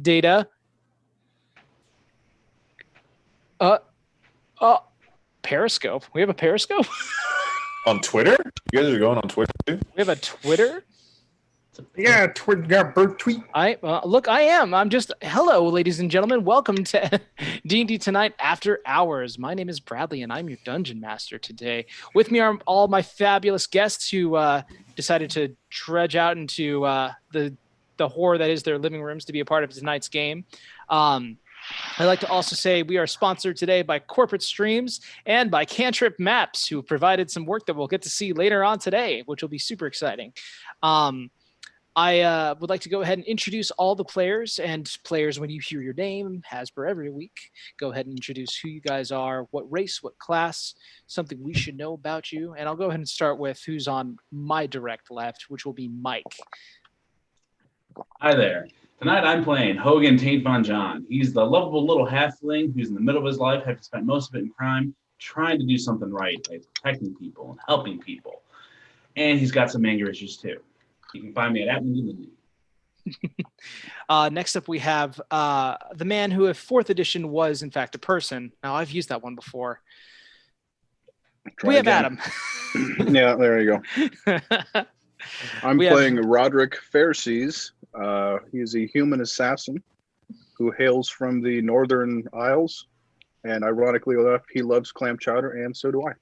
Data. Uh, Periscope. We have a Periscope? On Twitter? You guys are going on Twitter too? We have a Twitter? Yeah, bird tweet. I am. I'm just, hello, ladies and gentlemen. Welcome to D&D Tonight After Hours. My name is Bradley, and I'm your Dungeon Master today. With me are all my fabulous guests who decided to trudge out into the horror that is their living rooms to be a part of tonight's game. I'd like to also say we are sponsored today by Corporate Streams and by Cantrip Maps, who provided some work that we'll get to see later on today, which will be super exciting. I would like to go ahead and introduce all the players, and players, when you hear your name, as per every week, go ahead and introduce who you guys are, what race, what class, something we should know about you. And I'll go ahead and start with who's on my direct left, which will be Mike. Hi there. Tonight I'm playing Hogan Taint Von John. He's the lovable little halfling who's in the middle of his life, having spent most of it in crime, trying to do something right by protecting people and helping people. And he's got some anger issues too. You can find me at @DnD. Next up, we have the man who, if 4th edition was in fact a person. Now, I've used that one before. We have Adam. Yeah, there you go. I'm playing Roderick Fairseas. He's a human assassin who hails from the Northern Isles. And ironically enough, he loves clam chowder, and so do I.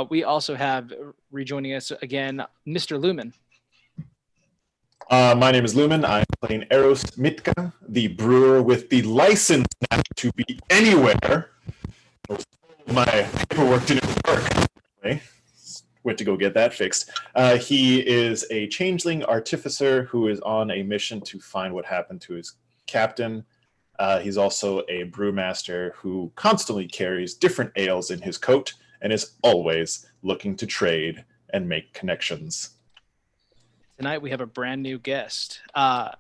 We also have rejoining us again, Mr. Lumen. My name is Lumen. I'm playing Eros Mitka, the brewer with the license now to be anywhere. My paperwork didn't work. Anyway, went to go get that fixed. He is a changeling artificer who is on a mission to find what happened to his captain. He's also a brewmaster who constantly carries different ales in his coat and is always looking to trade and make connections. Tonight we have a brand new guest.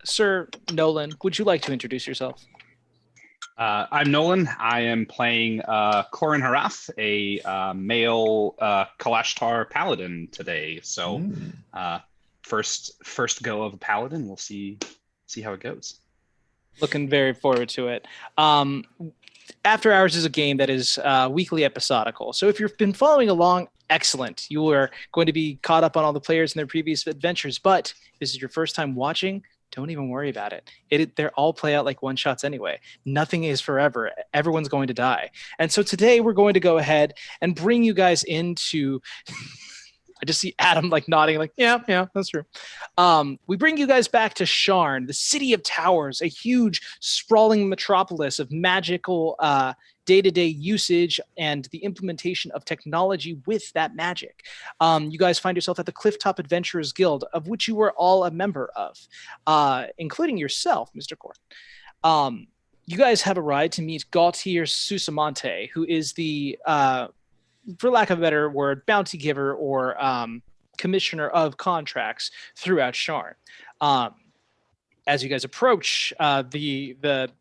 Sir Nolan, would you like to introduce yourself? I'm Nolan. I am playing Corin Harath, a male Kalashtar paladin today. So first go of a paladin. We'll see how it goes. Looking very forward to it. After Hours is a game that is weekly episodical. So if you've been following along, excellent. You are going to be caught up on all the players and their previous adventures. But if this is your first time watching, don't even worry about it. They're all play out like one shots anyway. Nothing is forever. Everyone's going to die. And so today we're going to go ahead and bring you guys into... I just see Adam like nodding, like, yeah, that's true. We bring you guys back to Sharn, the city of towers, a huge, sprawling metropolis of magical day-to-day usage and the implementation of technology with that magic. You guys find yourself at the Clifftop Adventurers Guild, of which you were all a member of, including yourself, Mr. Court. You guys have arrived to meet Gautier Susamonte, who is the... for lack of a better word, bounty giver or commissioner of contracts throughout Sharn. As you guys approach the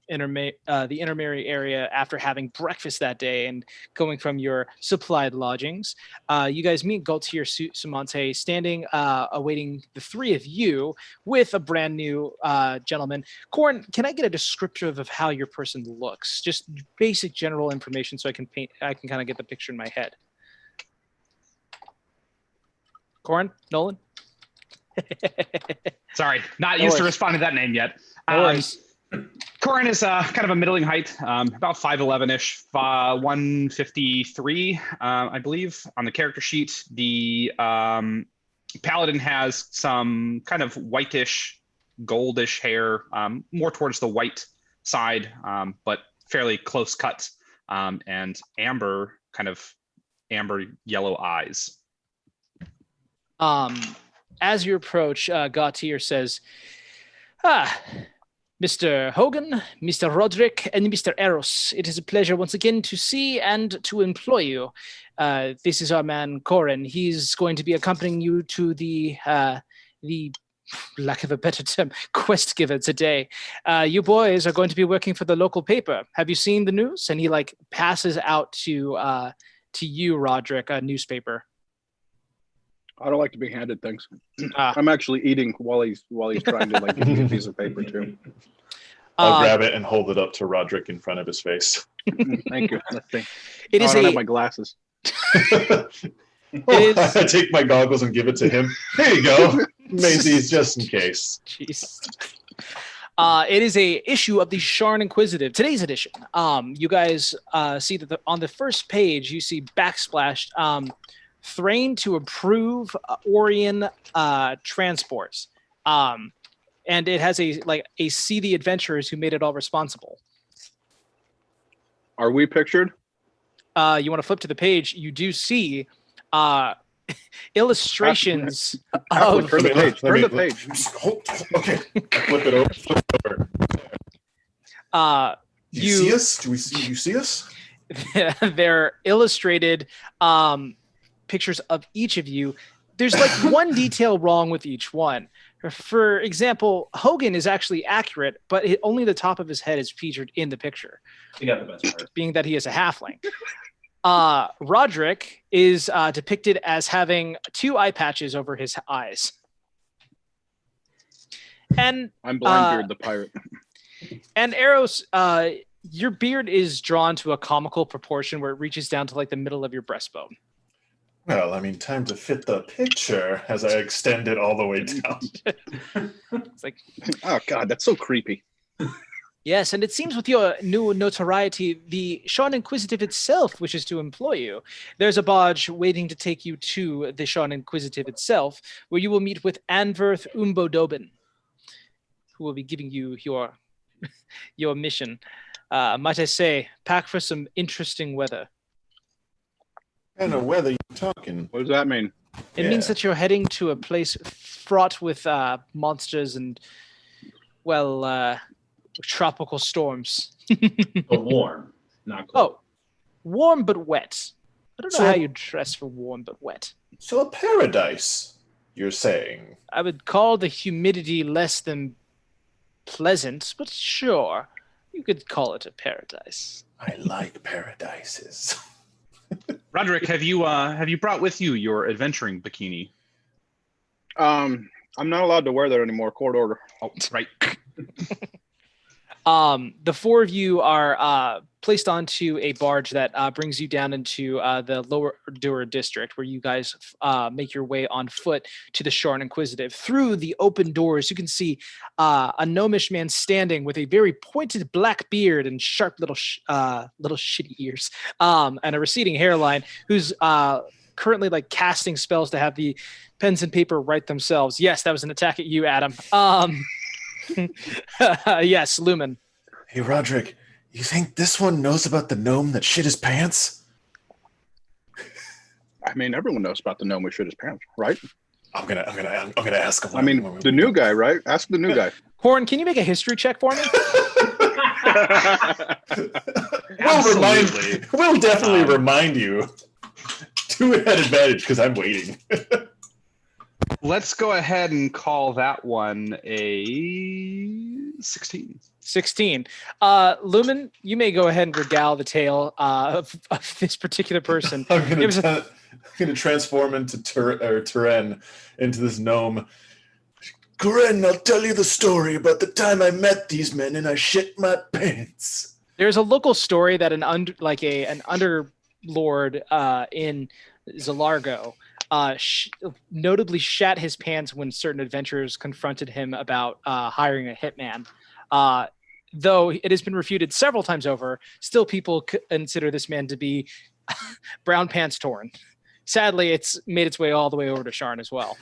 intermary area after having breakfast that day and going from your supplied lodgings, you guys meet Gautier Sumonte standing awaiting the three of you with a brand new gentleman. Corin, can I get a descriptive of how your person looks? Just basic general information so I can kind of get the picture in my head. Corin, Nolan? Sorry, not used to responding to that name yet. Corin is kind of a middling height, about 5'11"-ish, 153, I believe, on the character sheet. The paladin has some kind of whitish, goldish hair, more towards the white side, but fairly close cut, and amber yellow eyes. As you approach, Gautier says, Mr. Hogan, Mr. Roderick, and Mr. Eros, it is a pleasure once again to see and to employ you. This is our man, Corin. He's going to be accompanying you to the lack of a better term, quest giver today. You boys are going to be working for the local paper. Have you seen the news? And he passes out to you, Roderick, a newspaper. I don't like to be handed things. Ah. I'm actually eating while he's trying to like give me a piece of paper too. I'll grab it and hold it up to Roderick in front of his face. Thank you. Let's see. It is I don't have my glasses. I take my goggles and give it to him. Here you go, Macy's, just in case. Jeez. It is a issue of the Sharn Inquisitive, today's edition. You guys see that on the first page, you see backsplashed, Thrain to approve Orion transports. And it has a see the adventurers who made it all responsible. Are we pictured? You want to flip to the page, you do see illustrations of... Turn the page. Turn the page. Okay, flip it over. You see us? Do you see us? They're illustrated pictures of each of you. There's like one detail wrong with each one. For example, Hogan is actually accurate, but only the top of his head is featured in the picture. You got the best part. Being that he is a halfling. Roderick is depicted as having 2 eye patches over his eyes. And I'm Blindbeard the pirate. And Eros, your beard is drawn to a comical proportion where it reaches down to like the middle of your breastbone. Well, I mean, time to fit the picture as I extend it all the way down. It's like, oh God, that's so creepy. Yes, and it seems with your new notoriety, the Sharn Inquisitive itself wishes to employ you. There's a barge waiting to take you to the Sharn Inquisitive itself, where you will meet with Anverth Umbodobin, who will be giving you your mission. Might I say, pack for some interesting weather. I don't know whether you're talking. What does that mean? It means that you're heading to a place fraught with monsters and, well, tropical storms. But warm, not cold. Oh, warm but wet. I don't know how you dress for warm but wet. So a paradise, you're saying? I would call the humidity less than pleasant, but sure, you could call it a paradise. I like paradises. Roderick, have you brought with you your adventuring bikini? I'm not allowed to wear that anymore. Court order. Oh, right. The 4 of you are placed onto a barge that brings you down into the lower Dura district, where you guys make your way on foot to the Sharn Inquisitive. Through the open doors, you can see a gnomish man standing with a very pointed black beard and sharp little shitty ears, and a receding hairline, who's currently like casting spells to have the pens and paper write themselves. Yes, that was an attack at you, Adam. Yes, Lumen. Hey, Roderick, you think this one knows about the gnome that shit his pants? I mean, everyone knows about the gnome who shit his pants, right? I'm gonna ask him. I mean, the new guy, right? Ask the new guy. Corn, can you make a history check for me? We'll definitely remind you. 2 at advantage because I'm waiting. Let's go ahead and call that one a 16. 16. Lumen, you may go ahead and regale the tale of this particular person. I'm gonna transform into Tzaryan, into this gnome. Gren, I'll tell you the story about the time I met these men and I shit my pants. There's a local story that an underlord in Zalargo notably shat his pants when certain adventurers confronted him about hiring a hitman. Though it has been refuted several times over, still people consider this man to be brown pants torn. Sadly, it's made its way all the way over to Sharn as well.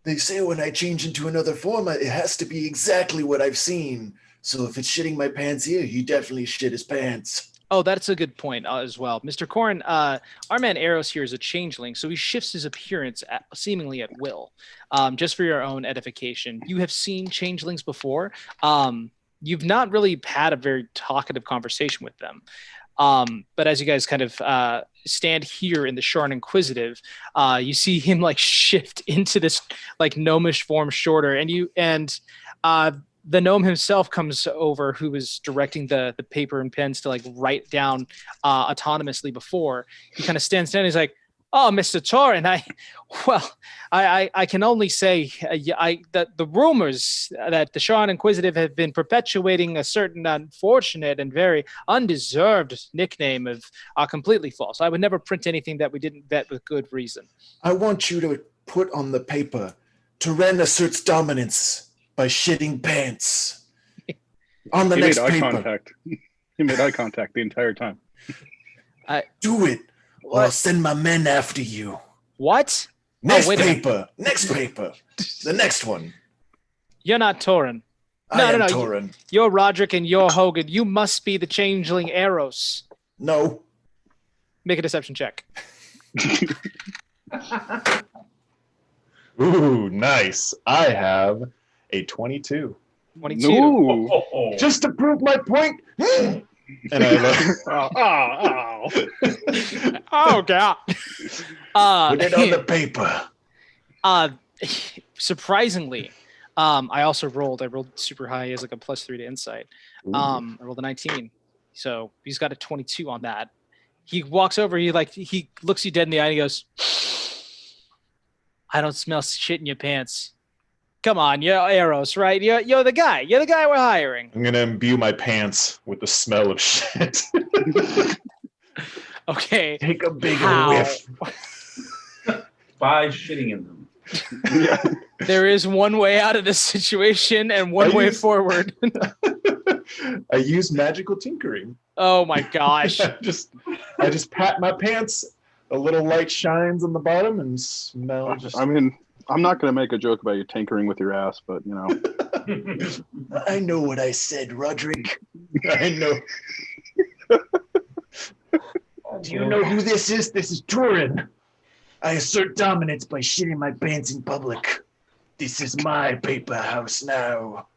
They say when I change into another form, it has to be exactly what I've seen. So if it's shitting my pants here, he definitely shit his pants. Oh, that's a good point as well. Mr. Corrin, our man Eros here is a changeling, so he shifts his appearance seemingly at will. Just for your own edification, you have seen changelings before. You've not really had a very talkative conversation with them. But as you guys kind of stand here in the Sharn Inquisitive, you see him like shift into this like gnomish form shorter, and the gnome himself comes over, who was directing the paper and pens to like write down autonomously before. He kind of stands down. He's like, Oh, Mr. Torin, I can only say that the rumors that the Sean Inquisitive have been perpetuating a certain unfortunate and very undeserved nickname are completely false. I would never print anything that we didn't vet with good reason. I want you to put on the paper, Tyrann asserts dominance by shitting pants. On the next paper. He made eye contact the entire time. Do it. Or I'll send my men after you. What? Next paper. The next one. You're not Torin. I am Torin. You're Roderick and you're Hogan. You must be the changeling Eros. No. Make a deception check. Ooh, nice. I have a 22. 22. Ooh. Just to prove my point. And I look. Oh God. Put it on the paper. Surprisingly, I also rolled. I rolled super high as like a +3 to insight. I rolled a 19, so he's got a 22 on that. He walks over. He looks you dead in the eye. And he goes, "I don't smell shit in your pants. Come on, you're Eros, right? You're the guy. You're the guy we're hiring." I'm gonna imbue my pants with the smell of shit. Okay. Take a big whiff. By shitting in them. Yeah. There is one way out of this situation and one way forward. I use magical tinkering. Oh my gosh. I just pat my pants. A little light shines on the bottom and smell. I mean, I'm not going to make a joke about you tinkering with your ass, but you know. I know what I said, Roderick. I know. Do you know who this is? This is Turin. I assert dominance by shitting my pants in public. This is my paper house now.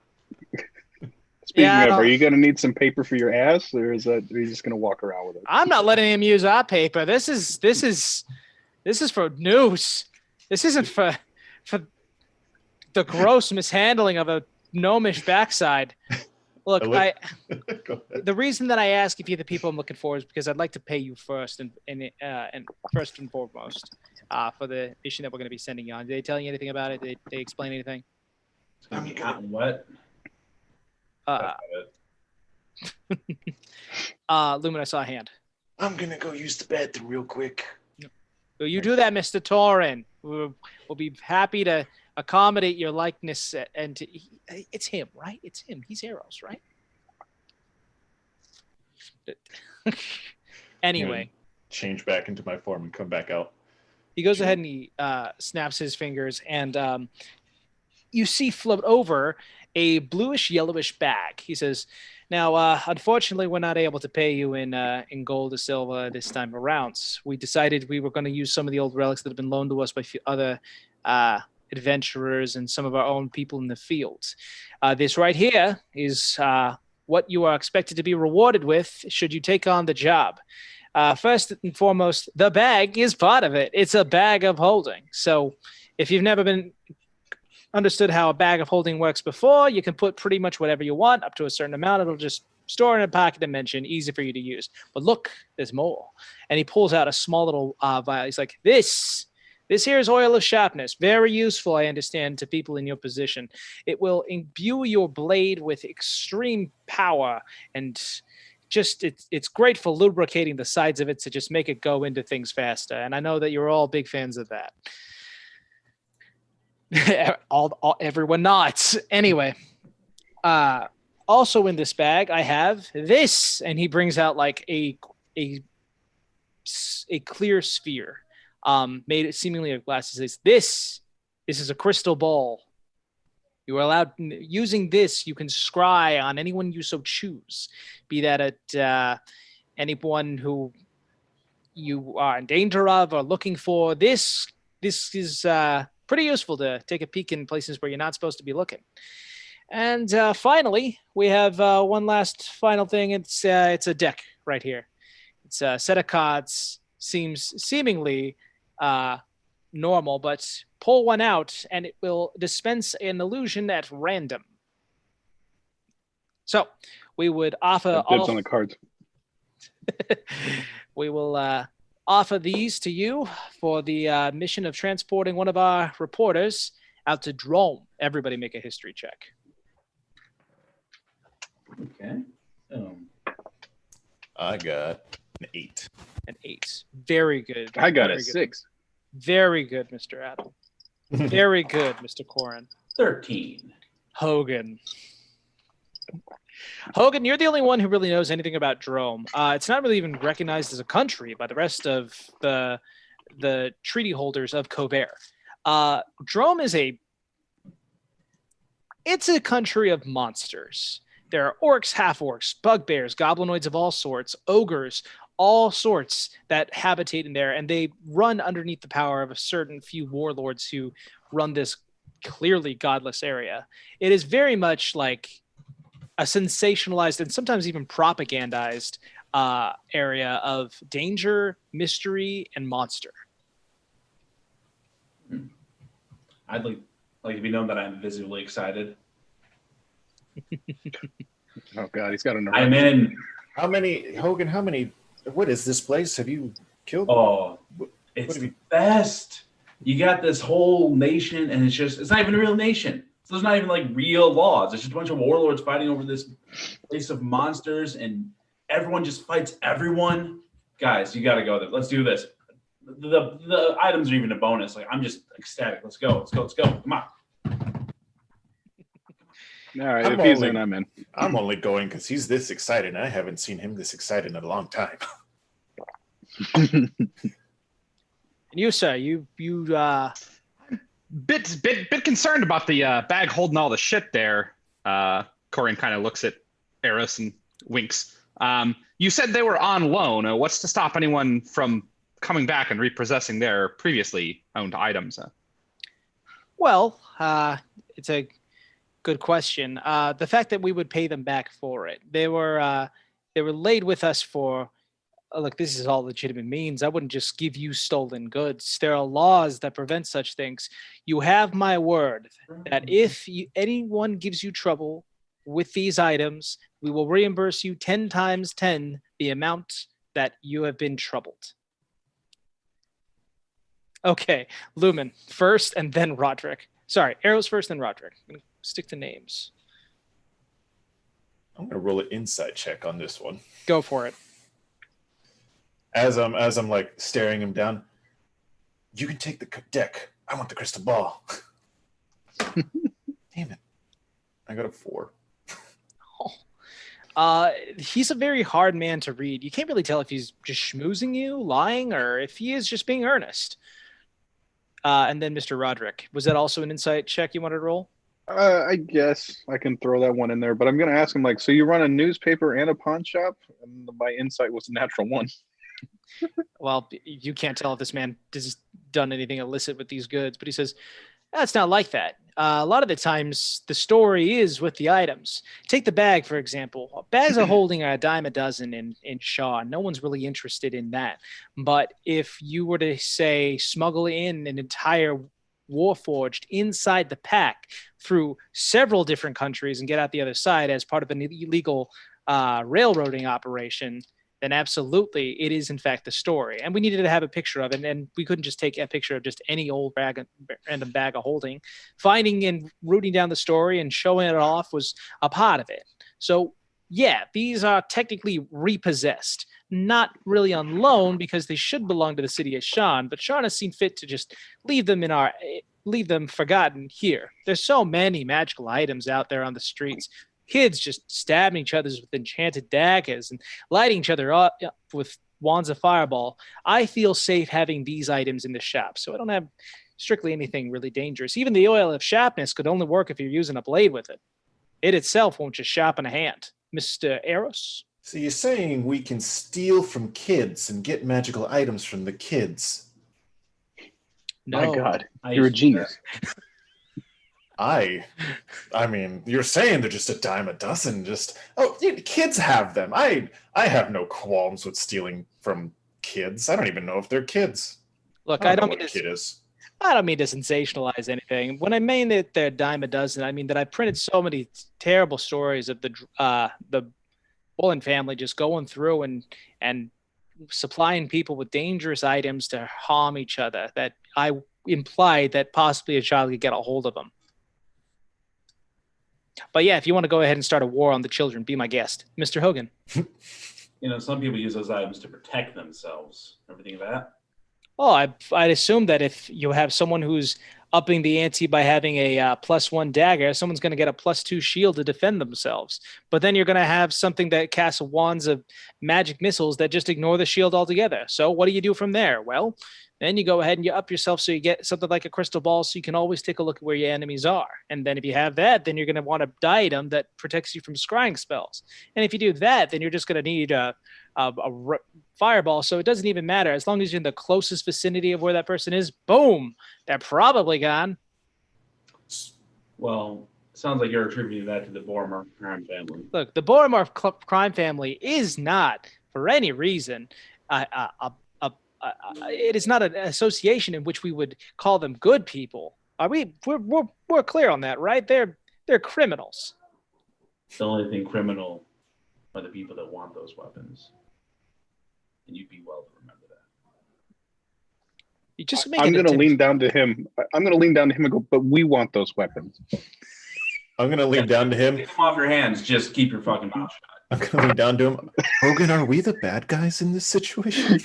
Speaking of, are you going to need some paper for your ass, or are you just going to walk around with it? I'm not letting him use our paper. This is for news. This isn't for the gross mishandling of a gnomish backside. Look, the reason that I ask if you're the people I'm looking for is because I'd like to pay you first and first and foremost for the mission that we're going to be sending you on. Did they tell you anything about it? Did they explain anything? What? Lumen, I saw a hand. I'm gonna go use the bathroom real quick. Will you do that, Mr. Torin? We'll be happy to accommodate your likeness. And it's him, right? It's him. He's Eros, right? Anyway. Change back into my form and come back out. He goes ahead and he snaps his fingers, and you see float over a bluish yellowish bag. He says, "Now, unfortunately, we're not able to pay you in gold or silver this time around. We decided we were going to use some of the old relics that have been loaned to us by other adventurers and some of our own people in the field. This right here is what you are expected to be rewarded with should you take on the job. First and foremost, the bag is part of it. It's a bag of holding. So if you've never been understood how a bag of holding works before, you can put pretty much whatever you want up to a certain amount. It'll just store in a pocket dimension, easy for you to use. But look, there's more." And he pulls out a small little vial. He's like, This here is oil of sharpness. Very useful, I understand, to people in your position. It will imbue your blade with extreme power, and just it's great for lubricating the sides of it to just make it go into things faster. And I know that you're all big fans of that. Everyone nods. Anyway, also in this bag I have this, and he brings out like a clear sphere, made it seemingly of glass. He says, This is a crystal ball. You are allowed, using this, you can scry on anyone you so choose, be that at anyone who you are in danger of or looking for. This is pretty useful to take a peek in places where you're not supposed to be looking. And finally, we have one last final thing. It's a deck right here. It's a set of cards. Seemingly normal, but pull one out and it will dispense an illusion at random. So we would offer dibs on the cards. we will offer these to you for the mission of transporting one of our reporters out to Drome. Everybody make a history check. Okay. I got an 8. An 8. Very good. I got Very a good. 6. Very good, Mr. Adam. Very good, Mr. Corin. 13. Hogan. Hogan, you're the only one who really knows anything about Drome. It's not really even recognized as a country by the rest of the treaty holders of Covert. Drome is it's a country of monsters. There are orcs, half-orcs, bugbears, goblinoids of all sorts, ogres, all sorts that habitate in there, and they run underneath the power of a certain few warlords who run this clearly godless area. It is very much like a sensationalized and sometimes even propagandized area of danger, mystery, and monster. I'd like to be known that I'm visibly excited. Oh God, he's got an. I'm in. How many, Hogan? How many? What is this place? Have you killed? Oh, What it's have the you? best. You got this whole nation, and it's not even a real nation. So there's not even like real laws. It's just a bunch of warlords fighting over this place of monsters, and everyone just fights everyone. Guys, you got to go there. Let's do this. The items are even a bonus. Like I'm just ecstatic. Let's go. Let's go. Let's go. Come on. All right, if he's in, I'm in. I'm only going because he's this excited, and I haven't seen him this excited in a long time. And you, sir, you Bit concerned about the bag holding all the shit there. Corian kind of looks at Eros and winks. You said they were on loan. What's to stop anyone from coming back and repossessing their previously owned items? Well, it's a good question. The fact that we would pay them back for it. They were laid with us for. Look, this is all legitimate means. I wouldn't just give you stolen goods. There are laws that prevent such things. You have my word that if anyone gives you trouble with these items, we will reimburse you 10 times 10 the amount that you have been troubled. Okay, Lumen first and then Roderick. Sorry, Arrows first, then Roderick. I'm going to stick to names. I'm gonna roll an insight check on this one. Go for it. As I'm like staring him down, you can take the deck. I want the crystal ball. Damn it! I got a 4. He's a very hard man to read. You can't really tell if he's just schmoozing you, lying, or if he is just being earnest. And then Mr. Roderick, was that also an insight check you wanted to roll? I guess I can throw that one in there, but I'm going to ask him like, so you run a newspaper and a pawn shop? And my insight was a natural 1. Well, you can't tell if this man has done anything illicit with these goods, but he says, that's not like that. A lot of the times the story is with the items. Take the bag, for example. Bags are holding a dime a dozen in Shaw. No one's really interested in that. But if you were to, say, smuggle in an entire Warforged inside the pack through several different countries and get out the other side as part of an illegal railroading operation, then absolutely it is in fact the story. And we needed to have a picture of it, and we couldn't just take a picture of just any old random bag of holding. Finding and rooting down the story and showing it off was a part of it. So yeah, these are technically repossessed, not really on loan because they should belong to the city of Sean, but Sean has seen fit to just leave them forgotten here. There's so many magical items out there on the streets. Kids just stabbing each other with enchanted daggers and lighting each other up with wands of fireball. I feel safe having these items in the shop, so I don't have strictly anything really dangerous. Even the oil of sharpness could only work if you're using a blade with it. It itself won't just sharpen a hand. Mr. Eros? So you're saying we can steal from kids and get magical items from the kids? No. My God, you're a genius. I mean, you're saying they're just a dime a dozen. Kids have them. I have no qualms with stealing from kids. I don't even know if they're kids. Look, I don't know what a kid is. I don't mean to sensationalize anything. When I mean that they're a dime a dozen, I mean that I printed so many terrible stories of the Bullen family just going through and supplying people with dangerous items to harm each other, that I implied that possibly a child could get a hold of them. But yeah, if you want to go ahead and start a war on the children, be my guest. Mr. Hogan. Some people use those items to protect themselves. Everything of that? Oh, I'd assume that if you have someone who's upping the ante by having a +1 dagger, someone's going to get a +2 shield to defend themselves. But then you're going to have something that casts wands of magic missiles that just ignore the shield altogether. So what do you do from there? Well, then you go ahead and you up yourself so you get something like a crystal ball so you can always take a look at where your enemies are. And then if you have that, then you're going to want a diadem that protects you from scrying spells. And if you do that, then you're just going to need a fireball. So it doesn't even matter. As long as you're in the closest vicinity of where that person is, boom, they're probably gone. Well, it sounds like you're attributing that to the Boromir crime family. Look, the Boromir crime family is not, for any reason, it is not an association in which we would call them good people. Are we? We're clear on that, right? They're criminals. The only thing criminal are the people that want those weapons, and you'd be well to remember that. You just I'm going to lean down to him. I'm going to lean down to him and go, but we want those weapons. I'm going to lean down to him. Get them off your hands. Just keep your fucking mouth shut. I'm going to lean down to him. Hogan, are we the bad guys in this situation?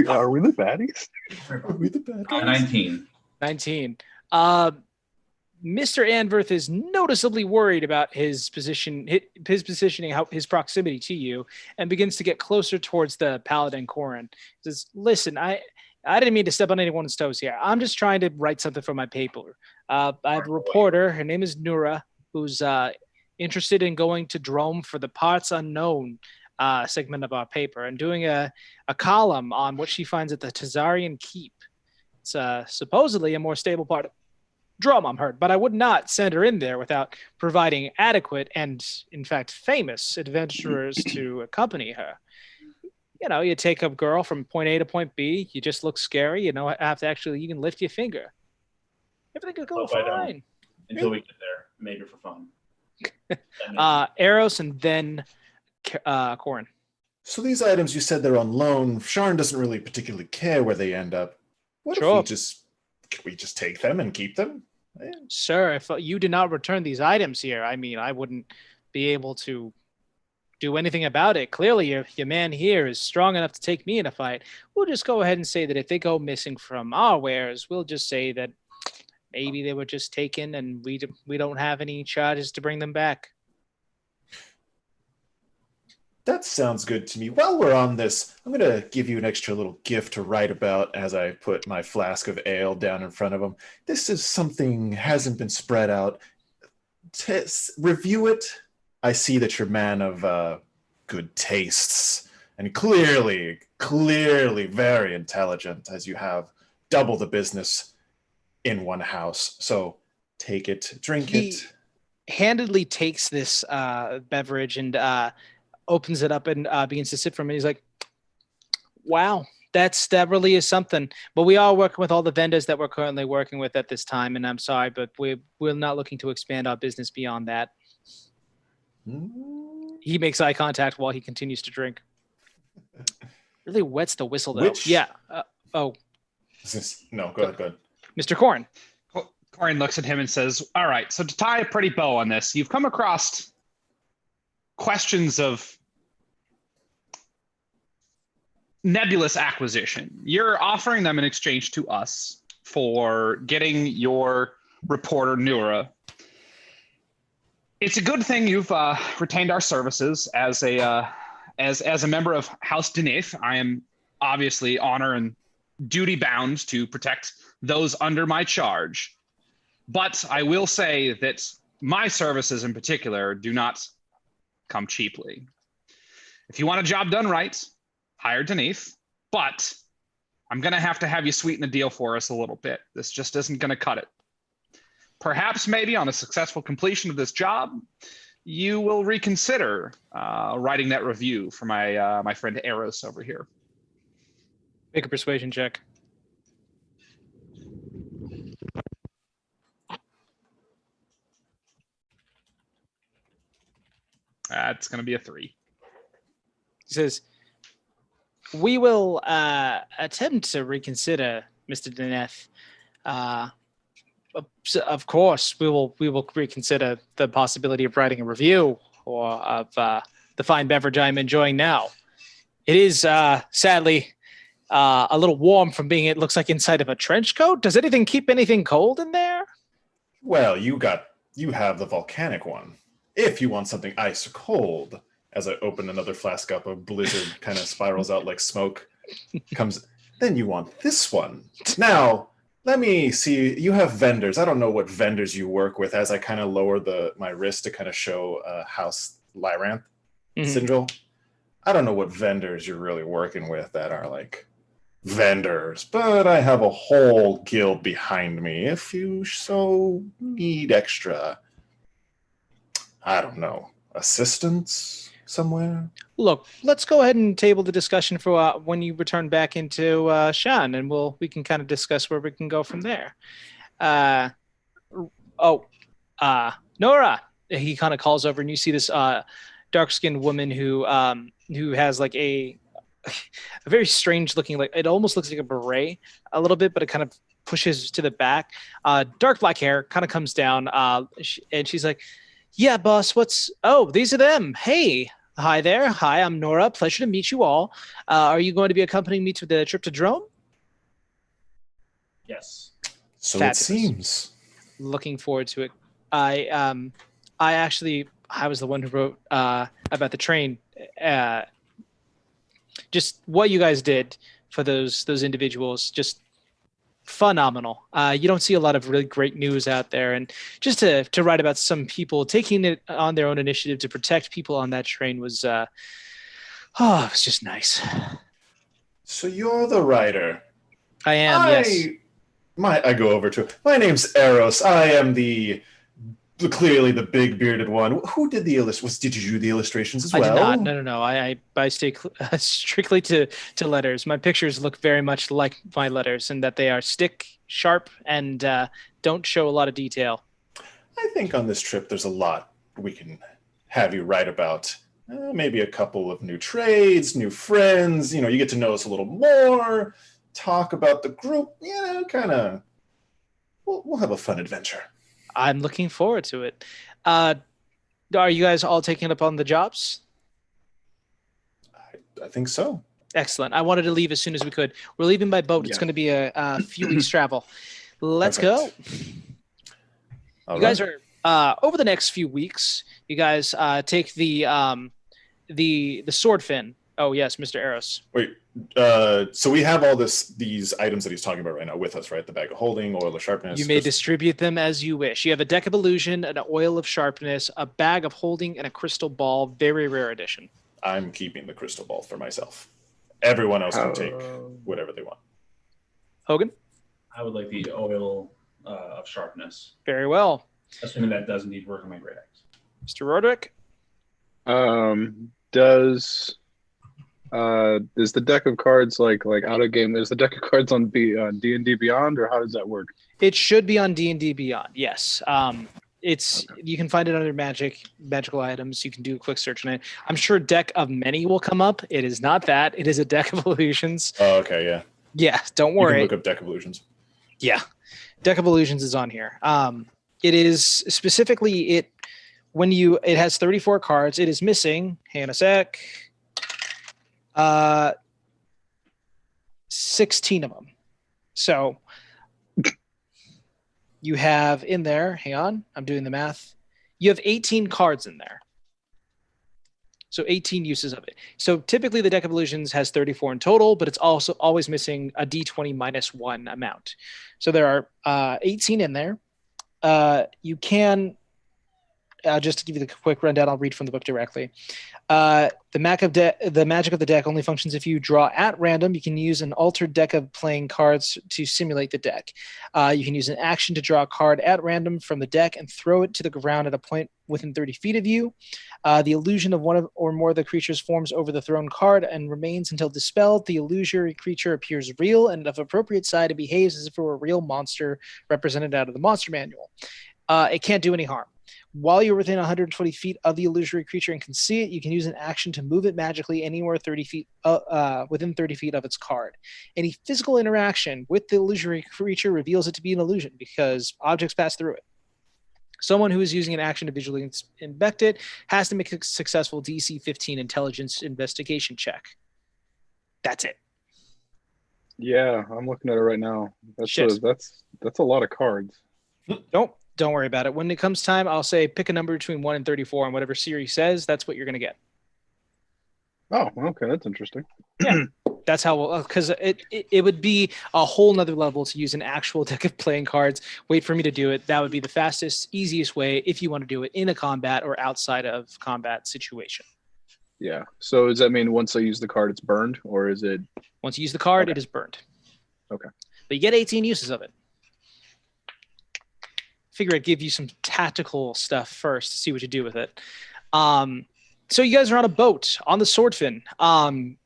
Are we the baddies? Are we the bad guys? 19. 19. Mr. Anverth is noticeably worried about his position, his positioning, his proximity to you, and begins to get closer towards the Paladin Corin. He says, listen, I didn't mean to step on anyone's toes here. I'm just trying to write something for my paper. I have a reporter. Her name is Nura, who's interested in going to Drome for the Parts Unknown segment of our paper and doing a column on what she finds at the Tzaryan Keep. It's supposedly a more stable part of Drome, I'm heard, but I would not send her in there without providing adequate and, in fact, famous adventurers to accompany her. You take a girl from point A to point B, you just look scary, you can lift your finger. Everything could go fine. Until we get there, maybe for fun. Eros and then Corin. So these items, you said they're on loan. Sharn doesn't really particularly care where they end up. What if we just take them and keep them? Yeah. Sir, if you do not return these items here, I wouldn't be able to do anything about it. Clearly, your man here is strong enough to take me in a fight. We'll just go ahead and say that if they go missing from our wares, we'll just say that maybe they were just taken and we don't have any charges to bring them back. That sounds good to me. While we're on this, I'm going to give you an extra little gift to write about as I put my flask of ale down in front of him. This is something hasn't been spread out. Review it. I see that you're a man of good tastes and clearly very intelligent, as you have double the business in one house. So take it, drink it. Handedly takes this beverage and opens it up and begins to sip from it. He's like, wow, that really is something. But we are working with all the vendors that we're currently working with at this time. And I'm sorry, but we're not looking to expand our business beyond that. He makes eye contact while he continues to drink. Really wets the whistle, though. Yeah. No, go ahead. Mr. Corin. Corin looks at him and says, all right, so to tie a pretty bow on this, you've come across questions of nebulous acquisition. You're offering them in exchange to us for getting your reporter, Nura. It's a good thing you've retained our services as a member of House Deneth. I am obviously honor and duty bound to protect those under my charge. But I will say that my services in particular do not come cheaply. If you want a job done right, hire Deneth. But I'm going to have you sweeten the deal for us a little bit. This just isn't going to cut it. Perhaps maybe on a successful completion of this job, you will reconsider writing that review for my friend Eros over here. Make a persuasion check. That's going to be a 3. He says, We will attempt to reconsider, Mr. Dineth. Of course, we will reconsider the possibility of writing a review or of the fine beverage I'm enjoying now. It is sadly a little warm from being, it looks like, inside of a trench coat. Does anything keep anything cold in there? Well, you have the volcanic one. If you want something ice cold, as I open another flask up, a blizzard kind of spirals out like smoke comes. Then you want this one. Now, let me see. You have vendors. I don't know what vendors you work with. As I kind of lower my wrist to kind of show House Lyranth sigil. I don't know what vendors you're really working with that are like vendors, but I have a whole guild behind me. If you so need extra, I don't know, assistance somewhere. Look, let's go ahead and table the discussion for when you return back into Shan, and we can kind of discuss where we can go from there. Nora, he kind of calls over, and you see this dark-skinned woman who has like a very strange looking, like it almost looks like a beret a little bit, but it kind of pushes to the back. Dark black hair kind of comes down, and she's like, "Yeah, boss. These are them. Hey." Hi there. Hi, I'm Nora. Pleasure to meet you all. Are you going to be accompanying me to the trip to Drome? Yes. So Fabulous. It seems. Looking forward to it. I was the one who wrote about the train. Just what you guys did for those individuals, just phenomenal. You don't see a lot of really great news out there, and just to write about some people taking it on their own initiative to protect people on that train was it was just nice. So you're the writer. I am. Yes. I go over to. My name's Eros. I am clearly the big bearded one. Who did the illustrations? Did you do the illustrations as well? I did not. No. I stay strictly to letters. My pictures look very much like my letters in that they are stick sharp and don't show a lot of detail. I think on this trip there's a lot we can have you write about. Maybe a couple of new trades, new friends. You get to know us a little more. Talk about the group. Kind of. We'll have a fun adventure. I'm looking forward to it. Are you guys all taking up on the jobs? I think so. Excellent. I wanted to leave as soon as we could. We're leaving by boat. It's going to be a few weeks travel. Let's go. You guys are over the next few weeks. You guys take the sword fin. Oh yes, Mr. Eros. Wait. So we have all these items that he's talking about right now with us, right? The bag of holding, oil of sharpness. You may distribute them as you wish. You have a deck of illusion, an oil of sharpness, a bag of holding, and a crystal ball. Very rare edition. I'm keeping the crystal ball for myself. Everyone else can take whatever they want. Hogan? I would like the oil of sharpness. Very well. Assuming that does indeed work on my great axe. Mr. Roderick? Is the deck of cards like out of game? Is the deck of cards on D&D Beyond, or how does that work? It should be on D&D Beyond. Yes. You can find it under magical items. You can do a quick search on it. I'm sure Deck of Many will come up. It is not that. It is a Deck of Illusions. Oh, okay, yeah. Yeah, don't worry. You can look up Deck of Illusions. Yeah, Deck of Illusions is on here. It is specifically it has 34 cards. It is missing. Hang on a sec. 16 of them. So you have in there, hang on, I'm doing the math. You have 18 cards in there. So 18 uses of it. So typically the Deck of Illusions has 34 in total, but it's also always missing a D20 minus 1 amount. So there are 18 in there. You can, just to give you the quick rundown, I'll read from the book directly. The magic of the deck only functions if you draw at random. You can use an altered deck of playing cards to simulate the deck. You can use an action to draw a card at random from the deck and throw it to the ground at a point within 30 feet of you. The illusion of one or more of the creatures forms over the thrown card and remains until dispelled. The illusory creature appears real and of appropriate size and behaves as if it were a real monster represented out of the monster manual. It can't do any harm. While you're within 120 feet of the illusory creature and can see it, you can use an action to move it magically anywhere 30 feet within 30 feet of its card. Any physical interaction with the illusory creature reveals it to be an illusion because objects pass through it. Someone who is using an action to visually inspect it has to make a successful DC 15 intelligence investigation check. That's it. Yeah, I'm looking at it right now. That's a lot of cards. Don't worry about it. When it comes time, I'll say pick a number between 1 and 34, and whatever Siri says, that's what you're going to get. Oh, okay, that's interesting. Yeah, that's how because it would be a whole nother level to use an actual deck of playing cards. Wait for me to do it. That would be the fastest, easiest way if you want to do it in a combat or outside of combat situation. Yeah. So does that mean once I use the card, it's burned, or is it? Once you use the card, Okay. it is burned. Okay. But you get 18 uses of it. Figure I'd give you some tactical stuff first to see what you do with it. So you guys are on a boat on the Swordfin.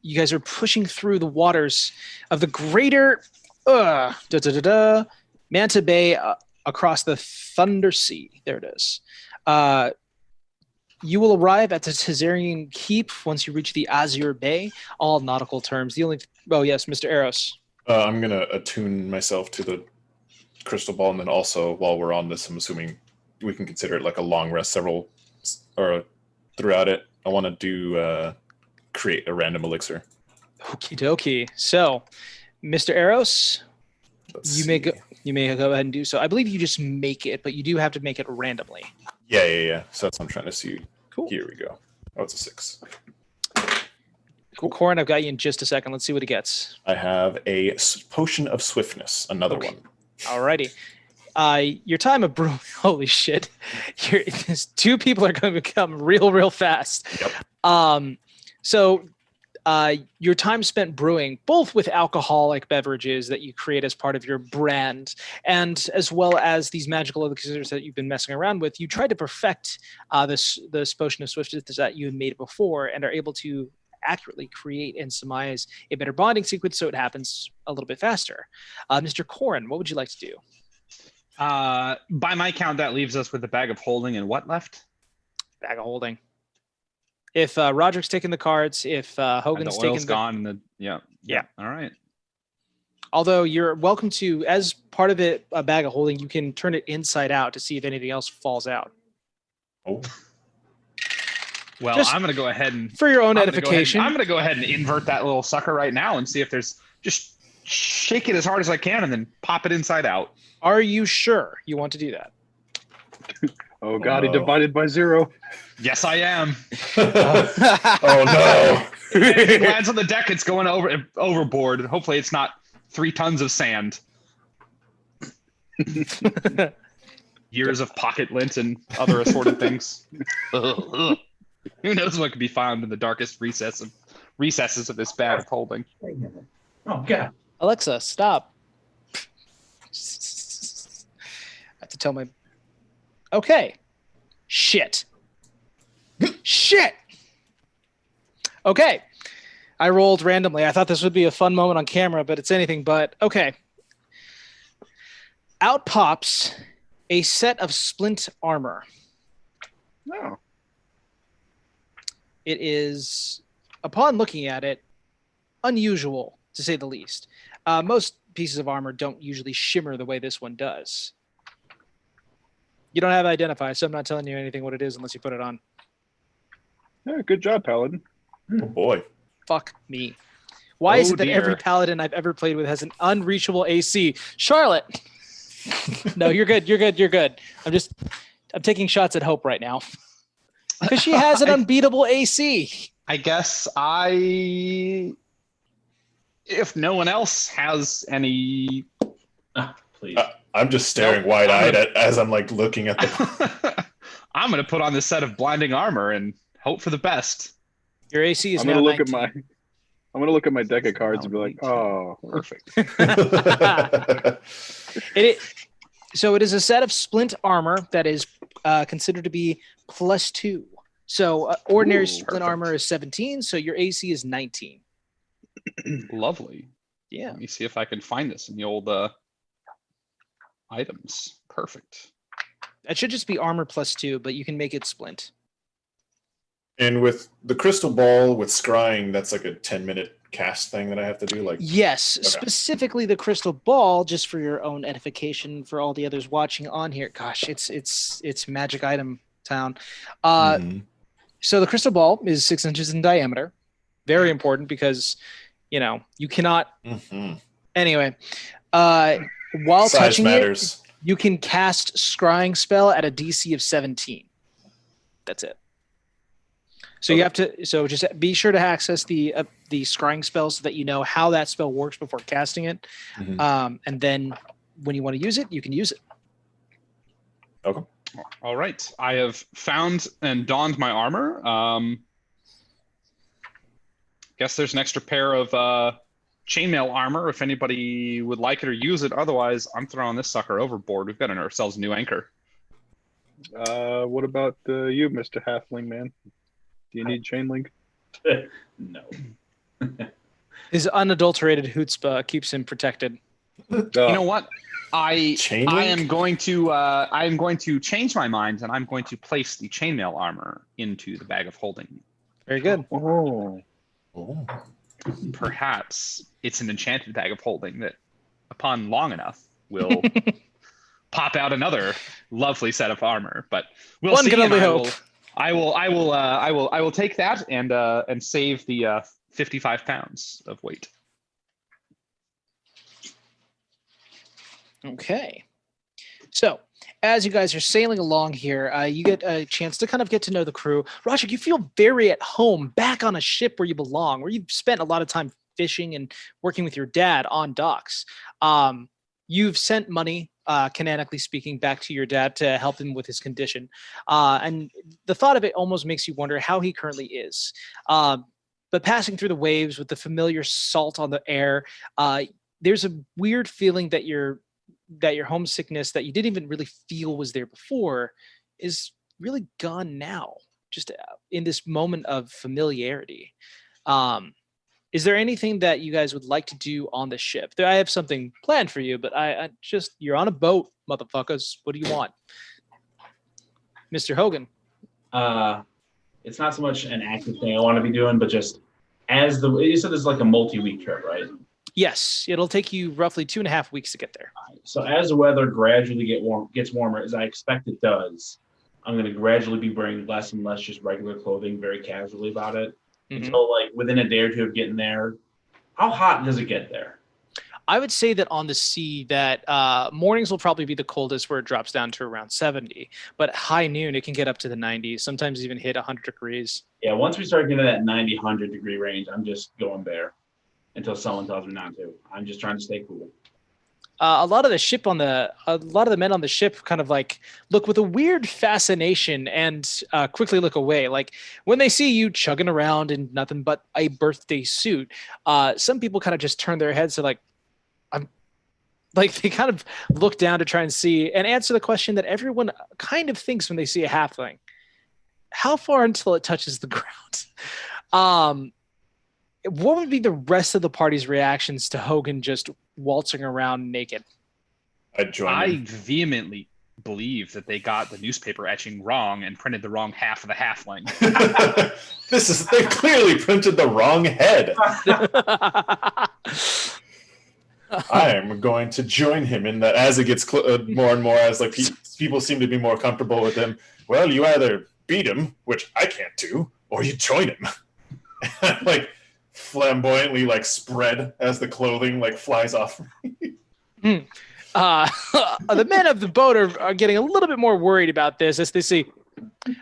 You guys are pushing through the waters of the greater Manta Bay across the Thunder Sea. There it is. You will arrive at the Tzaryan Keep once you reach the Azure Bay. All nautical terms. Yes, Mr. Eros. I'm going to attune myself to the crystal ball, and then also while we're on this, I'm assuming we can consider it like a long rest throughout it. I want to do create a random elixir. Okie dokie. So, Mr. Eros, you may go ahead and do so. I believe you just make it, but you do have to make it randomly. Yeah. So that's what I'm trying to see. Cool. Here we go. Oh, it's a 6. Cool. Corin, I've got you in just a second. Let's see what it gets. I have a potion of swiftness, another one. Alrighty. Your time of brewing, holy shit. These two people are going to become real fast. Yep. So your time spent brewing, both with alcoholic beverages that you create as part of your brand, and as well as these magical elixirs that you've been messing around with, you tried to perfect this potion of swiftness that you had made before and are able to accurately create and surmise a better bonding sequence so it happens a little bit faster. Mr. Corin, what would you like to do? By my count, that leaves us with a bag of holding and what left? Bag of holding. If Roderick's taking the cards, if Hogan's the taking oil's gone, yeah. All right. Although you're welcome to, as part of it, a bag of holding, you can turn it inside out to see if anything else falls out. Oh. Well, Just I'm going to go ahead and for your own edification. I'm going to go ahead and invert that little sucker right now and see if there's just shake it as hard as I can and then pop it inside out. Are you sure you want to do that? Oh God, he divided by 0. Yes, I am. Oh no! If it lands on the deck, it's going overboard. Hopefully, it's not 3 tons of sand. Years of pocket lint and other assorted things. Who knows what could be found in the darkest recesses of this bag of holding? Oh God! Alexa, stop. I have to tell my. Okay. Shit. Shit. Okay. I rolled randomly. I thought this would be a fun moment on camera, but it's anything but. Okay. Out pops a set of splint armor. No. It is, upon looking at it, unusual, to say the least. Most pieces of armor don't usually shimmer the way this one does. You don't have identify, so I'm not telling you anything what it is unless you put it on. Yeah, good job, Paladin. Oh boy. Fuck me. Why is Oh, it that dear. every paladin I've ever played with has an unreachable AC? Charlotte! No, you're good. You're good. You're good. I'm taking shots at Hope right now. Because she has an unbeatable AC. I guess if no one else has any, Please. I'm just staring wide-eyed as I'm like looking at the. I'm going to put on this set of blinding armor and hope for the best. Your AC is I'm now gonna look 19. I'm gonna look at my deck of cards and be like, oh, perfect. So it is a set of splint armor that is considered to be +2. So ordinary splint perfect. armor is 17, so your AC is 19. Lovely. Yeah. Let me see if I can find this in the old items. Perfect. That should just be armor +2, but you can make it splint. And with the crystal ball with scrying, that's like a 10-minute cast thing that I have to do. Like yes, okay. Specifically the crystal ball, just for your own edification for all the others watching on here. Gosh, it's magic item town. So the crystal ball is 6 inches in diameter. Very important because you cannot. Anyway, while size touching matters. You can cast scrying spell at a DC of 17. That's it. So you have to. So just be sure to access the scrying spell so that you know how that spell works before casting it, and then when you want to use it, you can use it. Okay. All right. I have found and donned my armor. Guess there's an extra pair of chainmail armor if anybody would like it or use it. Otherwise, I'm throwing this sucker overboard. We've got ourselves a new anchor. What about you, Mr. Halfling Man? Do you need chain link? No. His unadulterated chutzpah keeps him protected. You know what? I am going to change my mind, and I'm going to place the chainmail armor into the bag of holding. Very good. Oh. Perhaps it's an enchanted bag of holding that, upon long enough, will pop out another lovely set of armor. But we'll see. Can only hope. I will take that and save the 55 pounds of weight. Okay. So as you guys are sailing along here, you get a chance to kind of get to know the crew. Roger, you feel very at home back on a ship where you belong, where you've spent a lot of time fishing and working with your dad on docks. You've sent money, canonically speaking, back to your dad to help him with his condition. And the thought of it almost makes you wonder how he currently is. But passing through the waves with the familiar salt on the air, there's a weird feeling that your homesickness that you didn't even really feel was there before is really gone now, just in this moment of familiarity. Is there anything that you guys would like to do on the ship? I have something planned for you, but I just, you're on a boat, motherfuckers. What do you want? Mr. Hogan. It's not so much an active thing I want to be doing, but just you said this is like a multi-week trip, right? Yes, it'll take you roughly 2.5 weeks to get there. So as the weather gradually gets warmer, as I expect it does, I'm going to gradually be wearing less and less just regular clothing, very casually about it, until like within a day or two of getting there. How hot does it get there? I would say that on the sea that mornings will probably be the coldest, where it drops down to around 70. But high noon, it can get up to the 90s, sometimes even hit 100 degrees. Yeah, once we start getting that 90, 100 degree range, I'm just going there until someone tells me not to. I'm just trying to stay cool. A lot of the men on the ship kind of like look with a weird fascination and quickly look away. Like when they see you chugging around in nothing but a birthday suit, some people kind of just turn their heads to like, they kind of look down to try and see and answer the question that everyone kind of thinks when they see a halfling. How far until it touches the ground? What would be the rest of the party's reactions to Hogan just waltzing around naked? I'd join I him. vehemently believe that they got the newspaper etching wrong and printed the wrong half of the halfling. They clearly printed the wrong head. I am going to join him in that as it gets more and more, as like people seem to be more comfortable with him. Well, you either beat him, which I can't do, or you join him. Like flamboyantly like spread as the clothing like flies off. The men of the boat are getting a little bit more worried about this as they see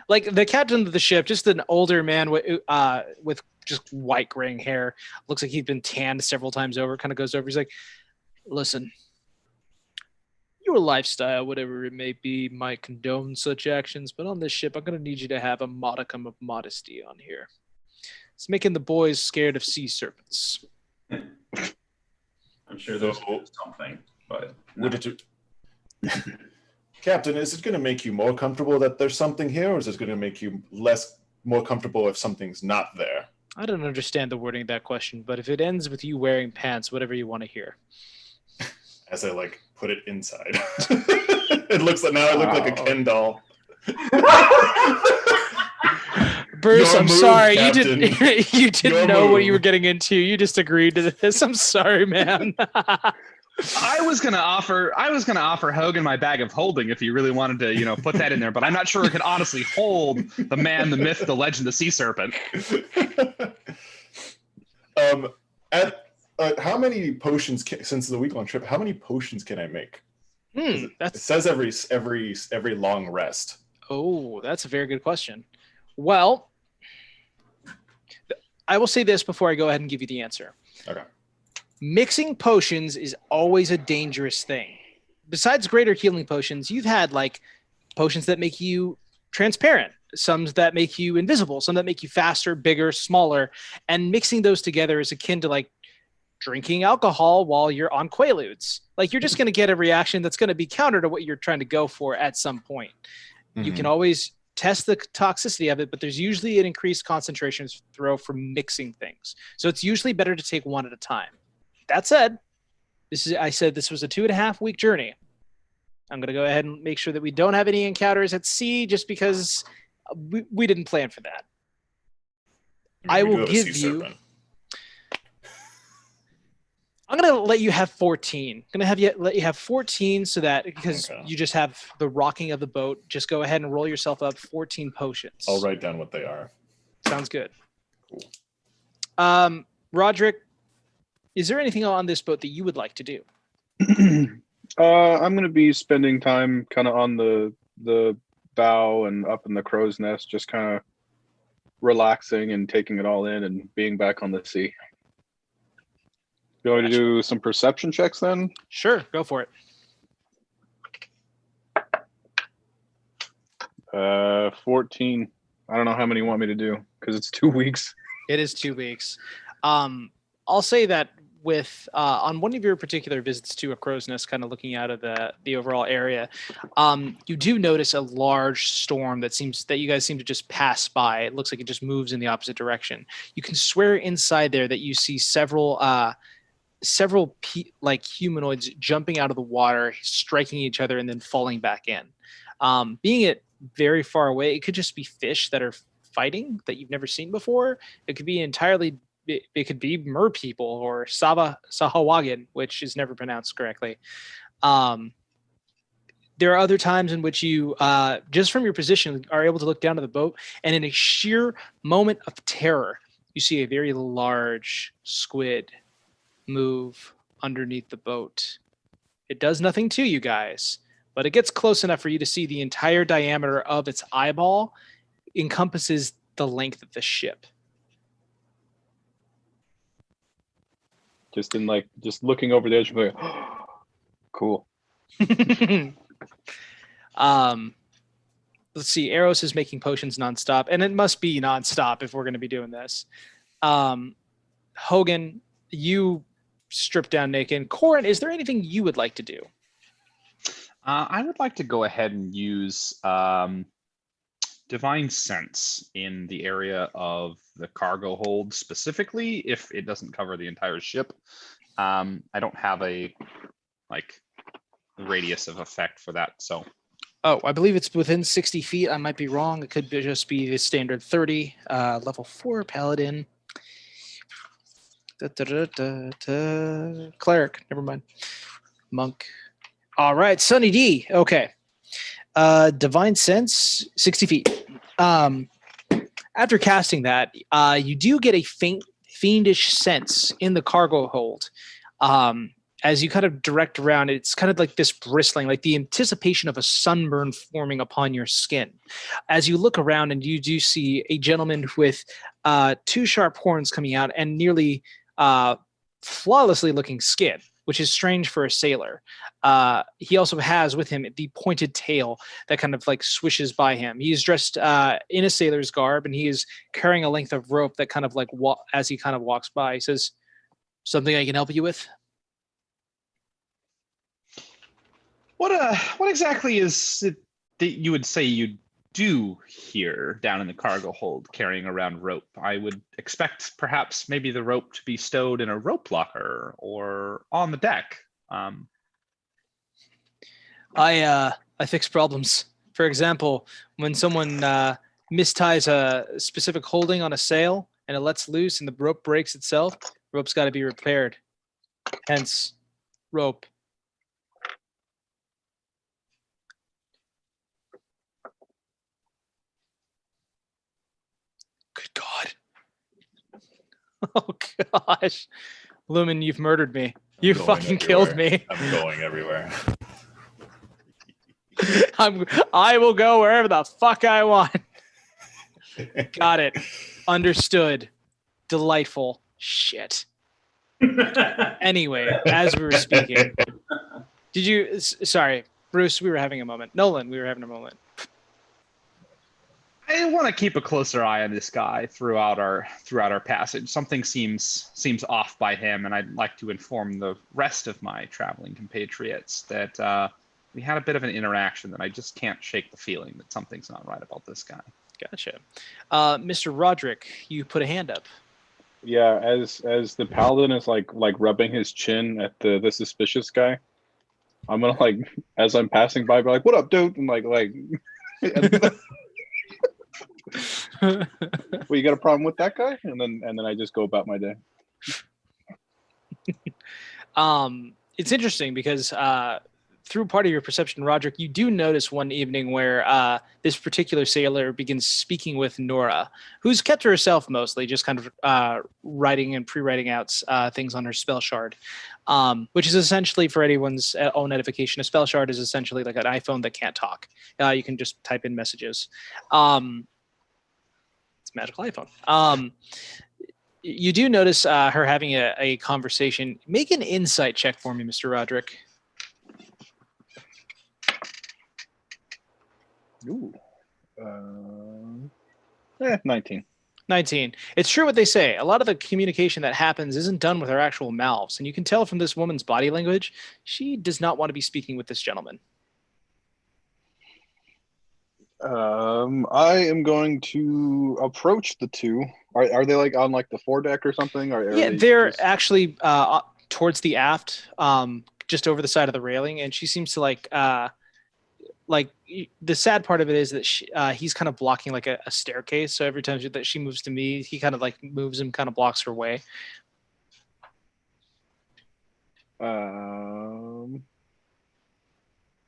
like the captain of the ship, just an older man with just white graying hair, looks like he's been tanned several times over, kind of goes over, he's like, listen, your lifestyle, whatever it may be, might condone such actions, but on this ship I'm going to need you to have a modicum of modesty on here. It's making the boys scared of sea serpents. I'm sure there's something, but Captain, is it going to make you more comfortable that there's something here, or is it going to make you more comfortable if something's not there? I don't understand the wording of that question, but if it ends with you wearing pants, whatever you want to hear. As I like put it inside. It looks like now I look like a Ken doll. Bruce, I'm sorry. Captain. You didn't know what you were getting into. You just agreed to this. I'm sorry, man. I was gonna offer Hogan my bag of holding if he really wanted to, put that in there, but I'm not sure it could honestly hold the man, the myth, the legend, the sea serpent. How many potions since the week-long trip? How many potions can I make? It says every long rest. Oh, that's a very good question. Well, I will say this before I go ahead and give you the answer. Okay. Mixing potions is always a dangerous thing. Besides greater healing potions, you've had like potions that make you transparent, some that make you invisible, some that make you faster, bigger, smaller, and mixing those together is akin to like drinking alcohol while you're on Quaaludes. Like you're just going to get a reaction that's going to be counter to what you're trying to go for at some point. Mm-hmm. You can always test the toxicity of it, but there's usually an increased concentration throw from mixing things. So it's usually better to take one at a time. That said, I said this was a 2.5 week journey. I'm going to go ahead and make sure that we don't have any encounters at sea just because we didn't plan for that. I will give you... I'm going to let you have 14. I'm going to let you have 14 so that because you just have the rocking of the boat, just go ahead and roll yourself up 14 potions. I'll write down what they are. Sounds good. Cool. Roderick, is there anything on this boat that you would like to do? I'm going to be spending time kind of on the bow and up in the crow's nest, just kind of relaxing and taking it all in and being back on the sea. Going to do some perception checks then? Sure, go for it. 14. I don't know how many you want me to do because it's 2 weeks. It is 2 weeks. I'll say that with on one of your particular visits to a crow's nest, kind of looking out of the overall area, you do notice a large storm that you guys seem to just pass by. It looks like it just moves in the opposite direction. You can swear inside there that you see several like humanoids jumping out of the water, striking each other, and then falling back in. Being it very far away, it could just be fish that are fighting that you've never seen before. It could be it could be mer people or Sahawagan, which is never pronounced correctly. There are other times in which you, just from your position, are able to look down to the boat, and in a sheer moment of terror, you see a very large squid move underneath the boat. It does nothing to you guys, but it gets close enough for you to see the entire diameter of its eyeball encompasses the length of the ship. Just looking over the edge, like, oh, cool. Let's see. Eros is making potions nonstop, and it must be nonstop if we're going to be doing this. Hogan, you strip down naked. Corin, is there anything you would like to do? I would like to go ahead and use Divine Sense in the area of the cargo hold specifically, if it doesn't cover the entire ship. I don't have a radius of effect for that, so. Oh, I believe it's within 60 feet. I might be wrong. It could just be the standard 30, level 4 paladin. Cleric, never mind. Monk. All right, Sunny D. Okay. Divine Sense, 60 feet. After casting that, you do get a faint, fiendish sense in the cargo hold. As you kind of direct around, it's kind of like this bristling, like the anticipation of a sunburn forming upon your skin. As you look around, and you do see a gentleman with 2 sharp horns coming out and nearly flawlessly looking skin, which is strange for a sailor. He also has with him the pointed tail that kind of like swishes by him. He is dressed in a sailor's garb, and he is carrying a length of rope that kind of like as he kind of walks by, he says, "Something I can help you with?" What exactly is it that you would say you do here down in the cargo hold carrying around rope? I would expect perhaps maybe the rope to be stowed in a rope locker or on the deck. I fix problems. For example, when someone misties a specific holding on a sail and it lets loose and the rope breaks itself, rope's got to be repaired. Hence, rope. Good God. Oh, gosh. Lumen, you've murdered me. You fucking killed me. I'm going everywhere. I will go wherever the fuck I want. Got it. Understood. Delightful. Shit. Anyway, as we were speaking, sorry, Bruce, we were having a moment. Nolan, we were having a moment. I want to keep a closer eye on this guy throughout our passage. Something seems off by him, and I'd like to inform the rest of my traveling compatriots that we had a bit of an interaction that I just can't shake the feeling that something's not right about this guy. Gotcha. Mr. Roderick, you put a hand up. Yeah, as the paladin is like rubbing his chin at the suspicious guy, I'm gonna as I'm passing by, be like, "What up, dude?" And like, well, you got a problem with that guy? And then I just go about my day. It's interesting because through part of your perception, Roderick, you do notice one evening where this particular sailor begins speaking with Nora, who's kept to herself mostly, just kind of writing and pre-writing out things on her spell shard, which is essentially, for anyone's own edification, a spell shard is essentially like an iPhone that can't talk. You can just type in messages. It's a magical iPhone. You do notice her having a conversation. Make an insight check for me, Mr. Roderick. Ooh. 19. 19. It's true what they say. A lot of the communication that happens isn't done with our actual mouths. And you can tell from this woman's body language, she does not want to be speaking with this gentleman. I am going to approach the two. Are they on the foredeck or something? Or they're actually towards the aft, just over the side of the railing. And she seems to the sad part of it is that he's kind of blocking a staircase. So every time that she moves to me, he kind of moves and kind of blocks her way.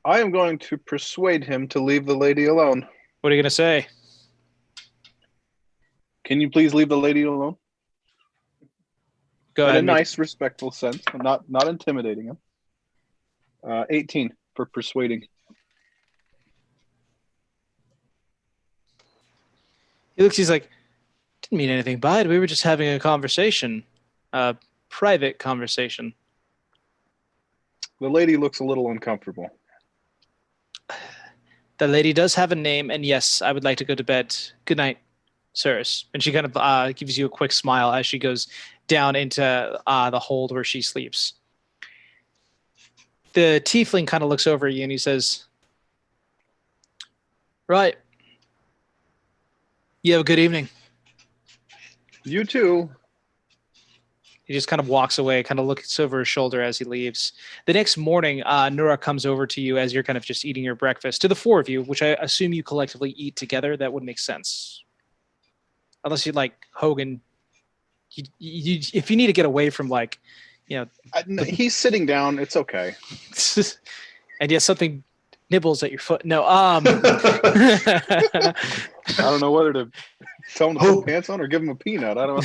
I am going to persuade him to leave the lady alone. What are you going to say? Can you please leave the lady alone? Go ahead. In a nice, respectful sense. I'm not intimidating him. 18 for persuading. He's like, didn't mean anything by it. We were just having a conversation. A private conversation. The lady looks a little uncomfortable. The lady does have a name, and yes, I would like to go to bed. Good night, sirs. And she kind of gives you a quick smile as she goes down into the hold where she sleeps. The tiefling kind of looks over at you, and he says, right. You have a good evening. You too. He just kind of walks away, kind of looks over his shoulder as he leaves. The next morning, Nora comes over to you as you're kind of just eating your breakfast. To the four of you, which I assume you collectively eat together, that would make sense. Unless you'd like Hogan. If you need to get away from he's sitting down. It's okay. And yet something nibbles at your foot. No. I don't know whether to tell him to put pants on or give him a peanut. I don't know.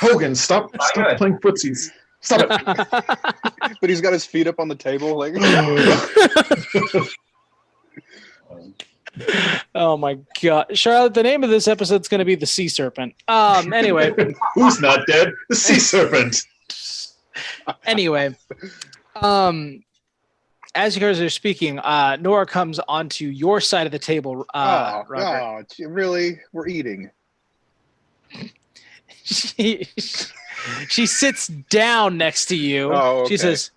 Hogan, stop playing footsies. Stop it. But he's got his feet up on the table. Oh my God. Charlotte, the name of this episode is going to be The Sea Serpent. Anyway. Who's not dead? The Sea Serpent. Anyway. As you guys are speaking, Nora comes onto your side of the table. Really? We're eating. She sits down next to you. Oh, okay. She says,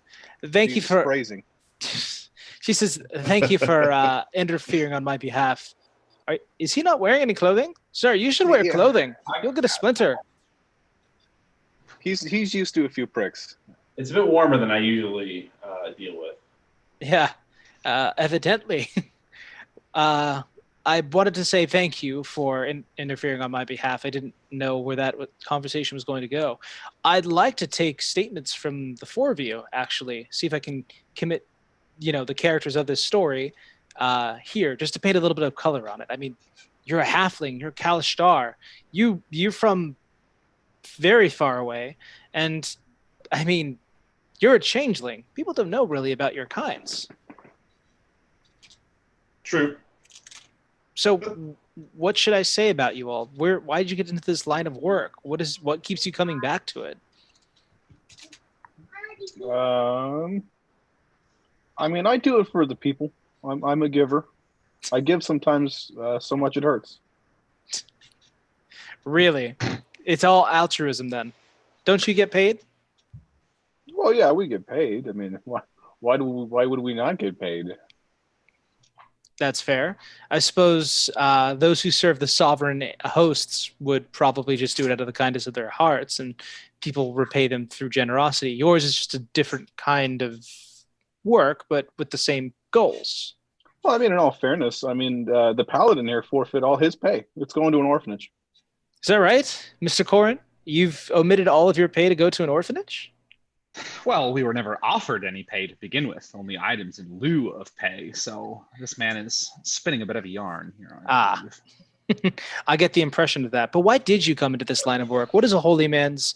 "Thank you for." Phrasing. She says, "Thank you for interfering on my behalf." Is he not wearing any clothing, sir? You should wear clothing. You'll get a splinter. He's used to a few pricks. It's a bit warmer than I usually deal with. Yeah. Evidently. I wanted to say thank you for interfering on my behalf. I didn't know where that conversation was going to go. I'd like to take statements from the four of you, actually, see if I can commit, the characters of this story here, just to paint a little bit of color on it. I mean, you're a halfling, you're Kalishtar. You're from very far away, and I mean, you're a changeling. People don't know really about your kinds. True. So what should I say about you all? Why did you get into this line of work? What keeps you coming back to it? I mean, I do it for the people. I'm a giver. I give sometimes so much it hurts. Really? It's all altruism then. Don't you get paid? Well, yeah, we get paid. I mean, why would we not get paid? That's fair. I suppose those who serve the sovereign hosts would probably just do it out of the kindness of their hearts, and people repay them through generosity. Yours is just a different kind of work, but with the same goals. Well, I mean, in all fairness, I mean, the paladin here forfeit all his pay. It's going to an orphanage. Is that right, Mr. Corin? You've omitted all of your pay to go to an orphanage? Well, we were never offered any pay to begin with, only items in lieu of pay. So this man is spinning a bit of a yarn here. I get the impression of that. But why did you come into this line of work? What does a holy man's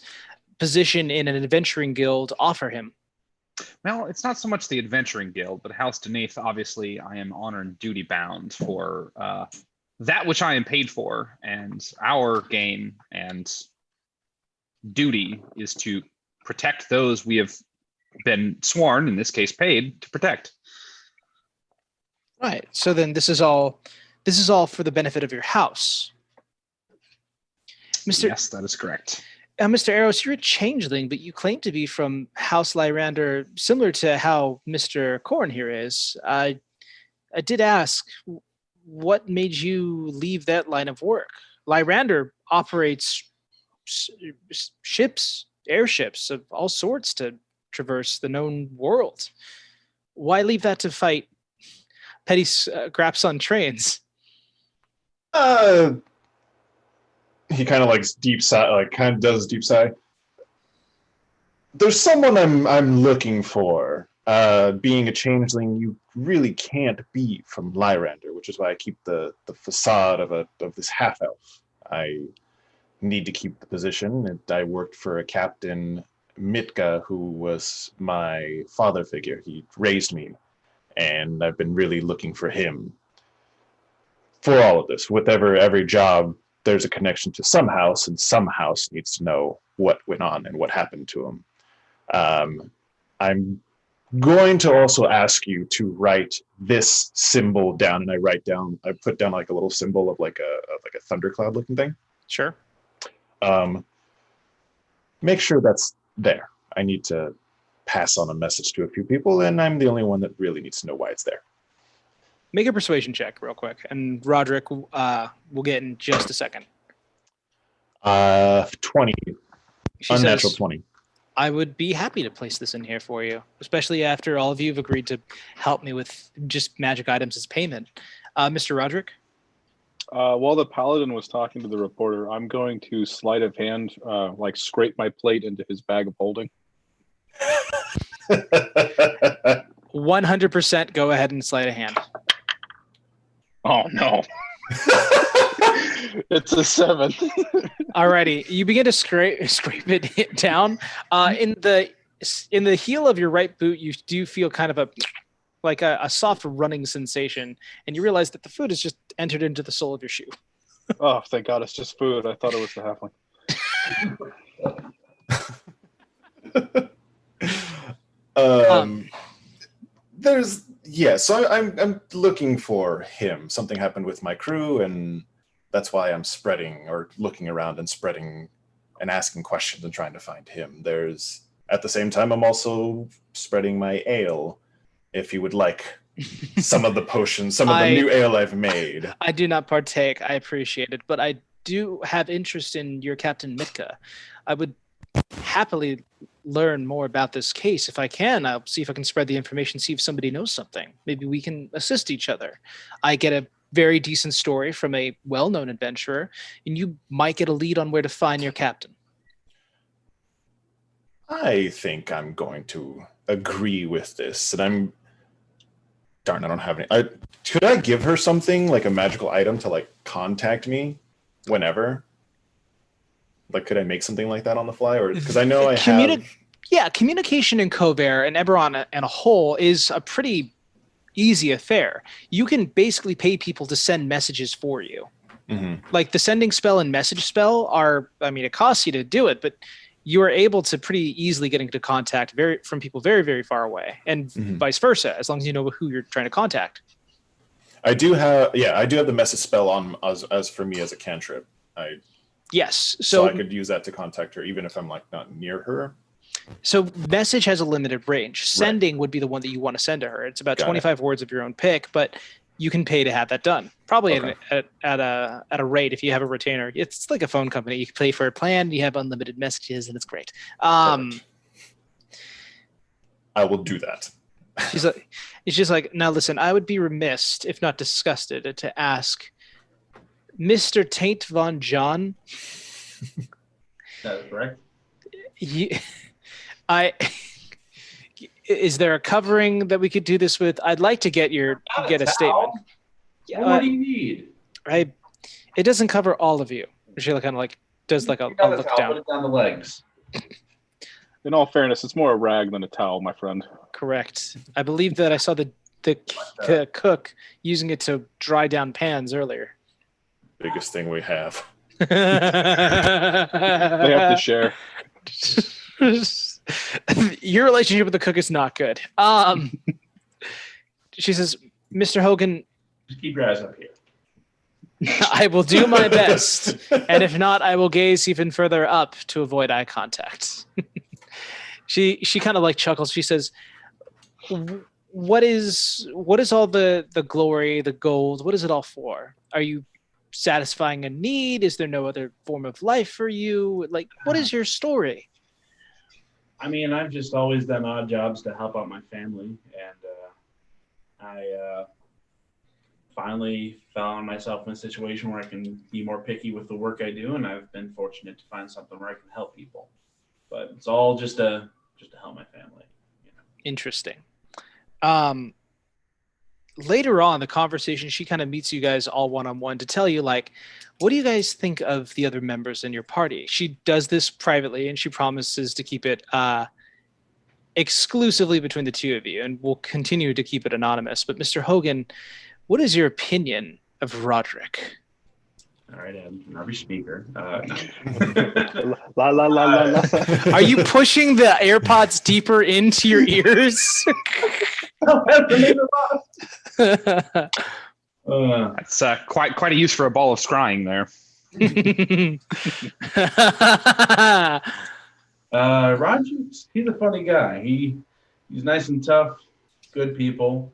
position in an adventuring guild offer him? Well, it's not so much the adventuring guild, but House Denaith, obviously, I am honor and duty bound for that which I am paid for. And our gain and duty is to protect those we have been sworn, in this case paid, to protect. Right. So then this is all for the benefit of your house. Yes, that is correct. Mr. Eros, you're a changeling, but you claim to be from House Lyrander, similar to how Mr. Corn here is. I did ask, what made you leave that line of work? Lyrander operates airships of all sorts to traverse the known world. Why leave that to fight petty scraps on trains? He kind of deep sigh, does deep sigh. There's someone I'm looking for. Being a changeling, you really can't be from Lyrander, which is why I keep the facade of this half elf. I need to keep the position. And I worked for a captain, Mitka, who was my father figure. He raised me, and I've been really looking for him for all of this. With every job, there's a connection to some house, and some house needs to know what went on and what happened to him. I'm going to also ask you to write this symbol down, and I put down like a little symbol of like a thundercloud looking thing. Sure. Make sure that's there. I need to pass on a message to a few people, and I'm the only one that really needs to know why it's there. Make a persuasion check real quick, and Roderick will get in just a second. 20. She Unnatural says, 20. I would be happy to place this in here for you, especially after all of you have agreed to help me with just magic items as payment. Mr. Roderick? While the paladin was talking to the reporter, I'm going to sleight of hand, scrape my plate into his bag of holding. 100% go ahead and sleight of hand. Oh, no. It's a 7. Alrighty, you begin to scrape it down. In the heel of your right boot, you do feel kind of a soft running sensation, and you realize that the food has just entered into the sole of your shoe. Oh, thank God, it's just food. I thought it was the halfling. So I'm looking for him. Something happened with my crew, and that's why I'm looking around and spreading and asking questions and trying to find him. At the same time, I'm also spreading my ale, if you would like some of the potions, some of the new ale I've made. I do not partake. I appreciate it, but I do have interest in your Captain Mitka. I would happily learn more about this case. If I can, I'll see if I can spread the information, see if somebody knows something. Maybe we can assist each other. I get a very decent story from a well-known adventurer, and you might get a lead on where to find your captain. I think I'm going to agree with this. And I don't have any. Could I give her something, like a magical item to like contact me whenever? Like, could I make something like that on the fly? Or because I know I have... Yeah, communication in Covair and Eberron and a whole is a pretty easy affair. You can basically pay people to send messages for you. Mm-hmm. Like the sending spell and message spell are, I mean, it costs you to do it, but you are able to pretty easily get into contact from people very, very far away, and vice versa, as long as you know who you're trying to contact. I do have the message spell on as for me as a cantrip. Yes. So I could use that to contact her, even if I'm like not near her. So message has a limited range. Sending would be the one that you want to send to her. It's about 25 words of your own pick, but you can pay to have that done. Probably at a rate if you have a retainer. It's like a phone company. You can pay for a plan. You have unlimited messages, and it's great. I will do that. It's just like, now listen, I would be remiss, if not disgusted, to ask Mr. Taint Von John. That is correct. Is there a covering that we could do this with? I'd like to get a statement. What do you need? It doesn't cover all of you. She kind of like does like a look down. Put it down the legs. In all fairness, it's more a rag than a towel, my friend. Correct. I believe that I saw the cook using it to dry down pans earlier. Biggest thing we have. They have to share. Your relationship with the cook is not good. She says, Mr. Hogan, just keep your eyes up here. I will do my best, and if not, I will gaze even further up to avoid eye contact. She kind of like chuckles. She says, what is all the glory, the gold? What is it all for? Are you satisfying a need? Is there no other form of life for you? Like, what is your story? I mean, I've just always done odd jobs to help out my family, and I finally found myself in a situation where I can be more picky with the work I do, and I've been fortunate to find something where I can help people. But it's all just to help my family. You know? Interesting. Later on, the conversation, she kind of meets you guys all one-on-one to tell you, like, what do you guys think of the other members in your party? She does this privately, and she promises to keep it exclusively between the two of you, and will continue to keep it anonymous. But Mr. Hogan, what is your opinion of Roderick? All right, I'll speaker. La la la la la. Are you pushing the AirPods deeper into your ears? That's quite a use for a ball of scrying there. Roger, he's a funny guy. He's nice and tough, good people.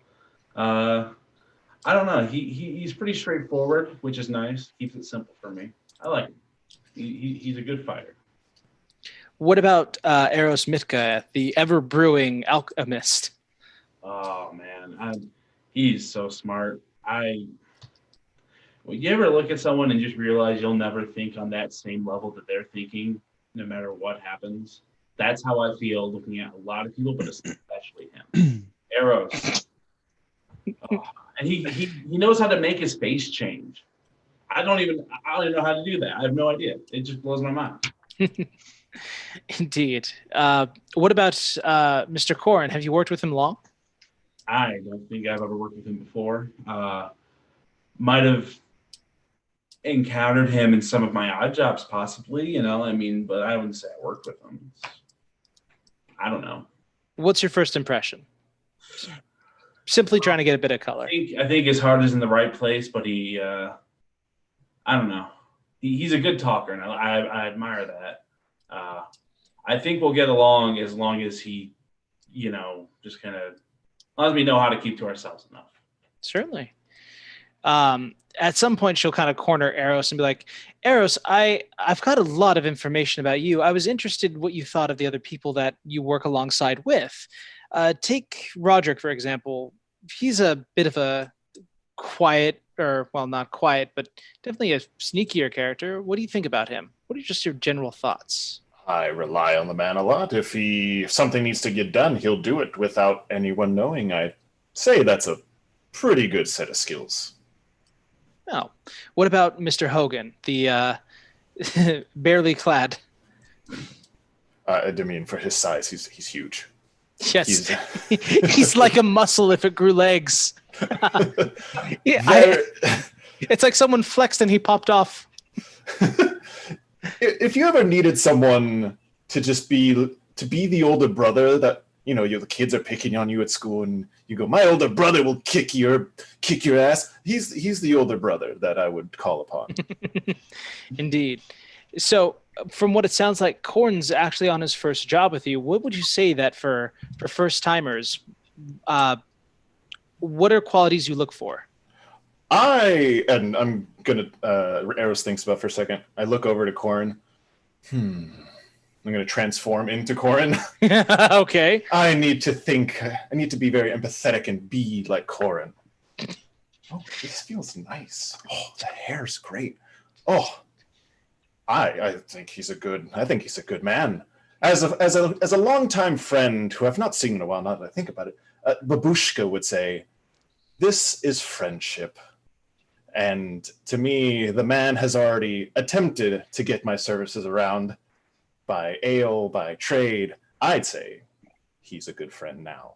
I don't know. He's pretty straightforward, which is nice. Keeps it simple for me. I like him. He's a good fighter. What about Eros Mitka, the ever-brewing alchemist? Oh, man. He's so smart. Well, you ever look at someone and just realize you'll never think on that same level that they're thinking, no matter what happens? That's how I feel looking at a lot of people, but especially him. Eros. Oh, and he knows how to make his face change. I don't even know how to do that. I have no idea. It just blows my mind. Indeed. What about Mr. Corin? Have you worked with him long? I don't think I've ever worked with him before. Might have encountered him in some of my odd jobs, possibly, but I wouldn't say I worked with him. I don't know. What's your first impression? Simply trying to get a bit of color. I think his heart is in the right place, but I don't know. He's a good talker, and I admire that. I think we'll get along as long as he, just kind of, as long as we know how to keep to ourselves enough. Certainly. at some point she'll kind of corner Eros and be like, Eros, I've got a lot of information about you. I was interested in what you thought of the other people that you work alongside with. Take Roderick, for example. He's a bit of a quiet, or well, not quiet, but definitely a sneakier character. What do you think about him? What are just your general thoughts? I rely on the man a lot. If something needs to get done, he'll do it without anyone knowing. I'd say that's a pretty good set of skills. Oh, what about Mr. Hogan, the barely clad? I mean, for his size, he's huge. Yes, he's like a muscle if it grew legs. It's like someone flexed and he popped off. If you ever needed someone to just be the older brother that the kids are picking on you at school, and you go, my older brother will kick your ass. He's the older brother that I would call upon. Indeed. So, from what it sounds like, Corn's actually on his first job with you. What would you say that for first timers? What are qualities you look for? I'm gonna Eros thinks about for a second. I look over to Corn. I'm gonna transform into Corn. Okay. I need to think. I need to be very empathetic and be like Corn. Oh, this feels nice. Oh, the hair's great. Oh, I think he's a good man. As a longtime friend who I've not seen in a while, now that I think about it, Babushka would say, "This is friendship." And to me, the man has already attempted to get my services around by ale, by trade. I'd say he's a good friend now.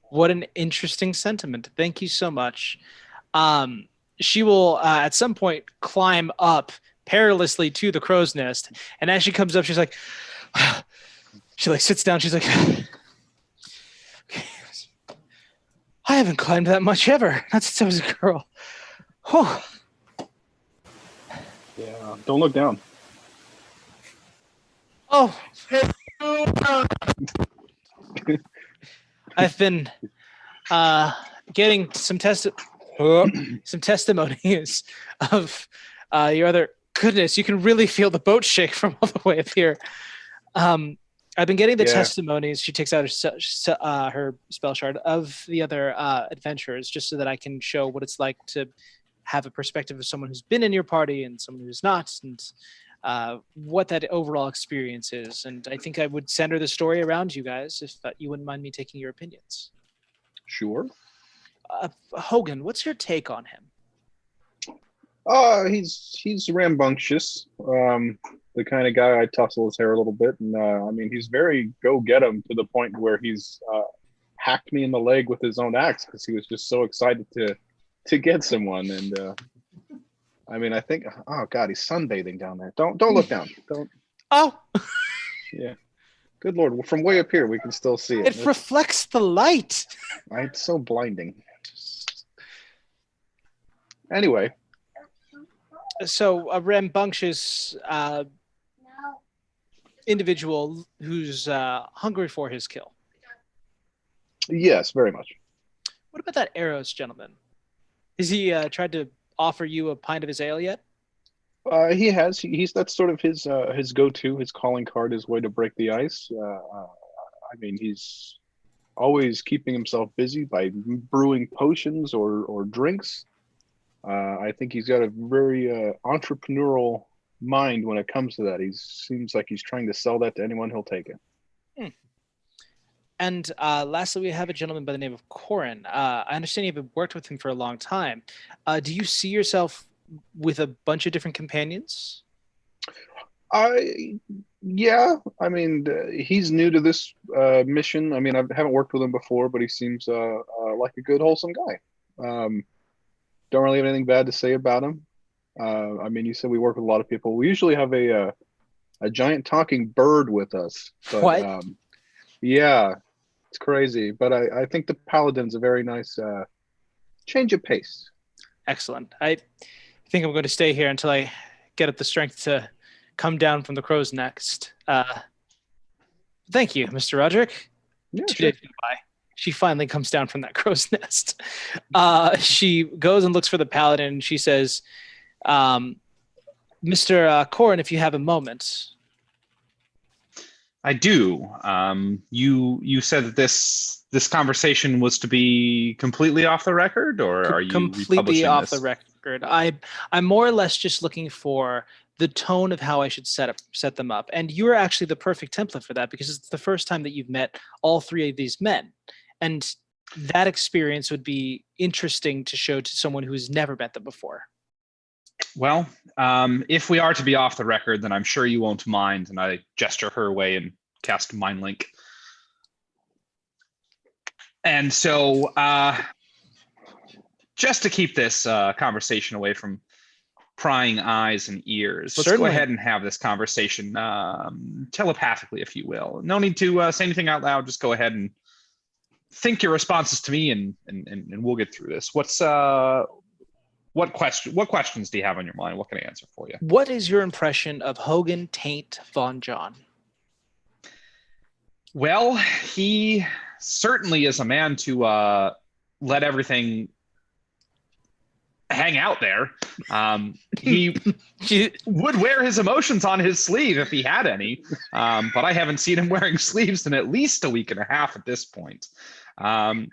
What an interesting sentiment. Thank you so much. She will at some point climb up perilously to the crow's nest. And as she comes up, she's like, she like sits down. She's like, okay. I haven't climbed that much ever. Not since I was a girl. Oh. Yeah, don't look down. Oh. I've been getting some testimonies of your other. Goodness, you can really feel the boat shake from all the way up here. I've been getting the testimonies. She takes out her spell shard of the other adventurers, just so that I can show what it's like to have a perspective of someone who's been in your party and someone who's not, and what that overall experience is. And I think I would center the story around you guys, if you wouldn't mind me taking your opinions. Sure. Hogan, what's your take on him? He's rambunctious. The kind of guy I'd tussle his hair a little bit, and I mean, he's very go get him to the point where he's hacked me in the leg with his own axe because he was just so excited to get someone. And I mean, I think, oh God, he's sunbathing down there. Don't look down. Don't. Oh. Yeah. Good Lord, from way up here we can still see it. It reflects the light. It's so blinding. Anyway. So a rambunctious individual who's hungry for his kill. Yes, very much. What about that Eros gentleman? Has he tried to offer you a pint of his ale yet? He has. That's sort of his go-to, his calling card, his way to break the ice. I mean, he's always keeping himself busy by brewing potions or drinks. I think he's got a very entrepreneurial mind when it comes to that. He seems like he's trying to sell that to anyone who'll take it. And lastly, we have a gentleman by the name of Corin. I understand you've worked with him for a long time. Do you see yourself with a bunch of different companions? Yeah. I mean, he's new to this mission. I mean, I haven't worked with him before, but he seems like a good, wholesome guy. Don't really have anything bad to say about him. I mean, you said we work with a lot of people. We usually have a giant talking bird with us. But, what? Yeah, it's crazy. But I think the Paladin's a very nice change of pace. Excellent. I think I'm going to stay here until I get up the strength to come down from the crow's nest. Thank you, Mr. Roderick. Yeah, 2 sure. days go by. she finally comes down from that crow's nest. She goes and looks for the paladin, and she says, Mr. Corin, if you have a moment. I do. You said that this conversation was to be completely off the record, or are you completely republishing off this? the record? I'm more or less just looking for the tone of how I should set them up, and you're actually the perfect template for that because it's the first time that you've met all three of these men, and that experience would be interesting to show to someone who's never met them before. Well, if we are to be off the record, then I'm sure you won't mind. And I gesture her way and cast Mind Link. And so, just to keep this conversation away from prying eyes and ears, let's Certainly. go ahead and have this conversation telepathically, if you will. No need to say anything out loud. Just go ahead and think your responses to me, and we'll get through this. What questions do you have on your mind? What can I answer for you? What is your impression of Hogan Taint Von John? Well, he certainly is a man to let everything hang out there. He would wear his emotions on his sleeve if he had any, but I haven't seen him wearing sleeves in at least a week and a half at this point.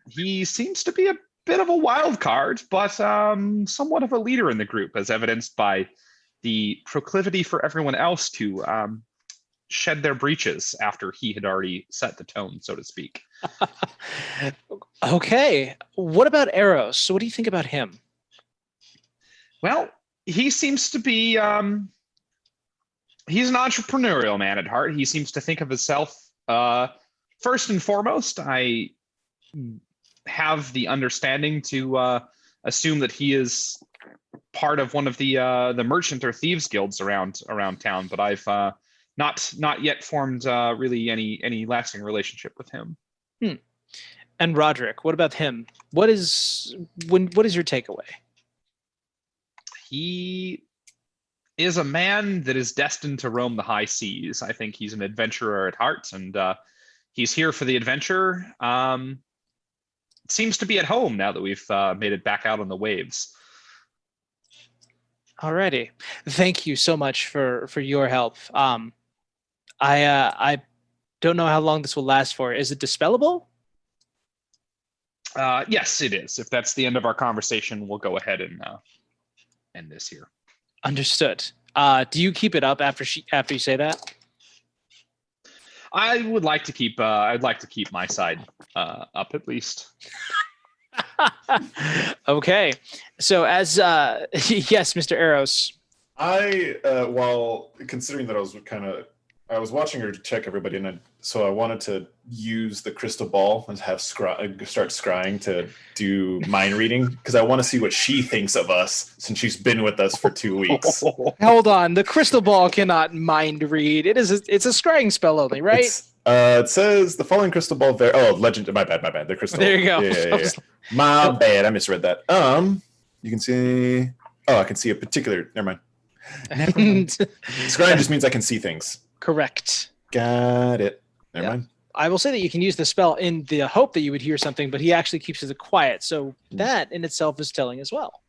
He seems to be a bit of a wild card, but somewhat of a leader in the group, as evidenced by the proclivity for everyone else to shed their breeches after he had already set the tone, so to speak. Okay. What about Eros? So what do you think about him? Well, he seems to be, he's an entrepreneurial man at heart. He seems to think of himself, first and foremost, I have the understanding to assume that he is part of one of the merchant or thieves guilds around town, but I've not yet formed really any lasting relationship with him. And Roderick, what about him? What is your takeaway? He is a man that is destined to roam the high seas. I think he's an adventurer at heart, and he's here for the adventure. Seems to be at home now that we've made it back out on the waves. Alrighty. Thank you so much for your help. I don't know how long this will last for. Is it dispellable? Yes, it is. If that's the end of our conversation, we'll go ahead and end this here. Understood. Do you keep it up after you say that? I would like to keep. I'd like to keep my side up at least. Okay. So as yes, Mr. Eros. While considering that I was watching her check everybody, and so I wanted to use the crystal ball and have start scrying to do mind reading, because I want to see what she thinks of us since she's been with us for 2 weeks. Hold on, the crystal ball cannot mind read. It's a scrying spell only, right? It says the following crystal ball. Legend. My bad. The crystal. There you go. Yeah. My bad. I misread that. You can see. Oh, I can see a particular. Never mind. Scrying just means I can see things. Correct. Got it. Never mind. I will say that you can use the spell in the hope that you would hear something, but he actually keeps it quiet. So that in itself is telling as well.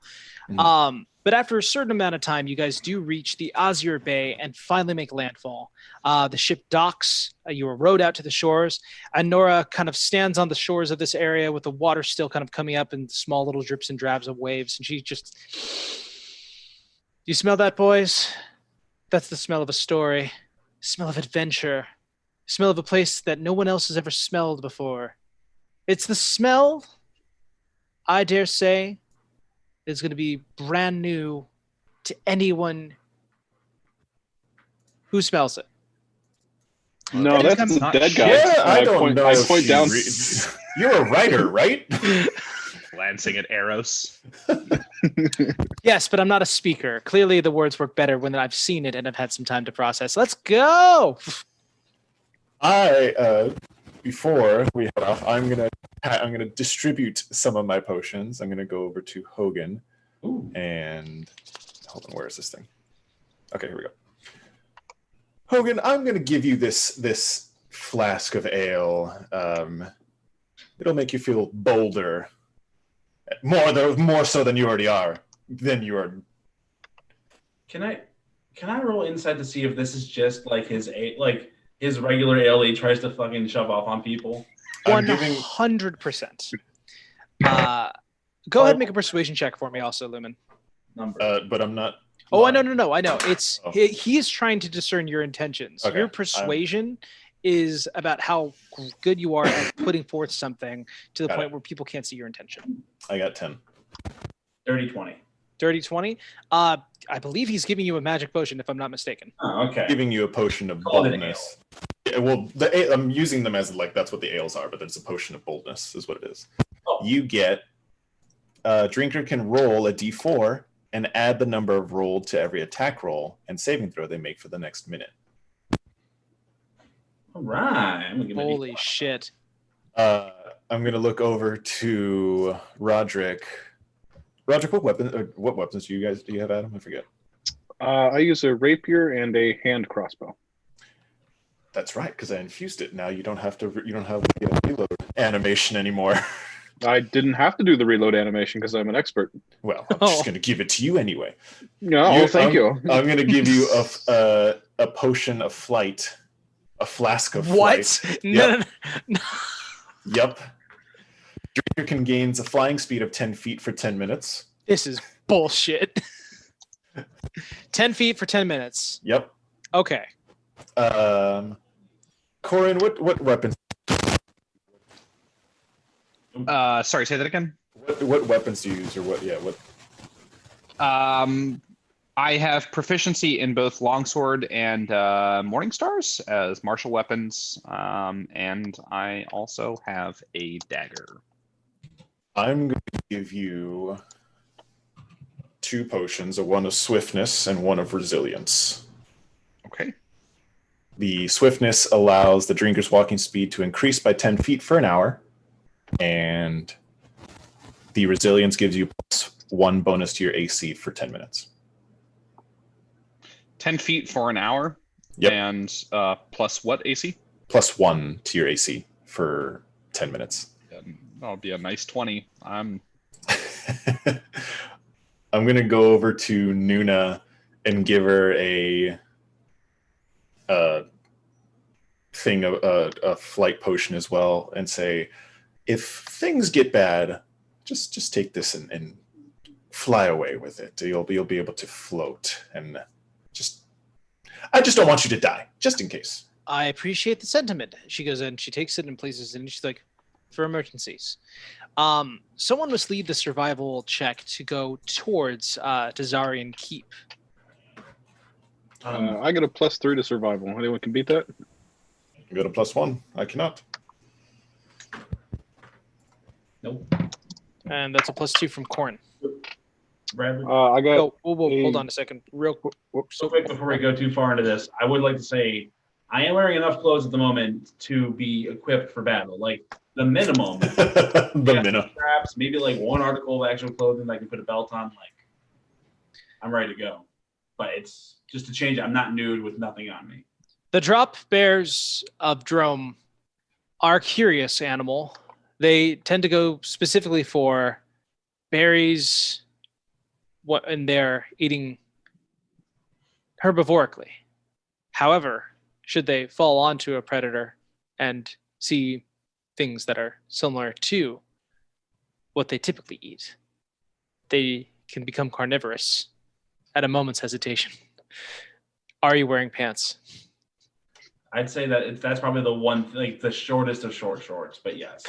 But after a certain amount of time, you guys do reach the Azure Bay and finally make landfall. The ship docks. You are rowed out to the shores. And Nora kind of stands on the shores of this area with the water still kind of coming up in small little drips and drabs of waves. And she just... You smell that, boys? That's the smell of a story. Smell of adventure. Smell of a place that no one else has ever smelled before. It's the smell, I dare say, is going to be brand new to anyone who smells it. No, that's not dead guy. Yeah, I don't know. I point down. You're a writer, right? Glancing at Eros. Yes, but I'm not a speaker. Clearly, the words work better when I've seen it and I've had some time to process. Let's go. Before we head off, I'm gonna distribute some of my potions. I'm gonna go over to Hogan. Ooh. And hold on, where is this thing? Okay, here we go. Hogan, I'm gonna give you this flask of ale. It'll make you feel bolder, more so than you already are. Than you are. Can I roll insight to see if this is just like his regular ale he tries to fucking shove off on people? 100%. Go ahead and make a persuasion check for me, also, Lumen. Number. But I'm not. Oh, I know. I know. It's he is trying to discern your intentions. Okay. Your persuasion is about how good you are at putting forth something to the point where people can't see your intention. I got 10. Dirty 20. Dirty 20. I believe he's giving you a magic potion, if I'm not mistaken. Oh, okay. Giving you a potion of boldness. Yeah, well, I'm using them as like that's what the ales are, but it's a potion of boldness, is what it is. Oh. You get drinker can roll a d4 and add the number of rolled to every attack roll and saving throw they make for the next minute. All right. Holy shit. I'm going to look over to Roderick. Roderick, what weapons do you have, Adam? I forget. I use a rapier and a hand crossbow. That's right, because I infused it. Now you don't have the reload animation anymore. I didn't have to do the reload animation because I'm an expert. Well, I'm just going to give it to you anyway. No, thank you. I'm going to give you a potion of flight, a flask of flight. What? Yep. No. Yep. Drinker can gain a flying speed of 10 feet for 10 minutes. This is bullshit. 10 feet for 10 minutes. Yep. Okay. Corin, what weapons? Sorry, say that again. What weapons do you use, or what? Yeah, what? I have proficiency in both longsword and morning stars as martial weapons, and I also have a dagger. I'm going to give you 2 potions, one of swiftness and one of resilience. Okay. The swiftness allows the drinker's walking speed to increase by 10 feet for an hour, and the resilience gives you +1 bonus to your AC for 10 minutes. 10 feet for an hour? Yep. And plus what AC? +1 to your AC for 10 minutes. That'll be a nice 20. I'm going to go over to Nuna and give her a thing of a flight potion as well, and say, if things get bad, just take this and fly away with it. You'll be able to float, and I just don't want you to die, just in case. I appreciate the sentiment. She goes in, she takes it and places it, and she's like, for emergencies. Someone must lead the survival check to go towards Tzaryan Keep. I get a +3 to survival. Anyone can beat that? You got a +1. I cannot. Nope. And that's a +2 from Corn. Bradley? I got. Oh, hold on a second. Real quick. So quick before we go too far into this, I would like to say I am wearing enough clothes at the moment to be equipped for battle. Like the minimum. The minimum. Straps, maybe like 1 article of actual clothing that I can put a belt on. Like I'm ready to go. But it's just to change. I'm not nude with nothing on me. The drop bears of Drome are curious animal. They tend to go specifically for berries, and they're eating herbivorically. However, should they fall onto a predator and see things that are similar to what they typically eat, they can become carnivorous at a moment's hesitation. Are you wearing pants? I'd say that that's probably the one, like the shortest of shorts, but yes.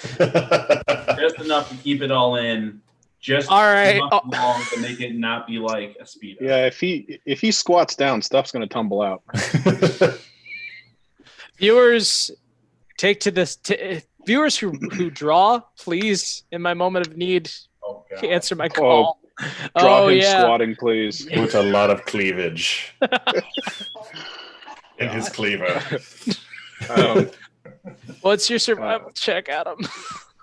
Just enough to keep it all in. Just all right. Long to make it not be like a speedo. Yeah, if he squats down, stuff's gonna tumble out. Viewers, take to this. Viewers who draw, please, in my moment of need, answer my call. Draw him squatting, please. With a lot of cleavage in his cleaver. What's your survival check, Adam?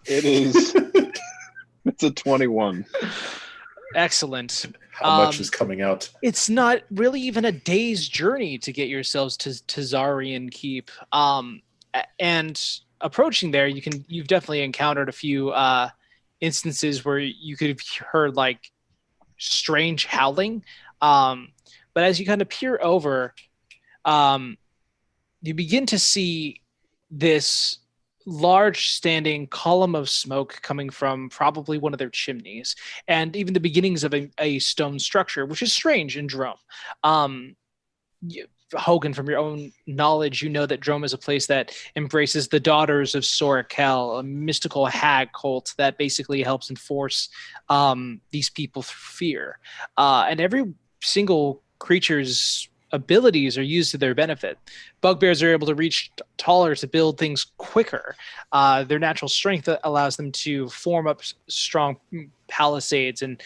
It is. It's a 21. Excellent. How much is coming out? It's not really even a day's journey to get yourselves to Tzaryan Keep. And approaching there, you've definitely encountered a few instances where you could have heard like strange howling. But as you kind of peer over, you begin to see this large standing column of smoke coming from probably one of their chimneys, and even the beginnings of a stone structure, which is strange in Drome. Hogan, from your own knowledge, you know that Drome is a place that embraces the daughters of Sorakel, a mystical hag cult that basically helps enforce these people through fear. And every single creature's abilities are used to their benefit. Bugbears are able to reach taller to build things quicker. Their natural strength allows them to form up strong palisades and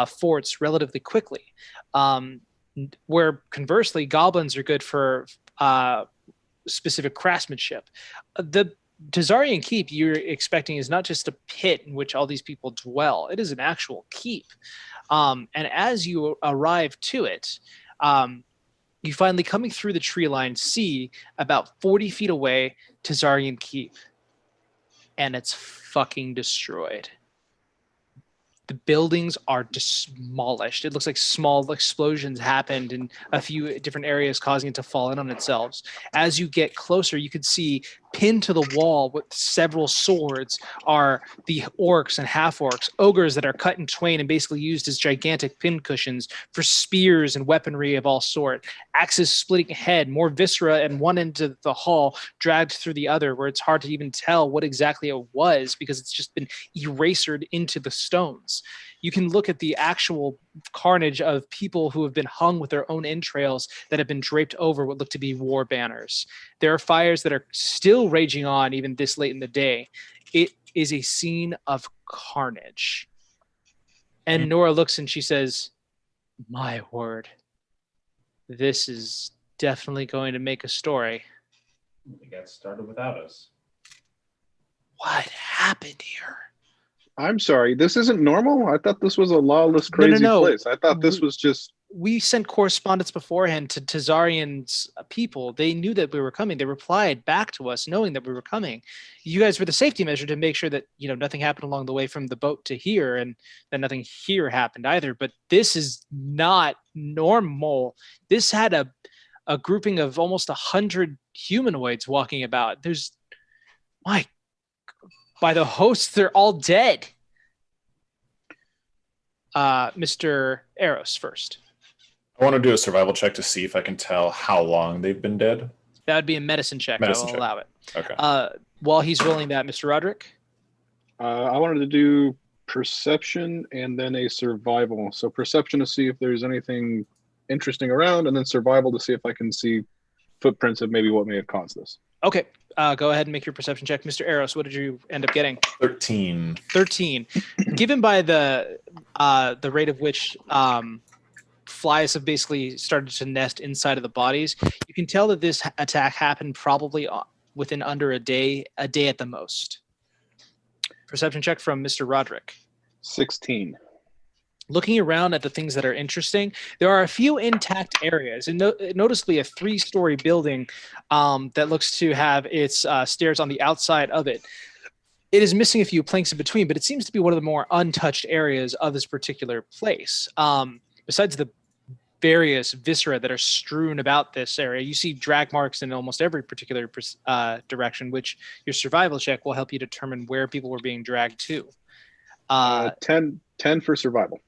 forts relatively quickly. Where conversely, goblins are good for specific craftsmanship. The Tzaryan Keep you're expecting is not just a pit in which all these people dwell. It is an actual keep. And as you arrive to it, you finally, coming through the tree line, see about 40 feet away Tzaryan Keep. And it's fucking destroyed. The buildings are demolished. It looks like small explosions happened in a few different areas, causing it to fall in on itself. As you get closer, you can see pinned to the wall with several swords are the orcs and half-orcs, ogres that are cut in twain and basically used as gigantic pin cushions for spears and weaponry of all sort. Axes splitting head, more viscera at one end of the hall, dragged through the other, where it's hard to even tell what exactly it was because it's just been erasered into the stones. You can look at the actual carnage of people who have been hung with their own entrails that have been draped over what look to be war banners. There are fires that are still raging on even this late in the day. It is a scene of carnage. And Nora looks and she says, "My word, this is definitely going to make a story." They got started without us. What happened here? I'm sorry, this isn't normal? I thought this was a lawless, crazy place. I thought this was just... We sent correspondence beforehand to Tzaryan's people. They knew that we were coming. They replied back to us knowing that we were coming. You guys were the safety measure to make sure that, nothing happened along the way from the boat to here, and that nothing here happened either. But this is not normal. This had a grouping of almost 100 humanoids walking about. By the hosts, they're all dead. Mr. Eros first. I want to do a survival check to see if I can tell how long they've been dead. That would be a medicine check. I'll allow it. Okay. While he's rolling that, Mr. Roderick? I wanted to do perception and then a survival. So perception to see if there's anything interesting around, and then survival to see if I can see footprints of maybe what may have caused this. Okay. Go ahead and make your perception check. Mr. Eros, what did you end up getting? 13. 13. Given by the rate of which flies have basically started to nest inside of the bodies, you can tell that this attack happened probably within under a day at the most. Perception check from Mr. Roderick. 16. Looking around at the things that are interesting, there are a few intact areas, and noticeably a 3-story building that looks to have its stairs on the outside of it. It is missing a few planks in between, but it seems to be one of the more untouched areas of this particular place. Besides the various viscera that are strewn about this area, you see drag marks in almost every particular direction, which your survival check will help you determine where people were being dragged to. 10 for survival.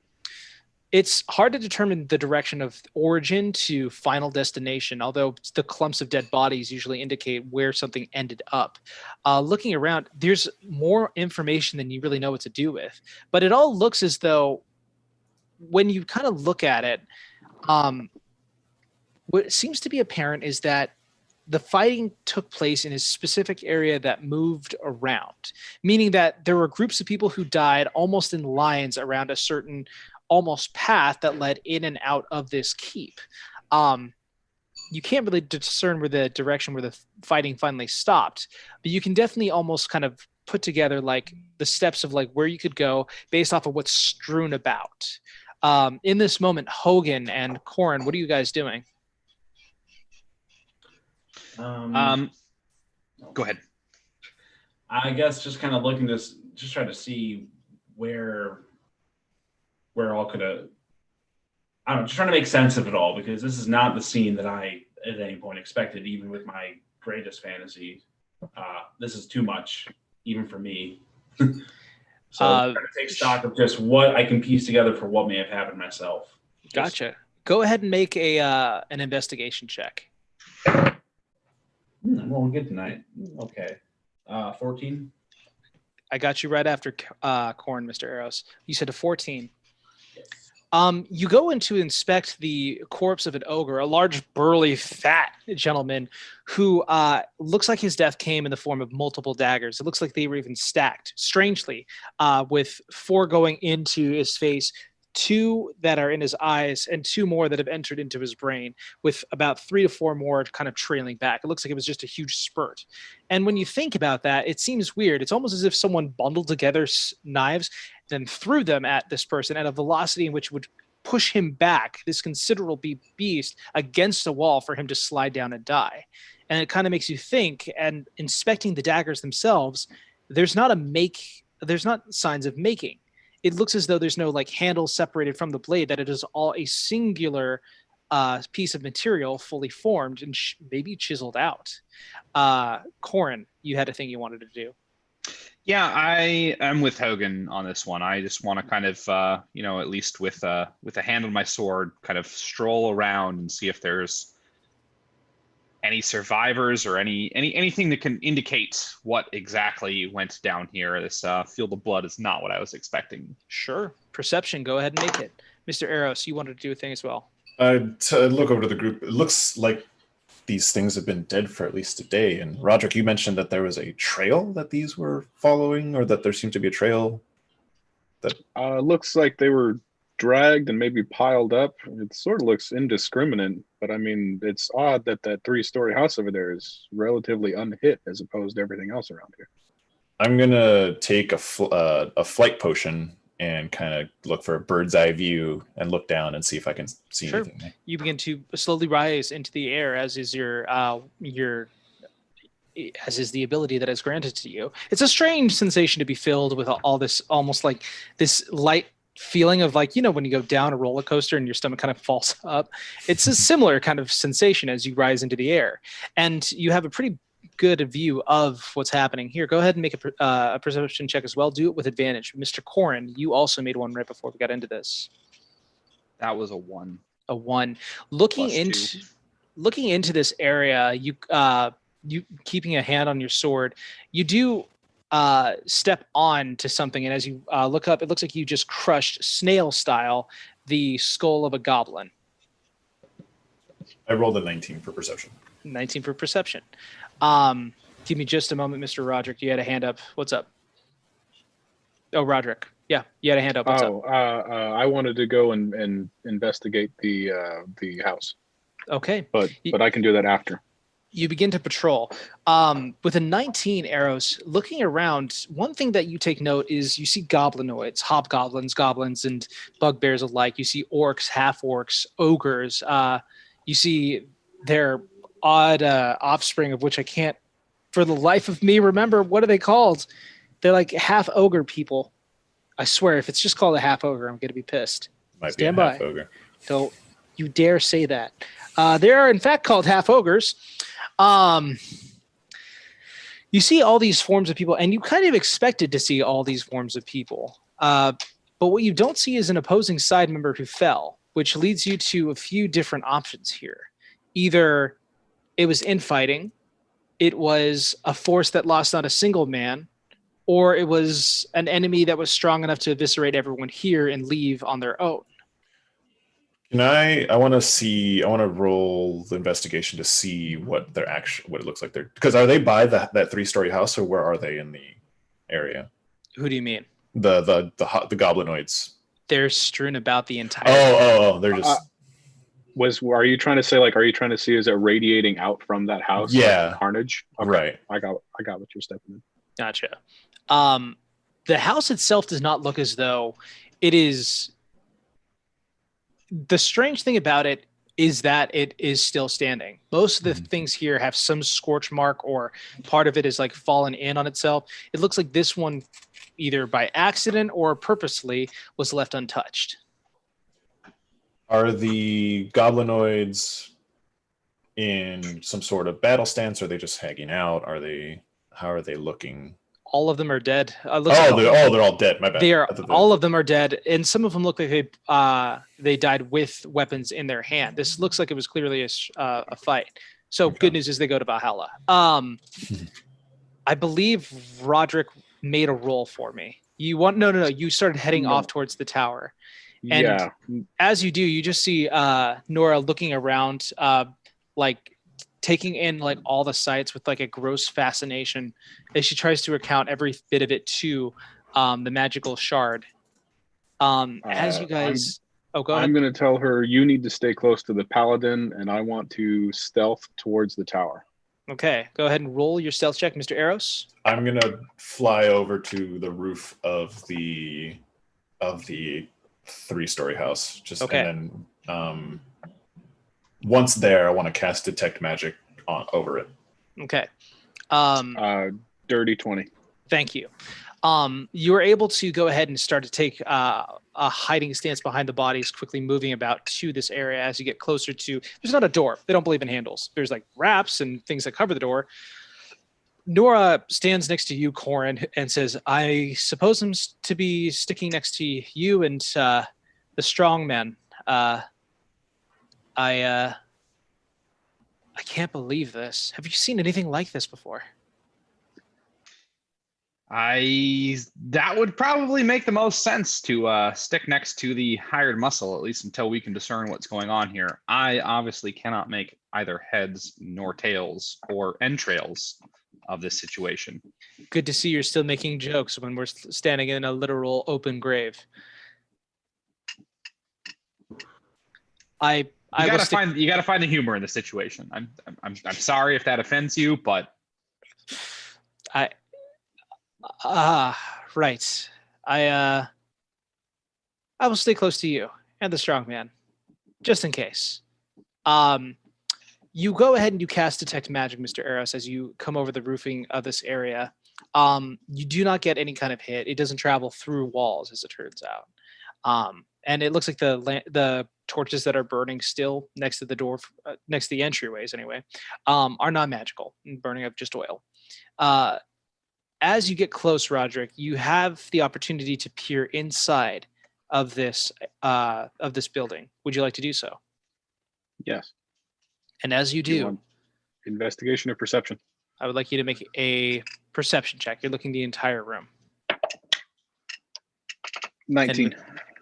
It's hard to determine the direction of origin to final destination, although the clumps of dead bodies usually indicate where something ended up. Looking around, there's more information than you really know what to do with. But it all looks as though, when you kind of look at it, what seems to be apparent is that the fighting took place in a specific area that moved around, meaning that there were groups of people who died almost in lines around a certain almost path that led in and out of this keep. You can't really discern where the direction where the fighting finally stopped, but you can definitely almost kind of put together like the steps of like where you could go based off of what's strewn about. In this moment, Hogan and Corin, what are you guys doing? Go ahead. I guess just kind of looking just trying to see where all could have. I don't know, just trying to make sense of it all, because this is not the scene that I at any point expected, even with my greatest fantasy. This is too much, even for me. So I'm trying to take stock of just what I can piece together for what may have happened myself. Gotcha. Go ahead and make an investigation check. I'm rolling good tonight. Okay. 14. I got you right after Corn, Mr. Eros. You said a 14. Yes. You go in to inspect the corpse of an ogre, a large, burly, fat gentleman who looks like his death came in the form of multiple daggers. It looks like they were even stacked, strangely, with 4 going into his face, 2 that are in his eyes, and 2 more that have entered into his brain, with about 3 to 4 more kind of trailing back. It looks like it was just a huge spurt. And when you think about that, it seems weird. It's almost as if someone bundled together knives, then threw them at this person at a velocity in which would push him back, this considerable beast, against a wall for him to slide down and die. And it kind of makes you think, and inspecting the daggers themselves, there's not signs of making. It looks as though there's no like handle separated from the blade, that it is all a singular piece of material fully formed and maybe chiseled out. Corin, you had a thing you wanted to do. Yeah, I am with Hogan on this one. I just want to kind of, at least with a hand on my sword, kind of stroll around and see if there's any survivors or anything that can indicate what exactly went down here. This field of blood is not what I was expecting. Sure. Perception, go ahead and make it. Mr. Eros, you wanted to do a thing as well. To look over to the group, it looks like these things have been dead for at least a day. And Roderick, you mentioned that there was a trail that these were following, or that there seemed to be a trail that looks like they were dragged and maybe piled up. It sort of looks indiscriminate, but I mean, it's odd that 3-story house over there is relatively unhit as opposed to everything else around here. I'm gonna take a flight potion and kind of look for a bird's eye view and look down and see if I can see anything. You begin to slowly rise into the air, as is as is the ability that is granted to you. It's a strange sensation to be filled with all this, almost like this light feeling of like, when you go down a roller coaster and your stomach kind of falls up. It's a similar kind of sensation as you rise into the air, and you have a pretty good view of what's happening here. Go ahead and make a perception check as well. Do it with advantage. Mr. Corin, you also made one right before we got into this. That was a 1. A 1. Looking into this area, you keeping a hand on your sword, you do step on to something, and as you look up, it looks like you just crushed, snail style, the skull of a goblin. I rolled a 19 for perception. 19 for perception. Give me just a moment, Mr. Roderick. You had a hand up. What's up? Oh, Roderick. Yeah, you had a hand up. What's up? I wanted to go and investigate the house. Okay. But I can do that after. You begin to patrol. With a 19 arrows, looking around, one thing that you take note is you see goblinoids, hobgoblins, goblins, and bugbears alike. You see orcs, half-orcs, ogres. You see their odd offspring, of which I can't, for the life of me, remember. What are they called? They're like half-ogre people. I swear, if it's just called a half-ogre, I'm going to be pissed. Stand by. Half-ogre. Don't you dare say that. They are, in fact, called half-ogres. You see all these forms of people, and you kind of expected to see all these forms of people. But what you don't see is an opposing side member who fell, which leads you to a few different options here. Either it was infighting, it was a force that lost not a single man, or it was an enemy that was strong enough to eviscerate everyone here and leave on their own. I want to roll the investigation to see what it looks like. Because are they by that 3-story house, or where are they in the area? Who do you mean? The goblinoids. They're strewn about the entire. Oh, they're just. Are you trying to say, like, are you trying to see, is it radiating out from that house? Yeah. Like carnage. Okay. Right. I got what you're stepping in. Gotcha. The house itself does not look as though it is. The strange thing about it, is that it is still standing. Most of the things here have some scorch mark, or part of it is like fallen in on itself. It looks like this one, either by accident or purposely, was left untouched. Are the goblinoids in some sort of battle stance? Are they just hanging out? How are they looking? All of them are dead. They're all dead. My bad. All of them are dead, and some of them look like they died with weapons in their hand. This looks like it was clearly a fight. So okay. Good news is they go to Valhalla. I believe Roderick made a roll for me. You want no. You started heading off towards the tower, and as you do, you just see Nora looking around, like taking in like all the sights with like a gross fascination as she tries to recount every bit of it to the magical shard. As you guys, go ahead. I'm going to tell her you need to stay close to the paladin, and I want to stealth towards the tower. Okay, go ahead and roll your stealth check, Mr. Eros. I'm going to fly over to the roof of the 3-story house. And then once there, I want to cast Detect Magic over it. Okay. Dirty 20. Thank you. You were able to go ahead and start to take a hiding stance behind the bodies, quickly moving about to this area as you get closer to. There's not a door. They don't believe in handles. There's like wraps and things that cover the door. Nora stands next to you, Corin, and says, I suppose I'm to be sticking next to you and the strong man. I can't believe this. Have you seen anything like this before? That would probably make the most sense to stick next to the hired muscle, at least until we can discern what's going on here. I obviously cannot make either heads nor tails or entrails of this situation. Good to see you're still making jokes when we're standing in a literal open grave. You gotta find the humor in the situation. I'm sorry if that offends you, but right. I will stay close to you and the strong man, just in case. You go ahead and you cast Detect Magic, Mr. Eros, as you come over the roofing of this area. You do not get any kind of hit. It doesn't travel through walls, as it turns out. And it looks like the torches that are burning still next to the door, next to the entryways anyway, are not magical, burning up just oil. As you get close, Roderick, you have the opportunity to peer inside of this building. Would you like to do so? Yes. And as you do, investigation or perception? I would like you to make a perception check. You're looking the entire room. 19.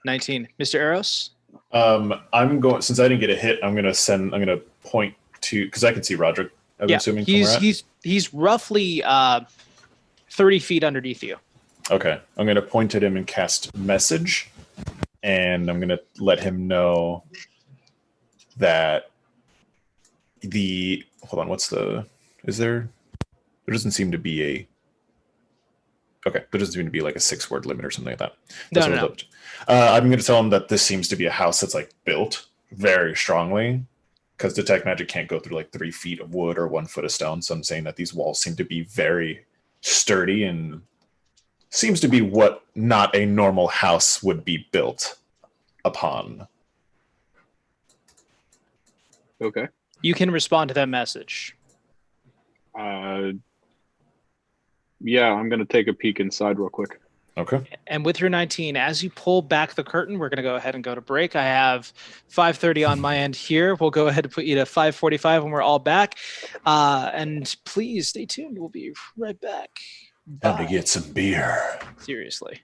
19. Mr. Eros? I'm going, since I didn't get a hit, I'm gonna point to, because I can see Roderick, I'm assuming. He's roughly 30 feet underneath you. Okay. I'm gonna point at him and cast message, and I'm gonna let him know that hold on, there doesn't seem to be like a 6-word limit or something like that. No. I'm going to tell him that this seems to be a house that's like built very strongly, because Detect Magic can't go through like 3 feet of wood or 1 foot of stone. So I'm saying that these walls seem to be very sturdy and seems to be what not a normal house would be built upon. Okay. You can respond to that message. Yeah, I'm going to take a peek inside real quick. Okay. And with your 19, as you pull back the curtain, we're going to go ahead and go to break. I have 5:30 on my end here. We'll go ahead and put you to 5:45 when we're all back. And please stay tuned. We'll be right back. Time to get some beer. Seriously.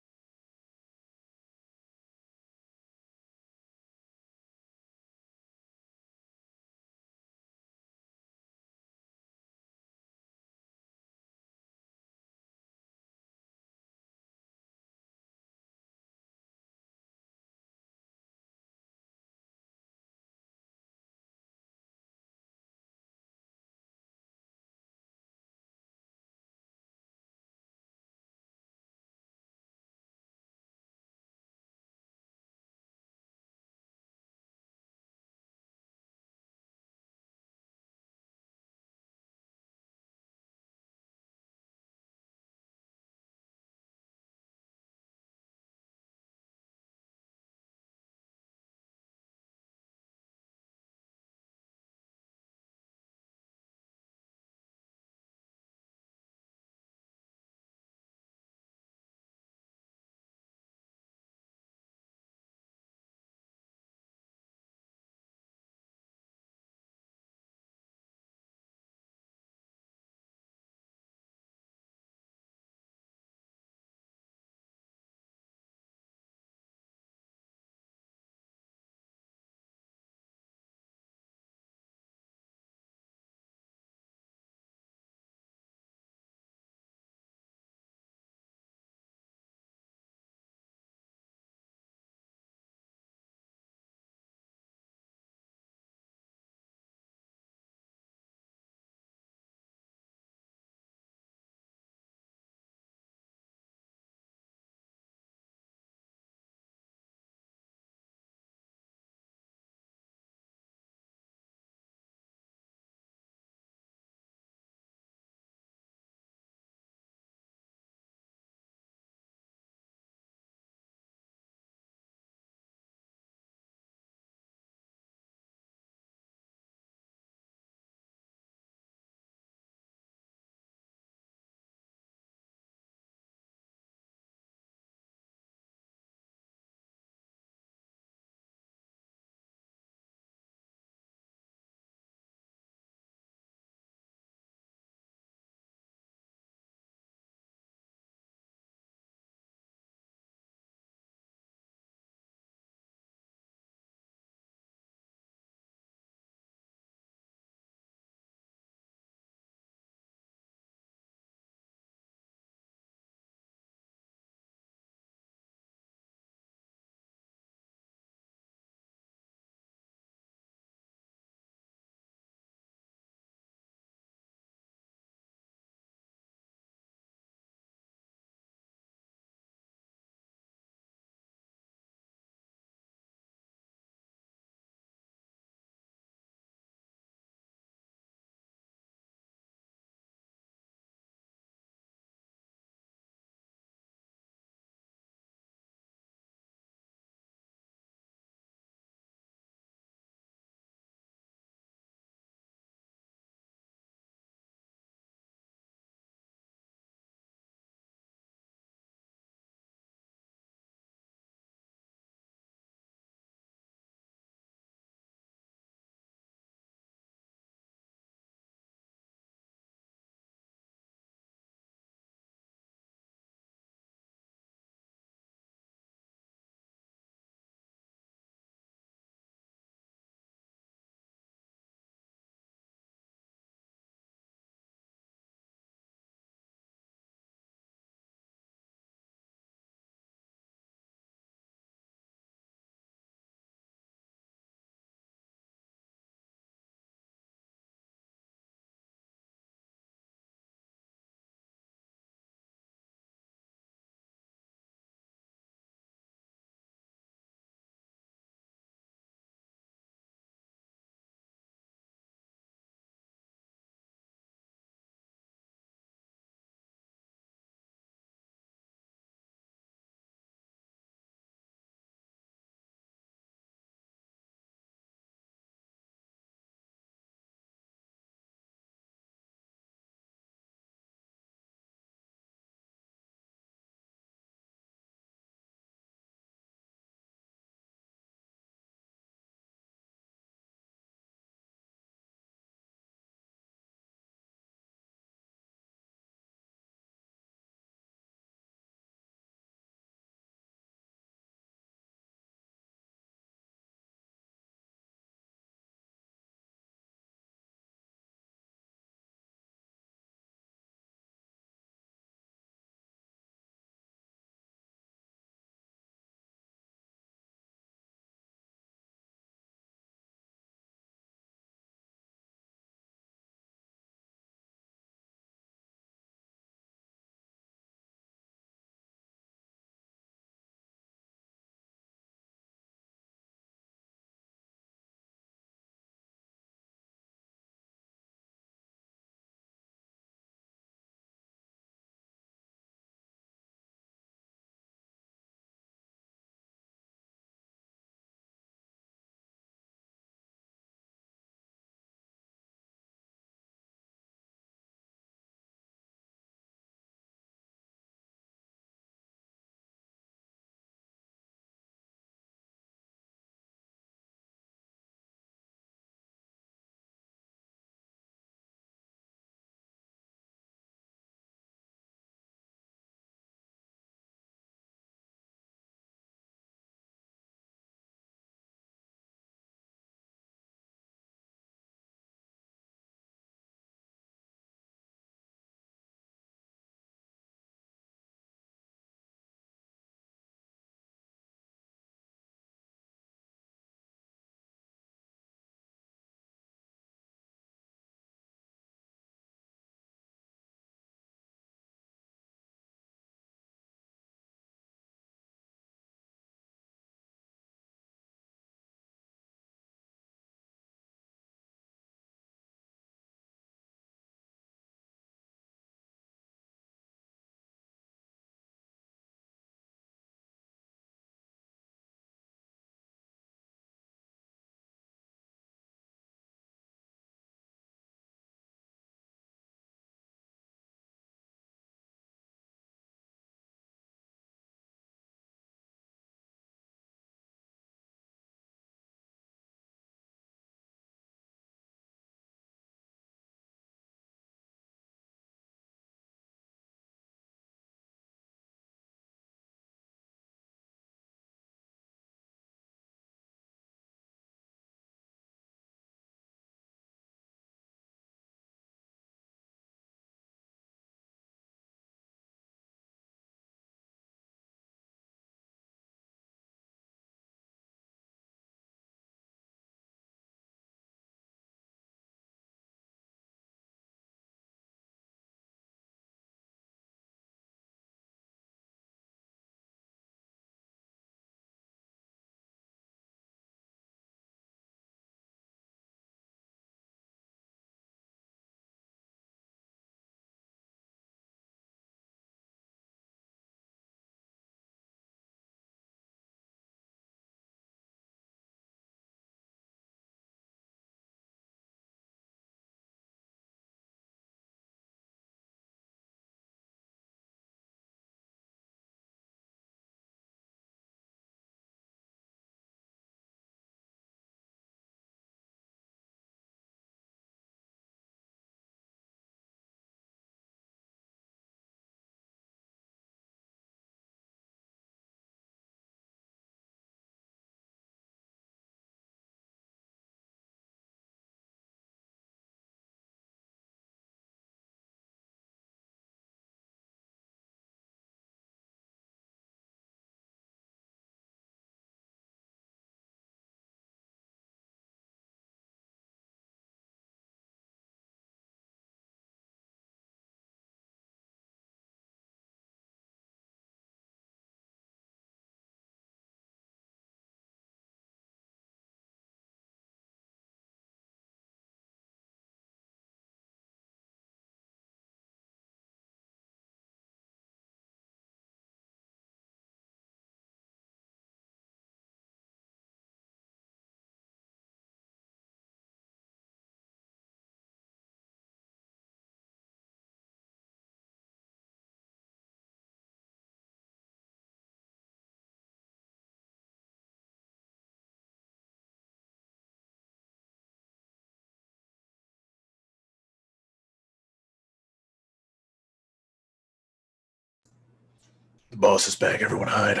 The boss is back. Everyone hide.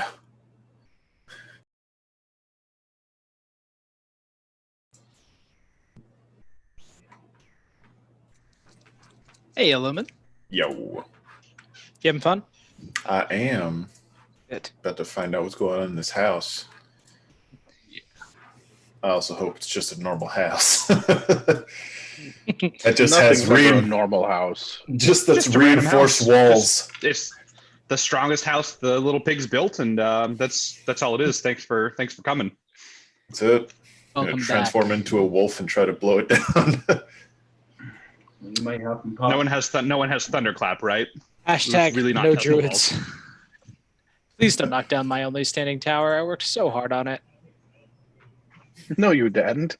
Hey, Illumin. Yo. You having fun? I am. Good. About to find out what's going on in this house. Yeah. I also hope it's just a normal house. That just Nothing's has ever a normal house. just that's Just a random reinforced house. walls. It's the strongest house the little pig's built, and that's all it is. Thanks for coming. That's it. I'm Welcome gonna transform back. into a wolf and try to blow it down. You might have some No one has thunderclap, right? Hashtag really not no touching the druids. Please don't knock down my only standing tower. I worked so hard on it. No, you didn't.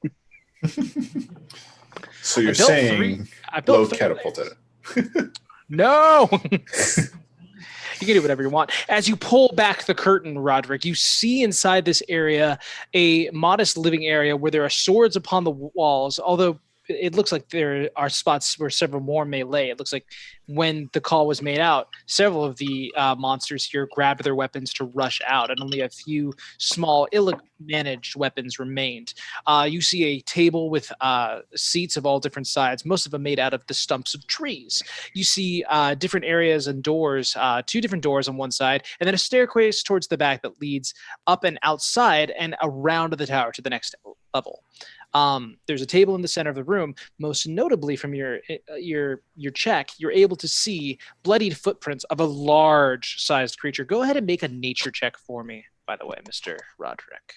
So you're I built saying I blow built 3 catapulted it. No! You can do whatever you want. As you pull back the curtain, Roderick, you see inside this area a modest living area where there are swords upon the walls, although it looks like there are spots where several more may lay. It looks like when the call was made out, several of the monsters here grabbed their weapons to rush out, and only a few small, ill-managed weapons remained. You see a table with seats of all different sizes, most of them made out of the stumps of trees. You see different areas and doors, 2 different doors on one side, and then a staircase towards the back that leads up and outside and around the tower to the next level. There's a table in the center of the room. Most notably, from your check, you're able to see bloodied footprints of a large-sized creature. Go ahead and make a nature check for me, by the way, Mr. Roderick.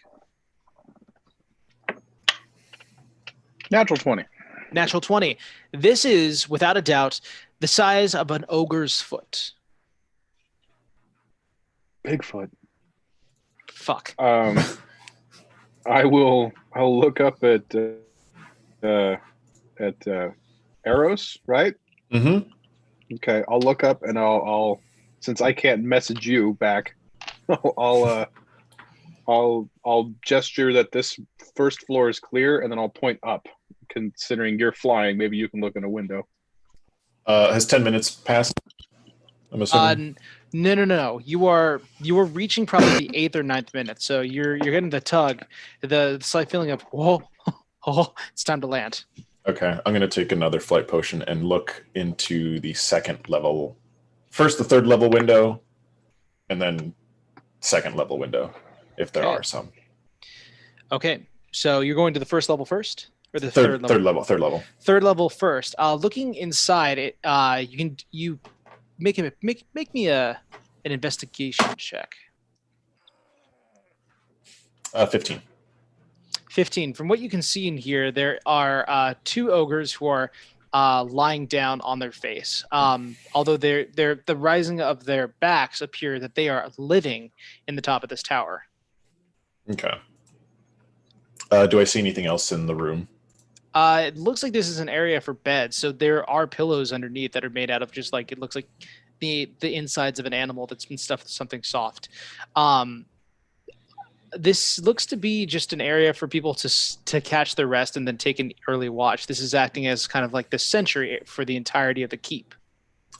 Natural 20. Natural 20. This is, without a doubt, the size of an ogre's foot. Bigfoot. Fuck. I'll look up at Eros, right? Mm-hmm. Okay, I'll look up and I'll since I can't message you back, I'll gesture that this first floor is clear, and then I'll point up. Considering you're flying, maybe you can look in a window. Has 10 minutes passed? I'm assuming. No. You are reaching probably the 8th or 9th minute, so you're getting the tug, the slight feeling of it's time to land. Okay, I'm going to take another flight potion and look into the second level. First, the third level window, and then second level window, if there are some. Okay, so you're going to the first level first, or the Third third level? level. Third level. Third level first. Looking inside it, you make me an investigation check. 15. 15. From what you can see in here, there are 2 ogres who are lying down on their face. Although the rising of their backs appear that they are living in the top of this tower. Okay. Do I see anything else in the room? It looks like this is an area for beds, so there are pillows underneath that are made out of just like, it looks like the insides of an animal that's been stuffed with something soft. This looks to be just an area for people to catch their rest and then take an early watch. This is acting as kind of like the sentry for the entirety of the keep.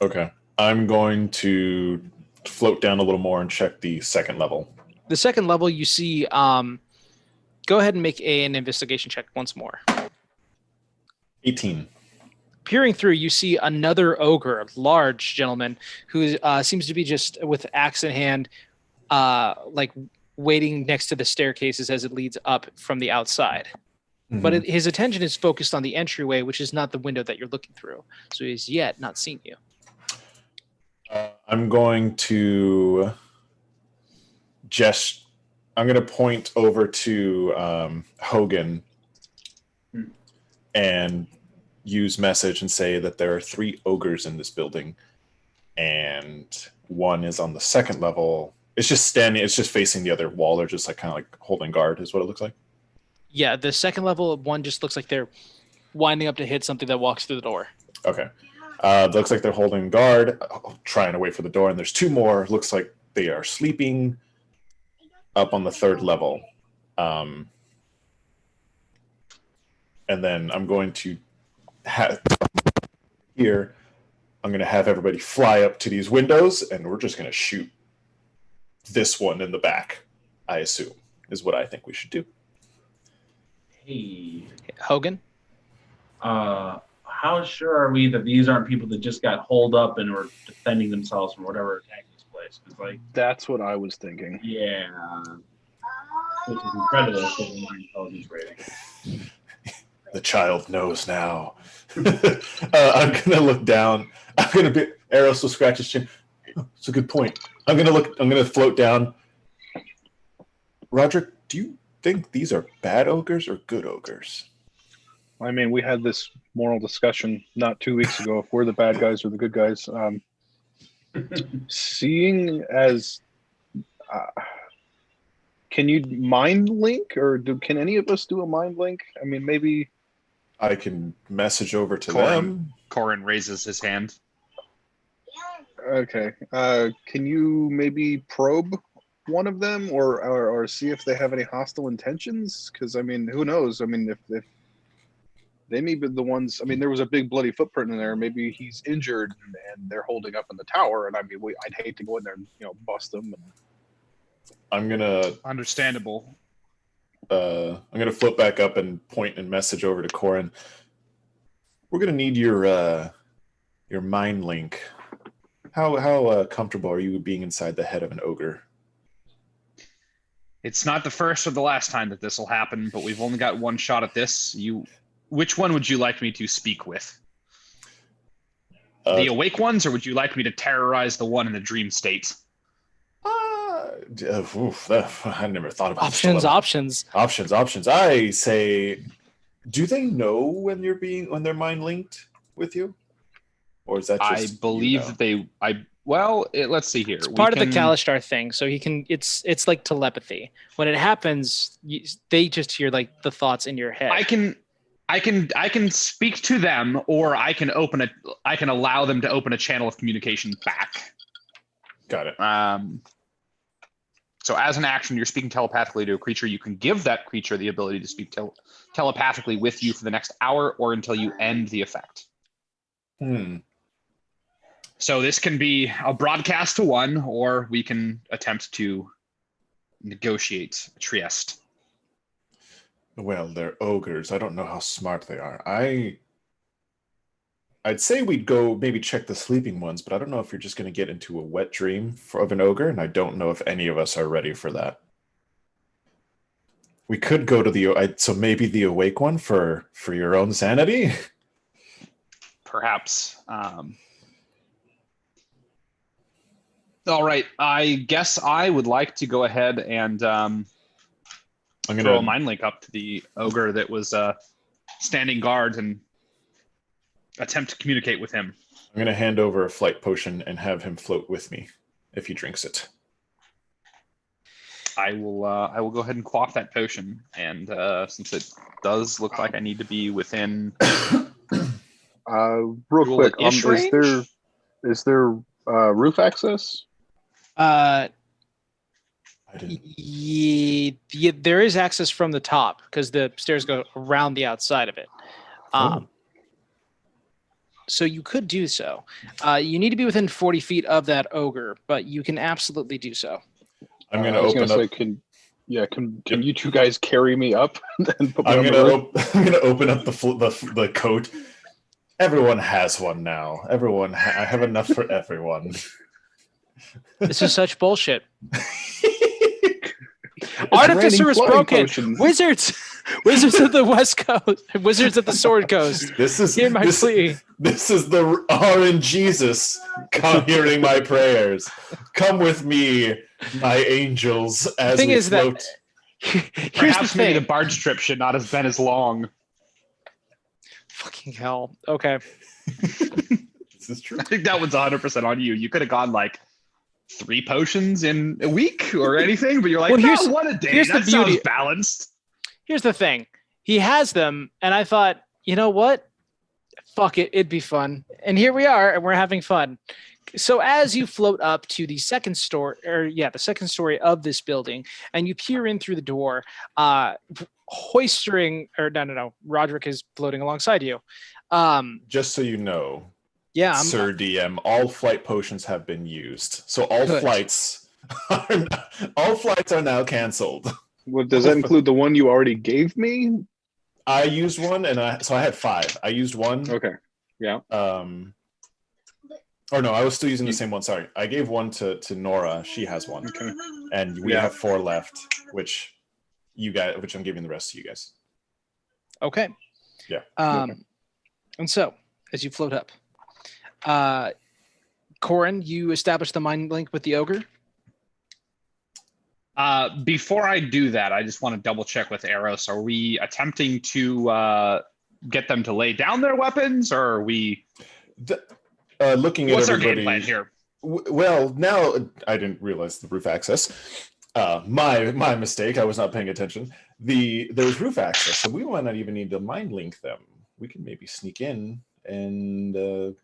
Okay. I'm going to float down a little more and check the second level. The second level, you see, go ahead and make an investigation check once more. 18. Peering through, you see another ogre, a large gentleman, who seems to be just with axe in hand, like waiting next to the staircases as it leads up from the outside. Mm-hmm. But his attention is focused on the entryway, which is not the window that you're looking through. So he's yet not seen you. I'm going to I'm going to point over to Hogan and use message and say that there are 3 ogres in this building, and one is on the second level. It's just facing the other wall. They're just like kind of like holding guard is what it looks like. Yeah, the second level one just looks like they're winding up to hit something that walks through the door. Okay. Looks like they're holding guard, trying to wait for the door, and there's 2 more. Looks like they are sleeping up on the third level. And then I'm going to have here, I'm going to have everybody fly up to these windows, and we're just going to shoot this one in the back, I assume, is what I think we should do. Hey, Hogan? how sure are we that these aren't people that just got holed up and were defending themselves from whatever attacked this place? It's like, That's what I was thinking. yeah, which is incredible for my intelligence rating. The child knows now. I'm gonna look down. I'm gonna be. Eros will scratch his chin. Oh, it's a good point. I'm gonna float down. Roderick, do you think these are bad ogres or good ogres? I mean, we had this moral discussion not 2 weeks ago if we're the bad guys or the good guys. Seeing as, can you mind link, or can any of us do a mind link? I mean, maybe I can message over to them. Corin raises his hand. Okay. Can you maybe probe one of them, or see if they have any hostile intentions? Because I mean, who knows? I mean, if they may be the ones. I mean, there was a big bloody footprint in there. Maybe he's injured and they're holding up in the tower. And I mean, I'd hate to go in there and bust them. I'm gonna Understandable. I'm gonna flip back up and point and message over to Corin. We're gonna need your mind link. How comfortable are you being inside the head of an ogre? It's not the first or the last time that this will happen, but we've only got one shot at this. Which one would you like me to speak with? The awake ones, or would you like me to terrorize the one in the dream state? I never thought about Options. I say, do they know when they're mind linked with you, or is that just? I believe that they. Let's see here. It's part of the Kalishtar thing, so he can. It's like telepathy. When it happens, they just hear like the thoughts in your head. I can speak to them, or I can allow them to open a channel of communication back. Got it. So as an action, you're speaking telepathically to a creature. You can give that creature the ability to speak telepathically with you for the next hour or until you end the effect. So this can be a broadcast to one, or we can attempt to negotiate Trieste. Well, they're ogres. I don't know how smart they are. I'd say we'd go maybe check the sleeping ones, but I don't know if you're just going to get into a wet dream of an ogre, and I don't know if any of us are ready for that. We could go to so maybe the awake one for your own sanity? Perhaps. All right. I guess I would like to go ahead and I'm gonna throw a mind link up to the ogre that was standing guard and attempt to communicate with him. I'm going to hand over a flight potion and have him float with me if he drinks it. I will go ahead and quaff that potion, and since it does look like I need to be within real quick, is there roof access? Yeah, there is access from the top because the stairs go around the outside of it. So you could do so. You need to be within 40 feet of that ogre, but you can absolutely do so. I'm going to open up. Can you two guys carry me up? And put me I'm going to open up the coat. Everyone has one now. I have enough for everyone. This is such bullshit. Artificer is broken. Potions. Wizards of the West Coast. Wizards of the Sword Coast. This is plea. This is the RN Jesus hearing my prayers. Come with me, my angels, as we float. Perhaps maybe the barge trip should not have been as long. Fucking hell. Okay. This is true. I think that one's 100% on you. You could have gone like 3 potions in a week or anything, but you're like, one a day. Here's that the beauty. Sounds balanced. Here's the thing. He has them, and I thought, you know what? Fuck it. It'd be fun. And here we are, and we're having fun. So as you float up to the second story of this building, and you peer in through the door, Roderick is floating alongside you. Just so you know, yeah, Sir DM, all flight potions have been used. So all flights All flights are now canceled. Well, does that include the one you already gave me? I used one, so I had 5. I used one. Okay. Yeah. Or no, I was still using the same one. Sorry, I gave one to Nora. She has one. Okay. And we have 4 left, which I'm giving the rest to you guys. Okay. Yeah. And so, as you float up, Corin, you establish the mind link with the ogre. Before I do that, I just want to double check with Eros. Are we attempting to get them to lay down their weapons, or are we looking at what's our everybody? game plan here? Well, now I didn't realize the roof access. My mistake. I was not paying attention. There was roof access, so we might not even need to mind link them. We can maybe sneak in and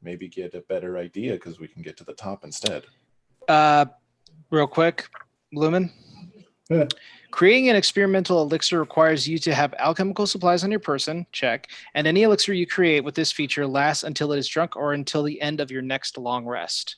maybe get a better idea because we can get to the top instead. Real quick, Lumen. Yeah. Creating an experimental elixir requires you to have alchemical supplies on your person, check, and any elixir you create with this feature lasts until it is drunk or until the end of your next long rest.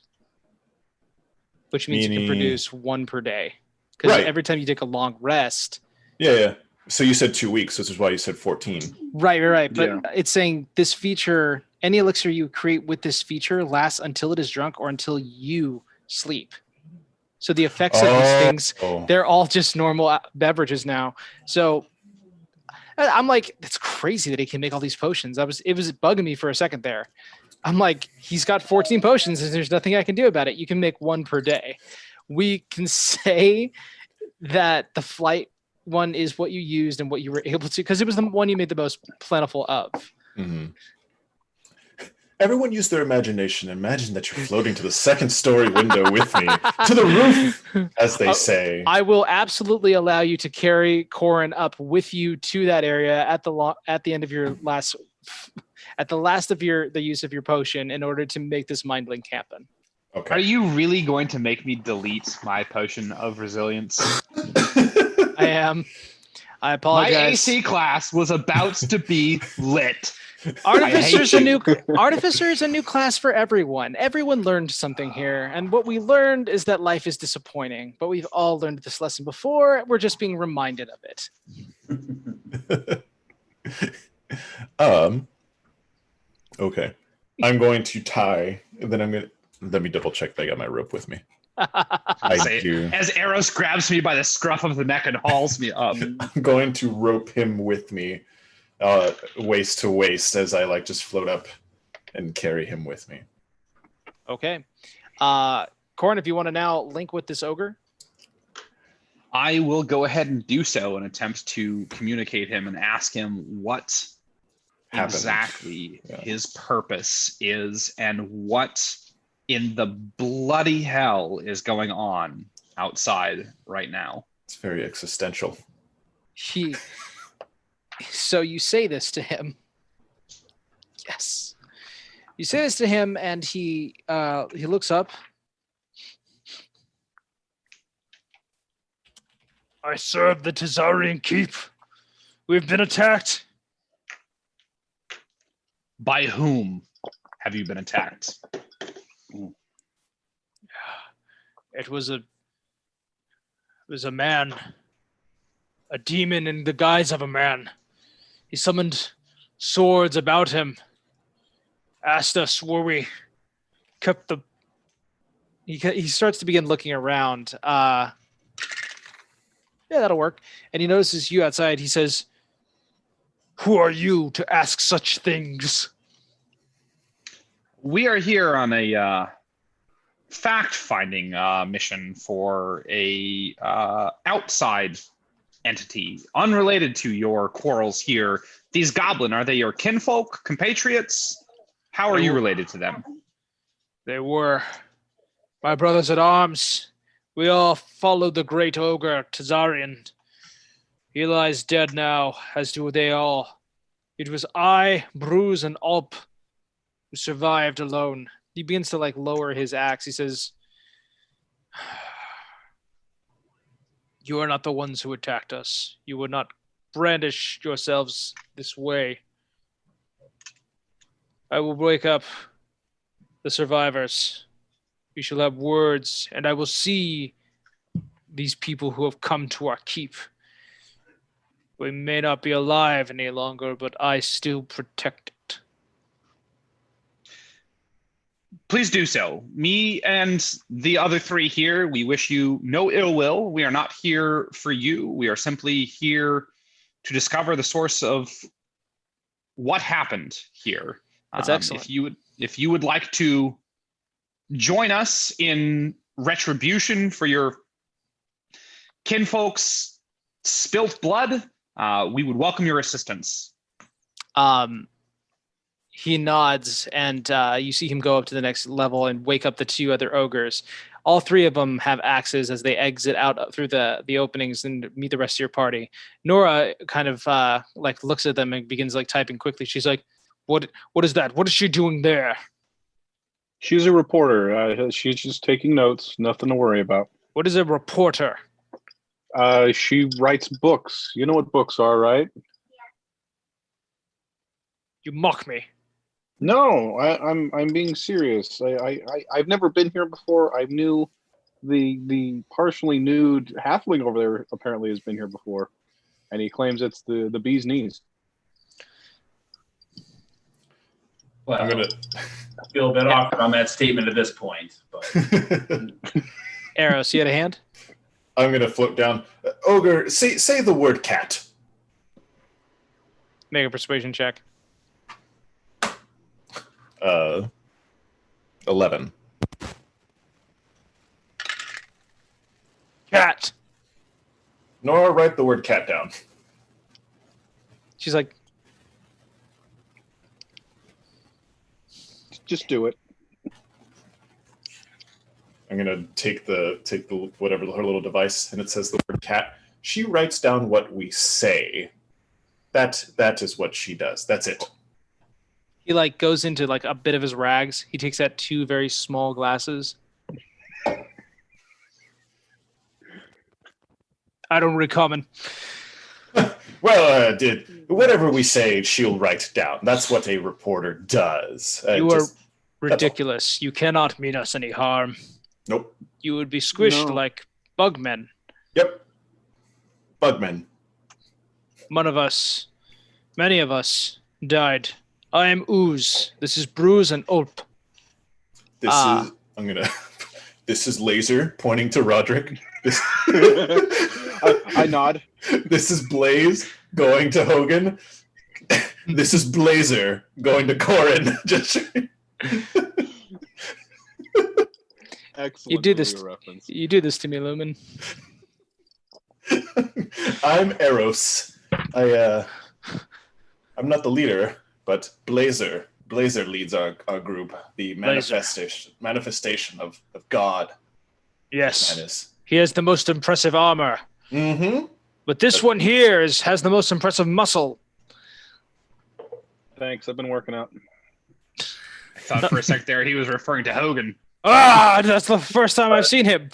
Which means you can produce 1 per day. Because every time you take a long rest... Yeah. So you said 2 weeks, which is why you said 14. Right. But it's saying this feature, any elixir you create with this feature lasts until it is drunk or until you sleep. So the effects of these things, they're all just normal beverages now. So I'm like, that's crazy that he can make all these potions. It was bugging me for a second there. I'm like, he's got 14 potions and there's nothing I can do about it. You can make 1 per day. We can say that the flight one is what you used and what you were able to, because it was the one you made the most plentiful of. Mm-hmm. Everyone use their imagination. Imagine that you're floating to the 2nd story window with me, to the roof, as they say. I will absolutely allow you to carry Corin up with you to that area at the end of your last, at the last of the use of your potion in order to make this mind link happen. Okay. Are you really going to make me delete my potion of resilience? I am. I apologize. My AC class was about to be lit. Artificer is a new class for everyone. Everyone learned something here, and what we learned is that life is disappointing. But we've all learned this lesson before. We're just being reminded of it. Okay. I'm going to tie. And then let me double check that I got my rope with me. I do. As Eros grabs me by the scruff of the neck and hauls me up. I'm going to rope him with me. Waist to waist as I just float up and carry him with me. Okay. Corin, if you want to now link with this ogre. I will go ahead and do so and attempt to communicate him and ask him what exactly his purpose is and what in the bloody hell is going on outside right now. It's very existential. So you say this to him. Yes. You say this to him, and he looks up. I serve the Tzaryan keep. We've been attacked. By whom have you been attacked? It was a man. A demon in the guise of a man. He summoned swords about him. Asked us where we kept the... He starts to begin looking around. Yeah, that'll work. And he notices you outside. He says, "Who are you to ask such things?" We are here on a fact-finding mission for a outside entity, unrelated to your quarrels here. These goblin, are they your kinfolk, compatriots? How are you related to them? They were my brothers at arms. We all followed the great ogre, Tzaryan. He lies dead now, as do they all. It was I, Bruce, and Alp who survived alone. He begins to lower his axe. He says, "You are not the ones who attacked us. You would not brandish yourselves this way. I will wake up the survivors. We shall have words, and I will see these people who have come to our keep. We may not be alive any longer, but I still protect it. Please do so. Me and the other three here, we wish you no ill will. We are not here for you. We are simply here to discover the source of what happened here. That's excellent. If you would like to join us in retribution for your kinfolks' spilt blood, we would welcome your assistance. He nods, and you see him go up to the next level and wake up the two other ogres. All three of them have axes as they exit out through the openings and meet the rest of your party. Nora kind of looks at them and begins typing quickly. She's like, "What is that? What is she doing there?" She's a reporter. She's just taking notes. Nothing to worry about. What is a reporter? She writes books. You know what books are, right? You mock me. No, I'm being serious. I've never been here before. I knew the partially nude halfling over there apparently has been here before, and he claims it's the bee's knees. Well, I feel a bit awkward on that statement at this point. But Eros, you had a hand? I'm gonna float down. Ogre, say the word cat. Make a persuasion check. 11. Cat. Nora, write the word cat down. She's like, just do it. I'm gonna take the whatever her little device, and it says the word cat. She writes down what we say. That is what she does. That's it. he goes into a bit of his rags. He takes out two very small glasses. I don't read common. Well, whatever we say, she'll write down. That's what a reporter does. You are ridiculous. You cannot mean us any harm. Nope. You would be squished like bugmen. Yep. Bugmen. Many of us died. I am Ooze. This is Bruise and Ulp. This is Laser pointing to Roderick. I nod. This is Blaze going to Hogan. This is Blazer going to Corin. Excellent. You do this. Reference. You do this to me, Lumen. I'm Eros. I'm not the leader, but Blazer leads our group. The manifestation of God. Yes. He has the most impressive armor. Mm-hmm. But this one here has the most impressive muscle. Thanks. I've been working out. I thought for a sec there he was referring to Hogan. That's the first time I've seen him.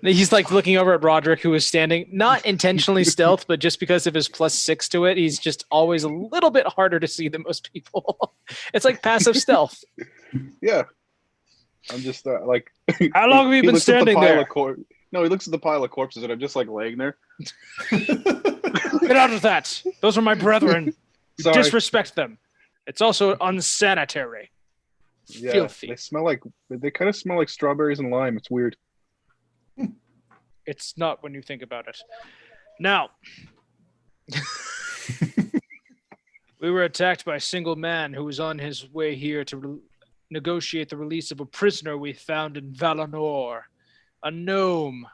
He's looking over at Roderick, who is standing, not intentionally stealth, but just because of his +6 to it, he's just always a little bit harder to see than most people. It's like passive stealth. Yeah. I'm just How long have you been standing there? No, he looks at the pile of corpses and I'm just laying there. Get out of that. Those are my brethren. You disrespect them. It's also unsanitary. Yeah, filthy. They kind of smell like strawberries and lime. It's weird. It's not when you think about it. Now, we were attacked by a single man who was on his way here to negotiate the release of a prisoner we found in Valinor. A gnome.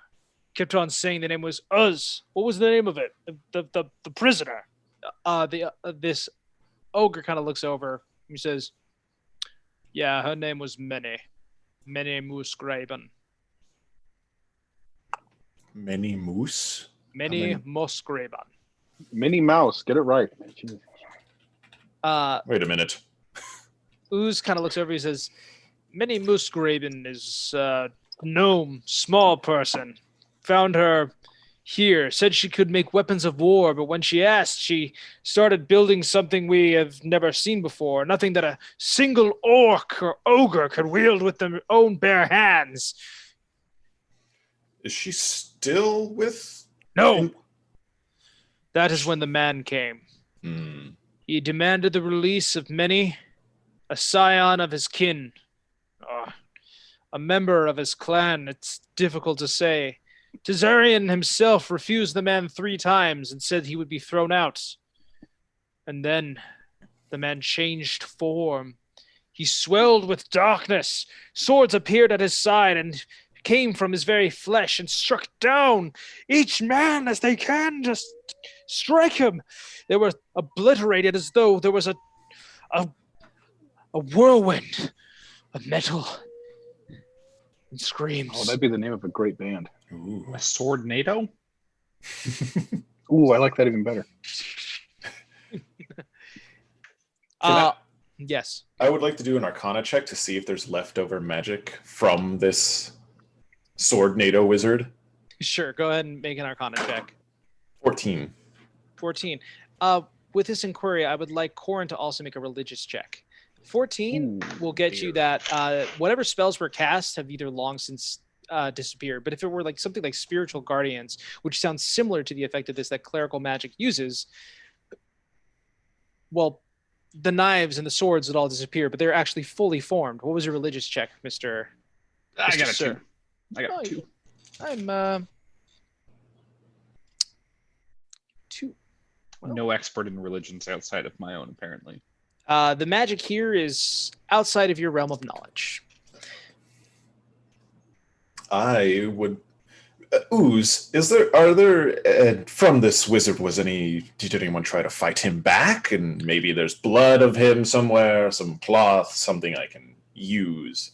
Kept on saying the name was Uz. What was the name of it? The prisoner. This ogre kind of looks over. He says, "Yeah, her name was Many Musgraben." Many Moose? Many Musgraben. Minnie Mouse. Get it right. Wait a minute. Ooze kind of looks over. He says, "Many Musgraben is gnome, small person. Found her here said she could make weapons of war, but when she asked, she started building something we have never seen before, nothing that a single orc or ogre could wield with their own bare hands. Is she still with? No. That is when the man came. He demanded the release of many, a scion of his kin, a member of his clan. It's difficult to say. Tzaryan himself refused the man 3 times and said he would be thrown out. And then the man changed form. He swelled with darkness. Swords appeared at his side and came from his very flesh and struck down each man as they can, just strike him. They were obliterated as though there was a whirlwind of metal and screams. Oh, that'd be the name of a great band. Ooh. A sword NATO? Ooh, I like that even better. Yes. I would like to do an Arcana check to see if there's leftover magic from this sword NATO wizard. Sure, go ahead and make an Arcana check. 14. 14. With this inquiry, I would like Corin to also make a religious check. 14 will get you that whatever spells were cast have either long since disappeared. But if it were like something like spiritual guardians, which sounds similar to the effect of this that clerical magic uses, well, the knives and the swords would all disappear, but they're actually fully formed. What was your religious check, Mr. I got a Sir? 2. I got 2. I'm 2. Well, No expert in religions outside of my own, apparently. the magic here is outside of your realm of knowledge. I would Ooze, from this wizard did anyone try to fight him back? And maybe there's blood of him somewhere, some cloth, something I can use.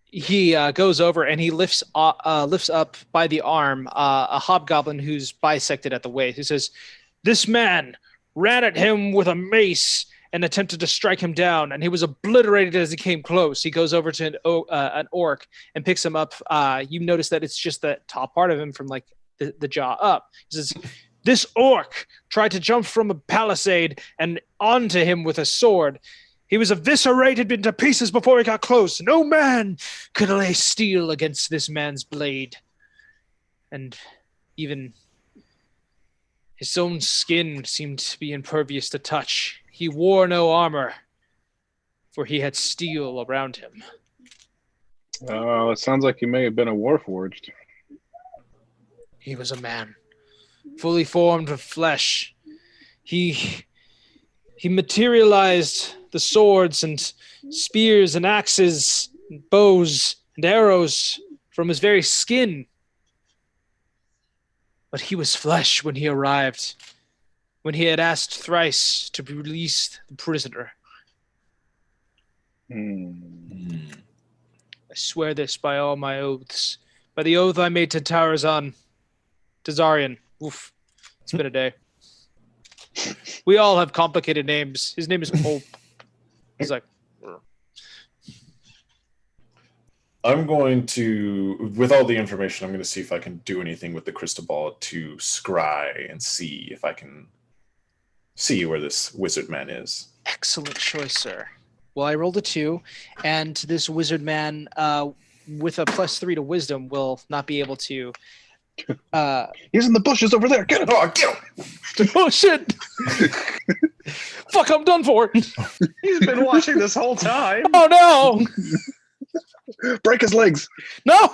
He goes over and he lifts up by the arm a hobgoblin who's bisected at the waist. He says, "This man ran at him with a mace and attempted to strike him down, and he was obliterated as he came close." He goes over to an orc and picks him up. You notice that it's just the top part of him from like the jaw up. He says, "This orc tried to jump from a palisade and onto him with a sword. He was eviscerated into pieces before he got close. No man could lay steel against this man's blade. And even his own skin seemed to be impervious to touch. He wore no armor, for he had steel around him." It sounds like he may have been a warforged. He was a man, fully formed of flesh. He materialized the swords and spears and axes, and bows and arrows from his very skin. But he was flesh when he arrived, when he had asked thrice to release the prisoner. I swear this by all my oaths. By the oath I made to Tzaryan. Oof. It's been a day. We all have complicated names. His name is Pope. He's like... I'm going to, with all the information, I'm going to see if I can do anything with the crystal ball to scry and see if I can see where this wizard man is. Excellent choice, sir. Well, I rolled a 2, and this wizard man, with a +3 to wisdom, will not be able to... He's in the bushes over there. Get him! Oh, get him! Oh, shit! Fuck, I'm done for. He's been watching this whole time. Oh, no! Break his legs. No!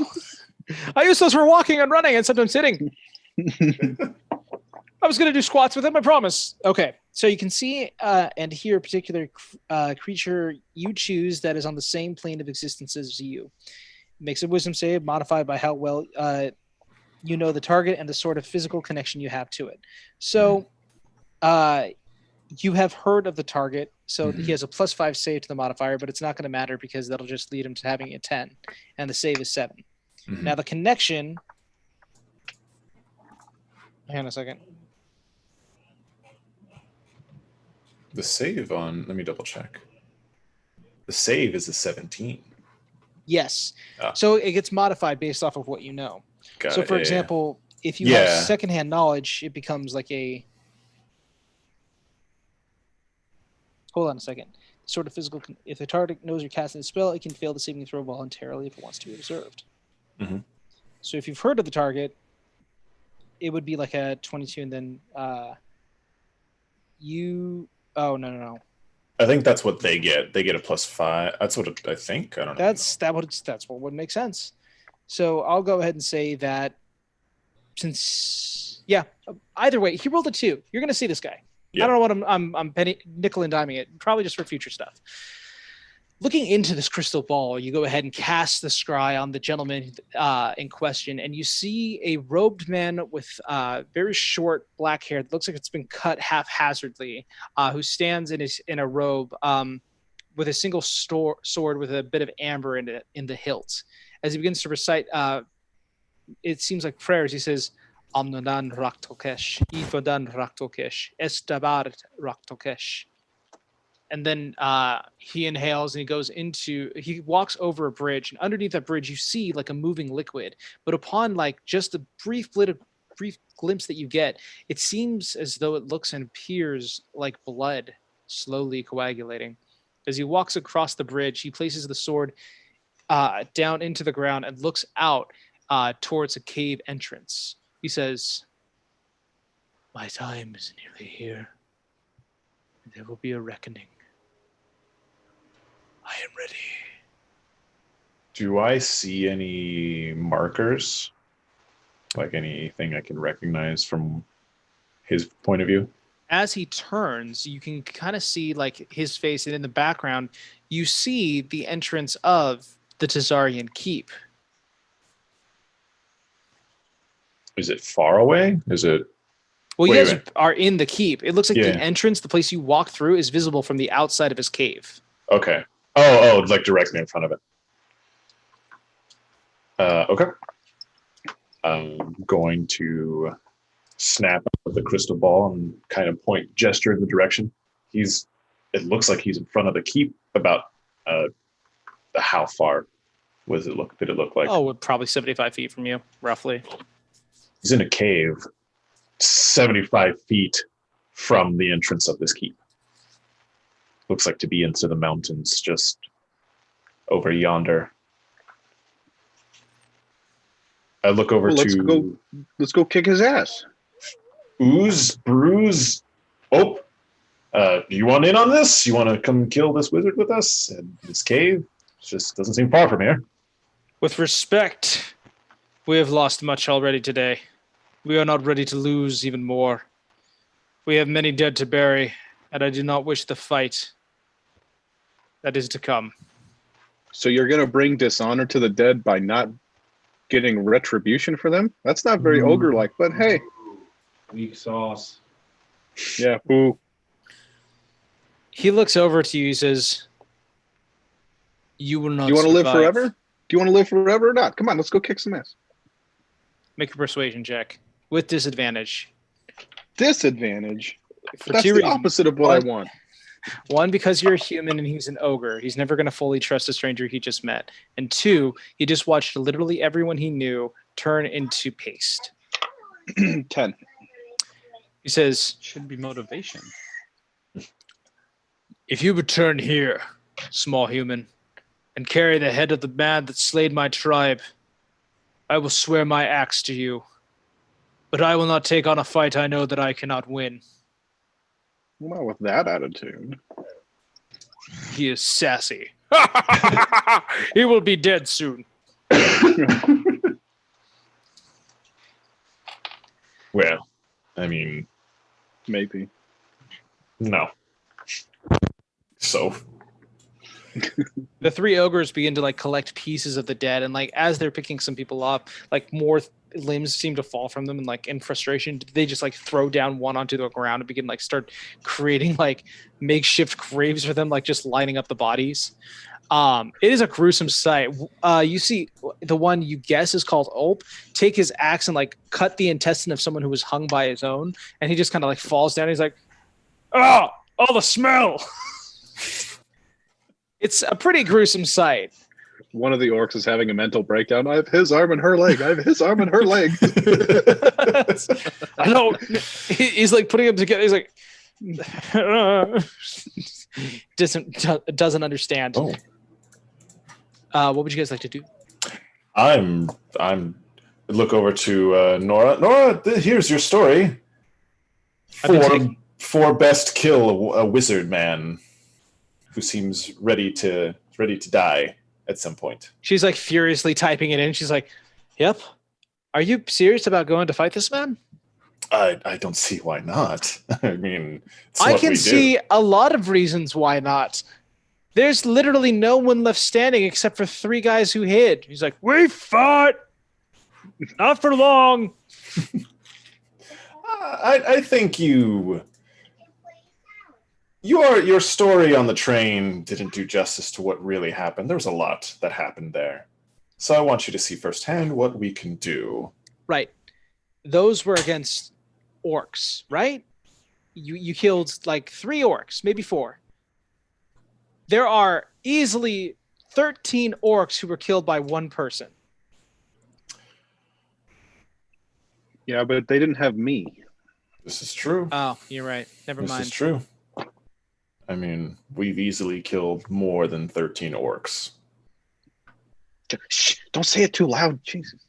I use those for walking and running and sometimes sitting. I was going to do squats with him, I promise. Okay, so you can see and hear a particular creature you choose that is on the same plane of existence as you. It makes a wisdom save modified by how well you know the target and the sort of physical connection you have to it. So you have heard of the target, so he has a +5 save to the modifier, but it's not going to matter because that'll just lead him to having a 10, and the save is 7. Now the connection... Hang on a second. The save on, let me double check. The save is a 17. Yes. So it gets modified based off of what you know. So for example, If you have secondhand knowledge, it becomes like a. Hold on a second. Sort of physical. If the target knows you're casting a spell, it can fail the saving throw voluntarily if it wants to be observed. Mm-hmm. So if you've heard of the target, it would be like a 22, and then you. Oh no. I think that's what they get. They get a +5. That's what I think. I don't know. That's what would make sense. So I'll go ahead and say that either way, he rolled a 2. You're going to see this guy. Yeah. I don't know what I'm penny nickel and diming it, probably just for future stuff. Looking into this crystal ball, you go ahead and cast the scry on the gentleman in question, and you see a robed man with very short black hair that looks like it's been cut haphazardly, who stands in a robe with a single sword with a bit of amber in the hilt. As he begins to recite, it seems like prayers. He says, "Amnodan raktokesh, ifodan raktokesh, estabar raktokesh." And then he inhales and he walks over a bridge, and underneath that bridge you see like a moving liquid. But upon like just a brief glimpse that you get, it seems as though it looks and appears like blood slowly coagulating. As he walks across the bridge, he places the sword down into the ground and looks out towards a cave entrance. He says, "My time is nearly here. There will be a reckoning. I am ready." Do I see any markers? Like anything I can recognize from his point of view? As he turns, you can kind of see like his face, and in the background, you see the entrance of the Tzaryan keep. Is it far away? Is it? Well, you guys are in the keep. It looks like the entrance, the place you walk through, is visible from the outside of his cave. Okay. Oh, like directly in front of it. Okay. I'm going to snap out the crystal ball and kind of gesture in the direction. It looks like he's in front of the keep. About how far did it look like? Oh, probably 75 feet from you, roughly. He's in a cave 75 feet from the entrance of this keep. Looks like to be into the mountains just over yonder. I look over to... Let's go kick his ass. Ooze, bruise. Oh, you want in on this? You want to come kill this wizard with us in this cave? It just doesn't seem far from here. With respect, we have lost much already today. We are not ready to lose even more. We have many dead to bury, and I do not wish the fight that is to come. So you're going to bring dishonor to the dead by not getting retribution for them? That's not very ogre-like, but hey. Weak sauce. Yeah, boo. He looks over to you, he says, "You will not Do you want to live survive. forever? Do you want to live forever or not? Come on, let's go kick some ass." Make a persuasion check with disadvantage. Disadvantage? For That's two the reasons. opposite of what I want. One, because you're a human and he's an ogre. He's never going to fully trust a stranger he just met. And two, he just watched literally everyone he knew turn into paste. 10. He says, Should be motivation. "If you return here, small human, and carry the head of the man that slayed my tribe, I will swear my axe to you. But I will not take on a fight I know that I cannot win." Well, with that attitude. He is sassy. He will be dead soon. Well, I mean... Maybe. No. So... The three ogres begin to like collect pieces of the dead, and like as they're picking some people up, like more limbs seem to fall from them, and like in frustration they just like throw down one onto the ground and begin like start creating like makeshift graves for them, like just lining up the bodies. It is a gruesome sight. You see the one you guess is called Ulp take his axe and like cut the intestine of someone who was hung by his own, and he just kind of like falls down. He's like, "Oh, all the smell." It's a pretty gruesome sight. One of the orcs is having a mental breakdown. I have his arm and her leg. I have his arm and her leg. I don't. He's like putting them together. He's like, doesn't understand. Oh. What would you guys like to do? I'm look over to Nora. Nora, here's your story. For best kill a wizard man who seems ready to die at some point. She's like furiously typing it in. She's like, "Yep. Are you serious about going to fight this man?" I don't see why not. I mean, I can see a lot of reasons why not. There's literally no one left standing except for 3 guys who hid. He's like, "We fought, not for long." I think your story on the train didn't do justice to what really happened. There was a lot that happened there. So I want you to see firsthand what we can do. Right. Those were against orcs, right? You killed like 3 orcs, maybe 4. There are easily 13 orcs who were killed by 1 person. Yeah, but they didn't have me. This is true. Oh, you're right. Never mind. This is true. I mean, we've easily killed more than 13 orcs. Shh, don't say it too loud. Jesus.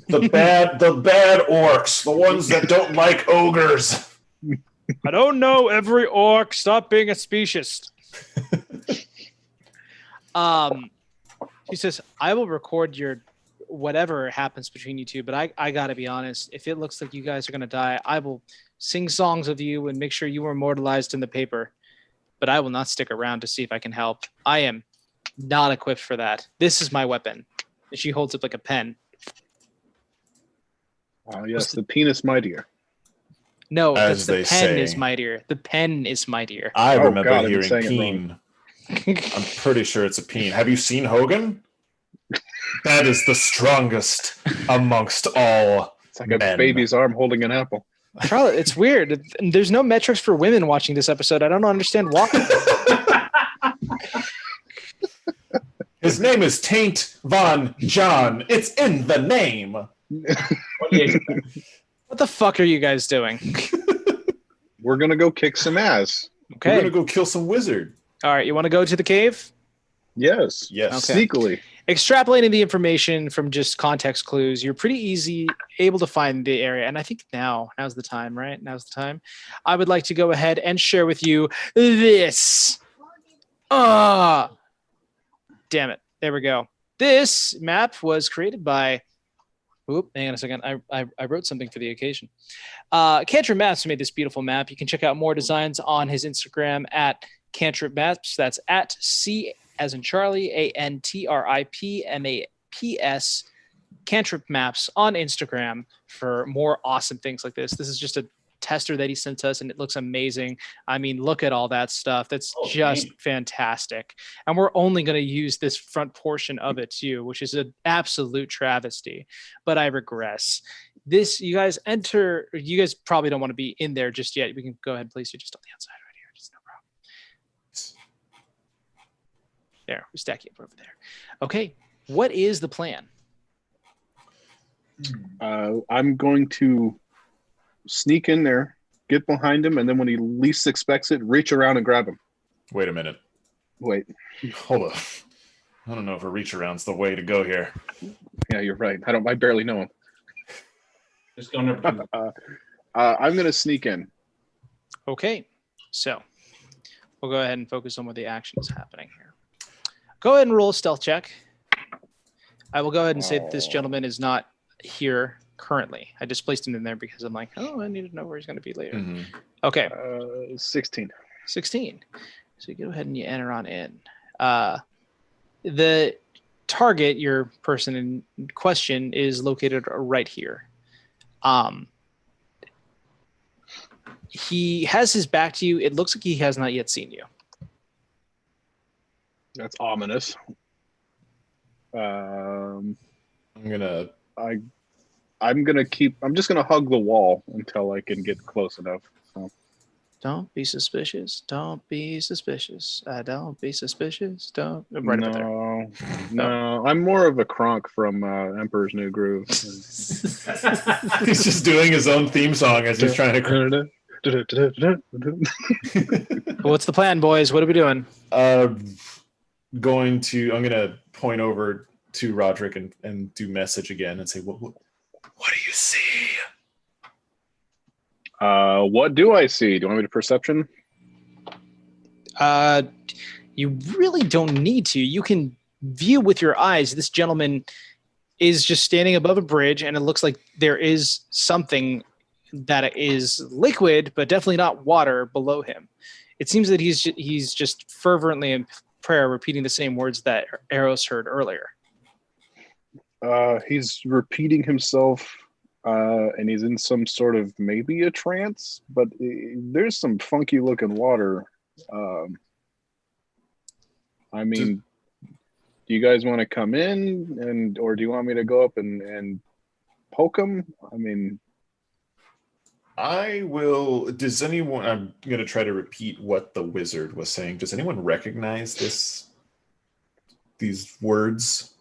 The bad orcs, the ones that don't like ogres. I don't know every orc. Stop being a speciesist. She says, "I will record your whatever happens between you two, but I gotta be honest. If it looks like you guys are gonna die, I will sing songs of you and make sure you are immortalized in the paper. But I will not stick around to see if I can help. I am not equipped for that. This is my weapon." And she holds up like a pen. Oh yes, the penis mightier. No, As the they pen say. is mightier. The pen is mightier. I Oh, remember God, I've been hearing saying it peen. I'm pretty sure it's a peen. Have you seen Hogan? That is the strongest amongst all It's like a men. baby's arm holding an apple. Charlotte, it's weird. There's no metrics for women watching this episode. I don't understand why. His name is Taint Von John. It's in the name. What do you expect? What the fuck are you guys doing? We're gonna go kick some ass. We're Okay. gonna go kill some wizard. All right. You want to go to the cave? Yes. Yes. Okay. Sneakily. Extrapolating the information from just context clues, you're pretty able to find the area. And I think now's the time, right? Now's the time. I would like to go ahead and share with you this. Damn it. There we go. This map was created by. Oop, hang on a second. I wrote something for the occasion. Cantrip Maps made this beautiful map. You can check out more designs on his Instagram at Cantrip Maps. That's at C as in Charlie, ANTRIPMAPS, Cantrip Maps on Instagram for more awesome things like this. This is just a tester that he sent us, and it looks amazing. I mean, look at all that stuff. That's just fantastic. And we're only going to use this front portion of it too, which is an absolute travesty. But I regress. This, you guys probably don't want to be in there just yet. We can go ahead and place you just on the outside right here. Just no problem. There, we stack you up over there. Okay, what is the plan? I'm going to sneak in there, get behind him, and then when he least expects it, reach around and grab him. Wait a minute. Wait. Hold up. I don't know if a reach around's the way to go here. Yeah, you're right. I barely know him. Just go number 2. I'm going to sneak in. Okay, so we'll go ahead and focus on where the action is happening here. Go ahead and roll a stealth check. I will go ahead and say that this gentleman is not here currently. I just placed him in there because I'm like, I need to know where he's going to be later. Mm-hmm. Okay. 16. 16. So you go ahead and you enter on in. The target, your person in question, is located right here. He has his back to you. It looks like he has not yet seen you. That's ominous. I'm just gonna hug the wall until I can get close enough. So. Don't be suspicious. Don't be suspicious. Don't be suspicious. Don't. Right up there. No. I'm more of a Kronk from Emperor's New Groove. He's just doing his own theme song as he's trying to. What's the plan, boys? What are we doing? I'm gonna point over to Roderick and do message again and say, what do you see? What do I see? Do you want me to perception? You really don't need to. You can view with your eyes. This gentleman is just standing above a bridge, and it looks like there is something that is liquid, but definitely not water below him. It seems that he's just fervently in prayer, repeating the same words that Eros heard earlier. He's repeating himself, and he's in some sort of maybe a trance, but there's some funky looking water. I mean, do you guys want to come in, or do you want me to go up and poke him? I mean, I will. Does anyone? I'm going to try to repeat what the wizard was saying. Does anyone recognize these words?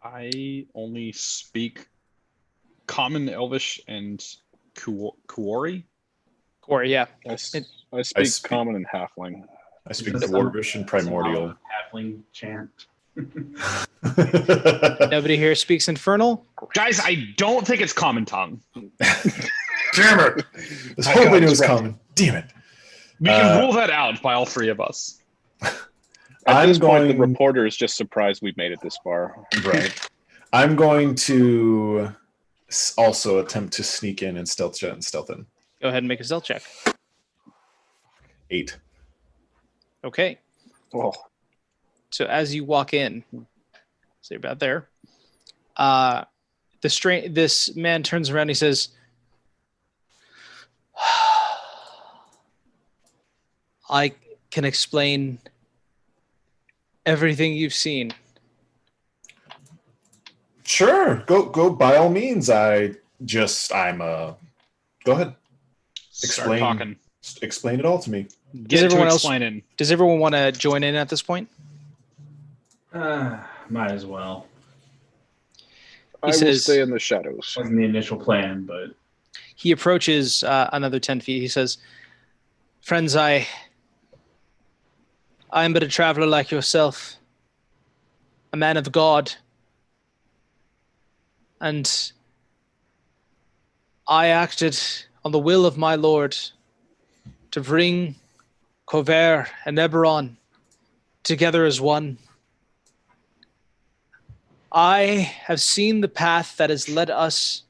I only speak Common, Elvish, and Kuori. Kuori, yeah. I speak Common and Halfling. I speak Dwarvish and Primordial. Halfling chant. Nobody here speaks Infernal? Guys, I don't think it's Common Tongue. Damn it! This whole video is common. Damn it! We can rule that out by all three of us. At this point, the reporter is just surprised we've made it this far. Right. I'm going to also attempt to sneak in and stealth in. Go ahead and make a stealth check. 8. Okay. Oh. So as you walk in, say about there, this man turns around and he says, I can explain everything you've seen. Sure, go by all means. Go ahead. Start talking. Explain it all to me. Does everyone want to join in at this point? Might as well. I will stay in the shadows. Wasn't the initial plan, but he approaches another 10 feet. He says, friends, I am but a traveler like yourself, a man of God, and I acted on the will of my Lord to bring Cover and Eberron together as one. I have seen the path that has led us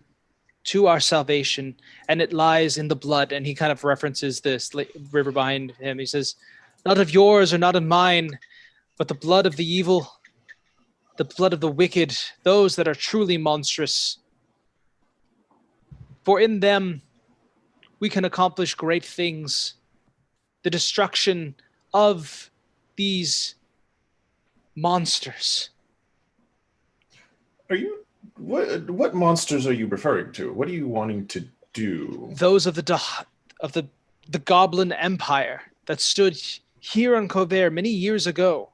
to our salvation, and it lies in the blood. And he kind of references this river behind him. He says, not of yours or not of mine, but the blood of the evil, the blood of the wicked, those that are truly monstrous. For in them, we can accomplish great things. The destruction of these monsters. What monsters are you referring to? What are you wanting to do? Those of the Goblin Empire that stood here on Cover many years ago.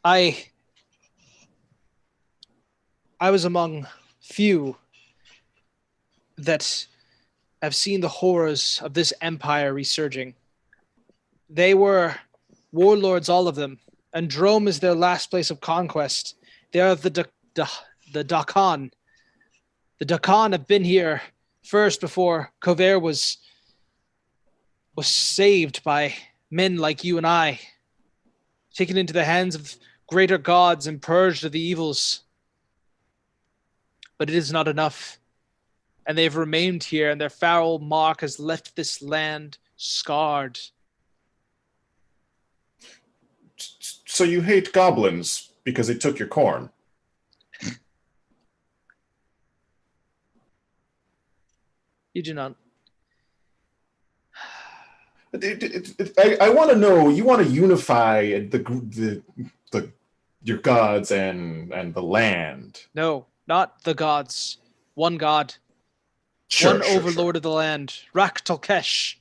I was among few that have seen the horrors of this empire resurging. They were warlords, all of them, and Drome is their last place of conquest. They are the Dakan. The Dakan have been here first before Cover was saved by men like you and I, taken into the hands of greater gods and purged of the evils. But it is not enough. And they've remained here, and their foul mark has left this land scarred. So you hate goblins because they took your corn? You do not. I want to know. You want to unify your gods and the land. No, not the gods. One God. Sure, overlord of the land, Rak Tolkesh.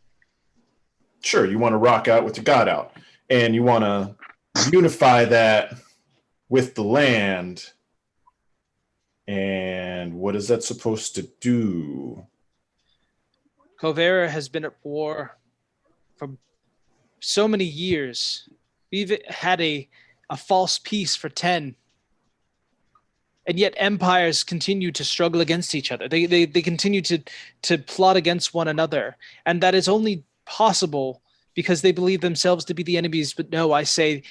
Sure, you want to rock out with your god out, and you want to unify that with the land. And what is that supposed to do? Kovera has been at war for so many years. We've had a false peace for 10. And yet empires continue to struggle against each other. They continue to plot against one another. And that is only possible because they believe themselves to be the enemies. But no, I say,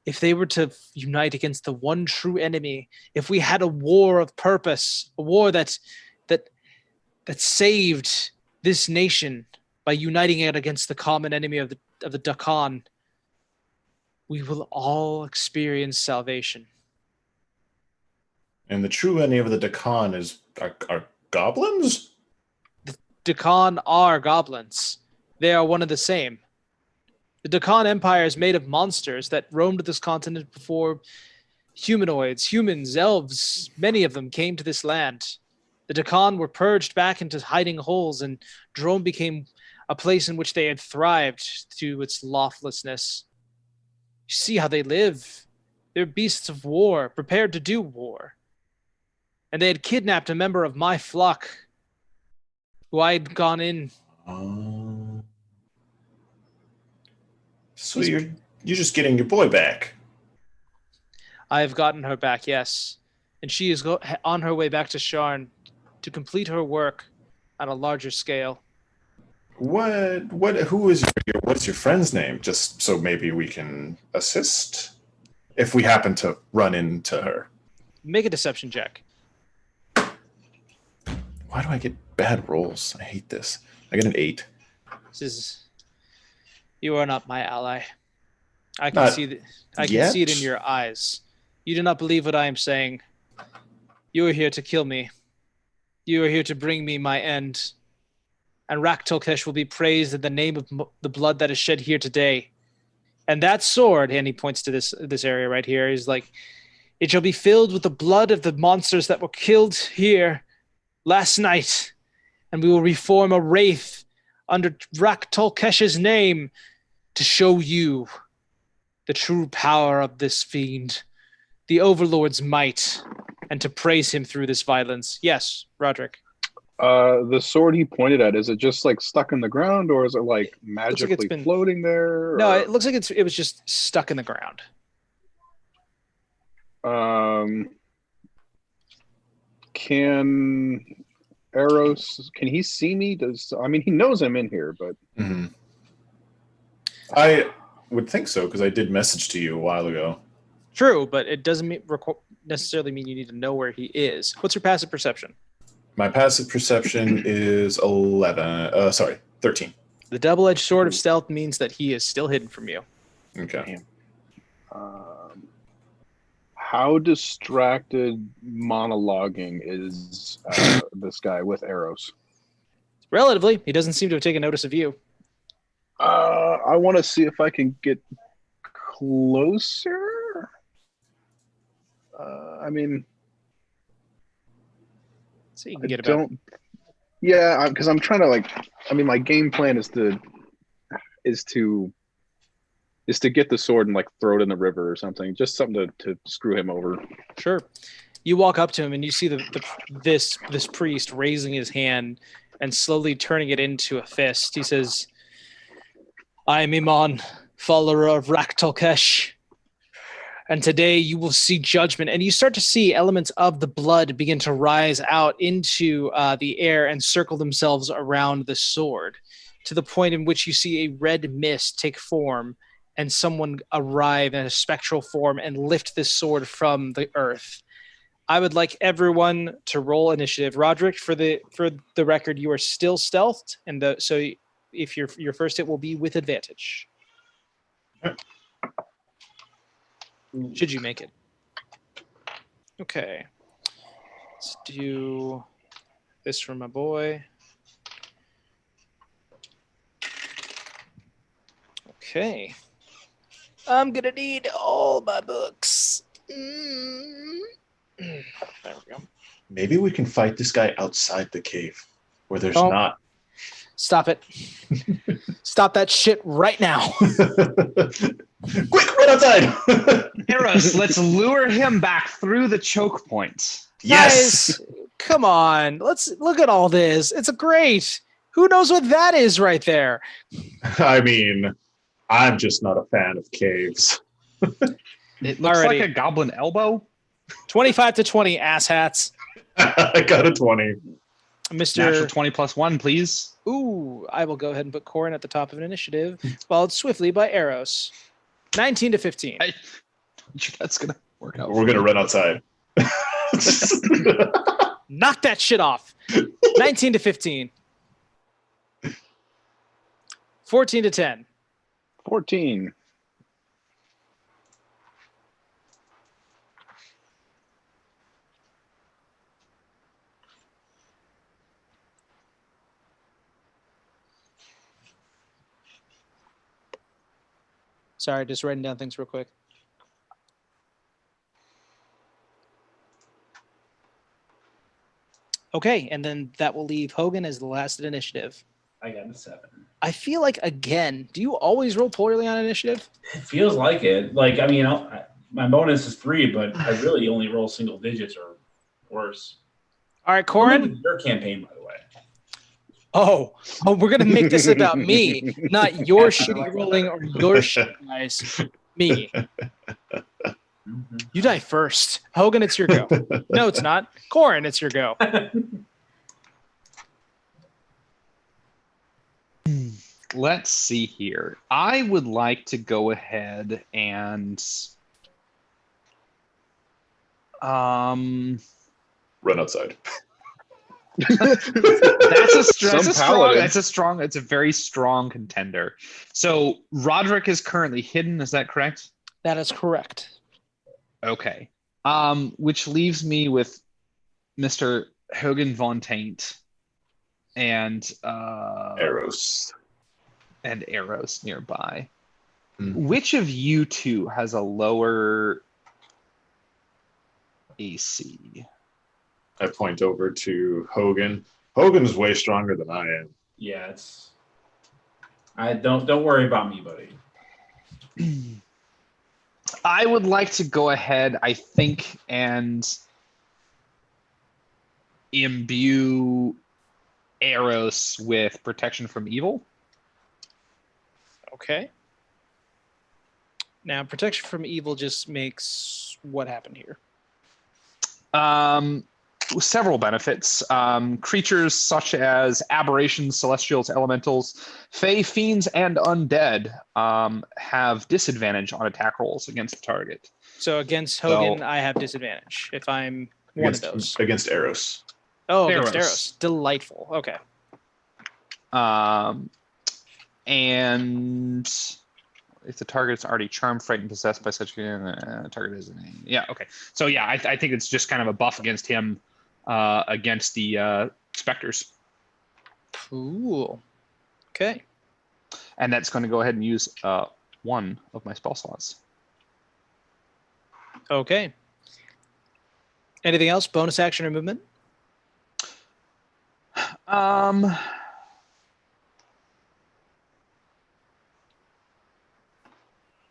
if they were to unite against the one true enemy, if we had a war of purpose, a war that saved this nation by uniting it against the common enemy of the Dakan, we will all experience salvation. And the true enemy of the Dakan are goblins? The Dakan are goblins. They are one and the same. The Dakan Empire is made of monsters that roamed this continent before humanoids, humans, elves, many of them came to this land. The Dakan were purged back into hiding holes, and Drome became a place in which they had thrived to its lawlessness. You see how they live. They're beasts of war, prepared to do war. And they had kidnapped a member of my flock who I had gone in. So you're just getting your boy back. I have gotten her back, yes. And she is on her way back to Sharn to complete her work on a larger scale. What's your friend's name? Just so maybe we can assist if we happen to run into her. Make a deception check. Why do I get bad rolls? I hate this. I get an 8. You are not my ally. I can see it in your eyes. You do not believe what I am saying. You are here to kill me. You are here to bring me my end. And Rak Tolkesh will be praised in the name of the blood that is shed here today. And that sword, and he points to this area right here, is like, it shall be filled with the blood of the monsters that were killed here last night. And we will reform a wraith under Rak Tolkesh's name to show you the true power of this fiend, the Overlord's might, and to praise him through this violence. Yes, Roderick. The sword he pointed at, is it just like stuck in the ground, or is it like magically floating there? Or? No, it looks like it was just stuck in the ground. Can Eros, can he see me? He knows I'm in here, but I would think so, because I did message to you a while ago. True, but it doesn't necessarily mean you need to know where he is. What's your passive perception? My passive perception is 13. The double-edged sword of stealth means that he is still hidden from you. Okay. How distracted monologuing is this guy with Eros? Relatively. He doesn't seem to have taken notice of you. I want to see if I can get closer. So you can get about. Yeah, because I'm trying to my game plan is to get the sword and throw it in the river or something. Just something to screw him over. Sure. You walk up to him and you see this priest raising his hand and slowly turning it into a fist. He says, I am Iman, follower of Rak Tolkesh. And today you will see judgment. And you start to see elements of the blood begin to rise out into the air and circle themselves around the sword, to the point in which you see a red mist take form and someone arrive in a spectral form and lift this sword from the earth. I would like everyone to roll initiative. Roderick, for the record, you are still stealthed, and so if your first hit will be with advantage. Should you make it? Okay. Let's do this for my boy. Okay. I'm gonna need all my books. There we go. Maybe we can fight this guy outside the cave. where there's Oh. not. Stop it. Stop that shit right now. Quick, run outside! Eros, let's lure him back through the choke point. Yes! Guys, come on. Let's look at all this. It's great. Who knows what that is right there? I mean, I'm just not a fan of caves. It looks Alrighty. like a goblin elbow. 25 to 20, asshats. I got a 20. Natural Mr. 20 plus 1, please. Ooh, I will go ahead and put Corin at the top of an initiative, followed swiftly by Eros. 19 to 15. That's going to work out. We're going to run outside. Knock that shit off. 19 to 15. 14 to 10. 14. Sorry, just writing down things real quick. Okay, and then that will leave Hogan as the last initiative. I got a 7. I feel like, again, do you always roll poorly on initiative? It feels like it. Like, I mean, my bonus is 3, but I really only roll single digits or worse. All right, Corin. Only with your campaign, by the way. Oh, we're going to make this about me, not your shitty rolling or your shit, guys. Me. You die first. Hogan, it's your go. No, it's not. Corin, it's your go. Let's see here. I would like to go ahead and Run outside. It's a very strong contender. So Roderick is currently hidden, is that correct? That is correct. Okay. Which leaves me with Mr. Hogan Von Taint and Eros. And Eros nearby. Mm. Which of you two has a lower AC? I point over to Hogan. Hogan's way stronger than I am. Yeah, it's. I don't worry about me, buddy. I would like to go ahead, I think, and imbue Eros with protection from evil. Okay. Now, protection from evil just makes what happened here? Several benefits. Creatures such as aberrations, celestials, elementals, fey, fiends, and undead have disadvantage on attack rolls against the target. So against Hogan, I have disadvantage if I'm one of those. Against Eros. Oh, against Eros. Delightful. Okay. And if the target's already charmed, frightened, possessed by such a target is a name. Yeah, okay. So yeah, I think it's just kind of a buff against him, against the specters. Cool. Okay. And that's going to go ahead and use one of my spell slots. Okay. Anything else? Bonus action or movement?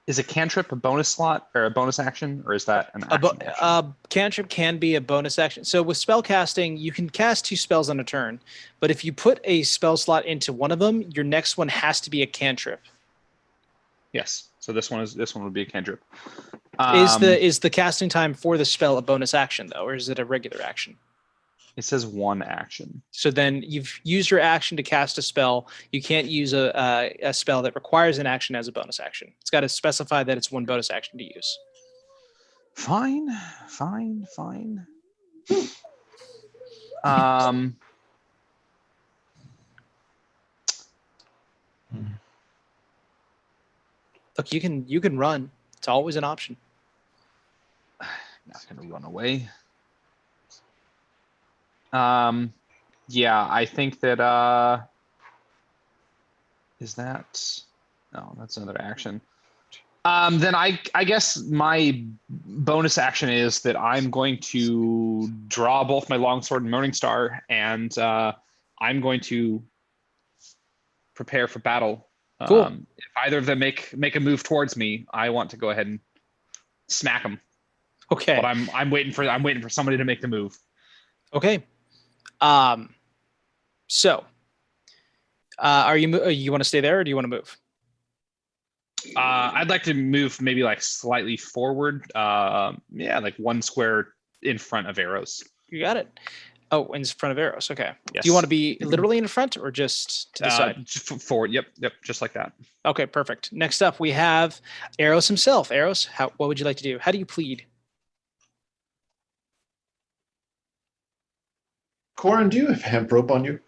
Is a cantrip a bonus slot or a bonus action, or is that an action? Cantrip can be a bonus action. So with spell casting, you can cast 2 spells on a turn, but if you put a spell slot into one of them, your next one has to be a cantrip. Yes. So this one would be a cantrip. Is the casting time for the spell a bonus action though, or is it a regular action? It says one action. So then you've used your action to cast a spell. You can't use a spell that requires an action as a bonus action. It's got to specify that it's one bonus action to use. Fine. Look, you can run. It's always an option. Not going to run away. Yeah, I think that is that. No, that's another action. Then I guess my bonus action is that I'm going to draw both my longsword and Morning Star and I'm going to prepare for battle. Cool. If either of them make a move towards me, I want to go ahead and smack them. Okay. But I'm waiting for somebody to make the move. Okay. So, are you want to stay there or do you want to move? I'd like to move maybe like slightly forward. Like 1 square in front of arrows. You got it. Oh, in front of arrows. Okay. Yes. Do you want to be literally in front or just to the side? Forward. Yep. Just like that. Okay, perfect. Next up, we have Eros himself. Eros, what would you like to do? How do you plead? Corin, do you have hemp rope on you?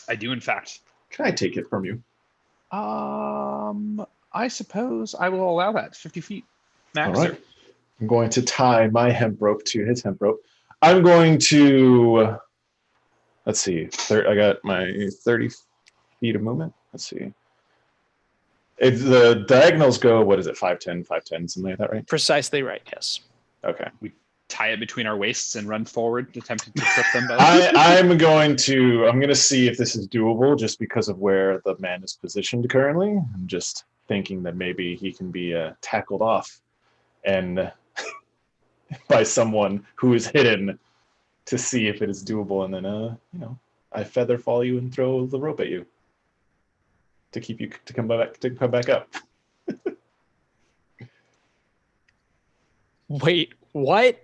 I do, in fact. Can I take it from you? I suppose I will allow that. 50 feet max. All right. I'm going to tie my hemp rope to his hemp rope. I'm going to, let's see, I got my 30 feet of movement. Let's see. If the diagonals go, what is it, 5'10", 5'10", something like that, right? Precisely right, yes. Okay. We tie it between our waists and run forward, attempting to trip them both. I'm going to see if this is doable just because of where the man is positioned currently. I'm just thinking that maybe he can be tackled off and by someone who is hidden to see if it is doable, and then I feather fall you and throw the rope at you to keep you to come back up. Wait, what?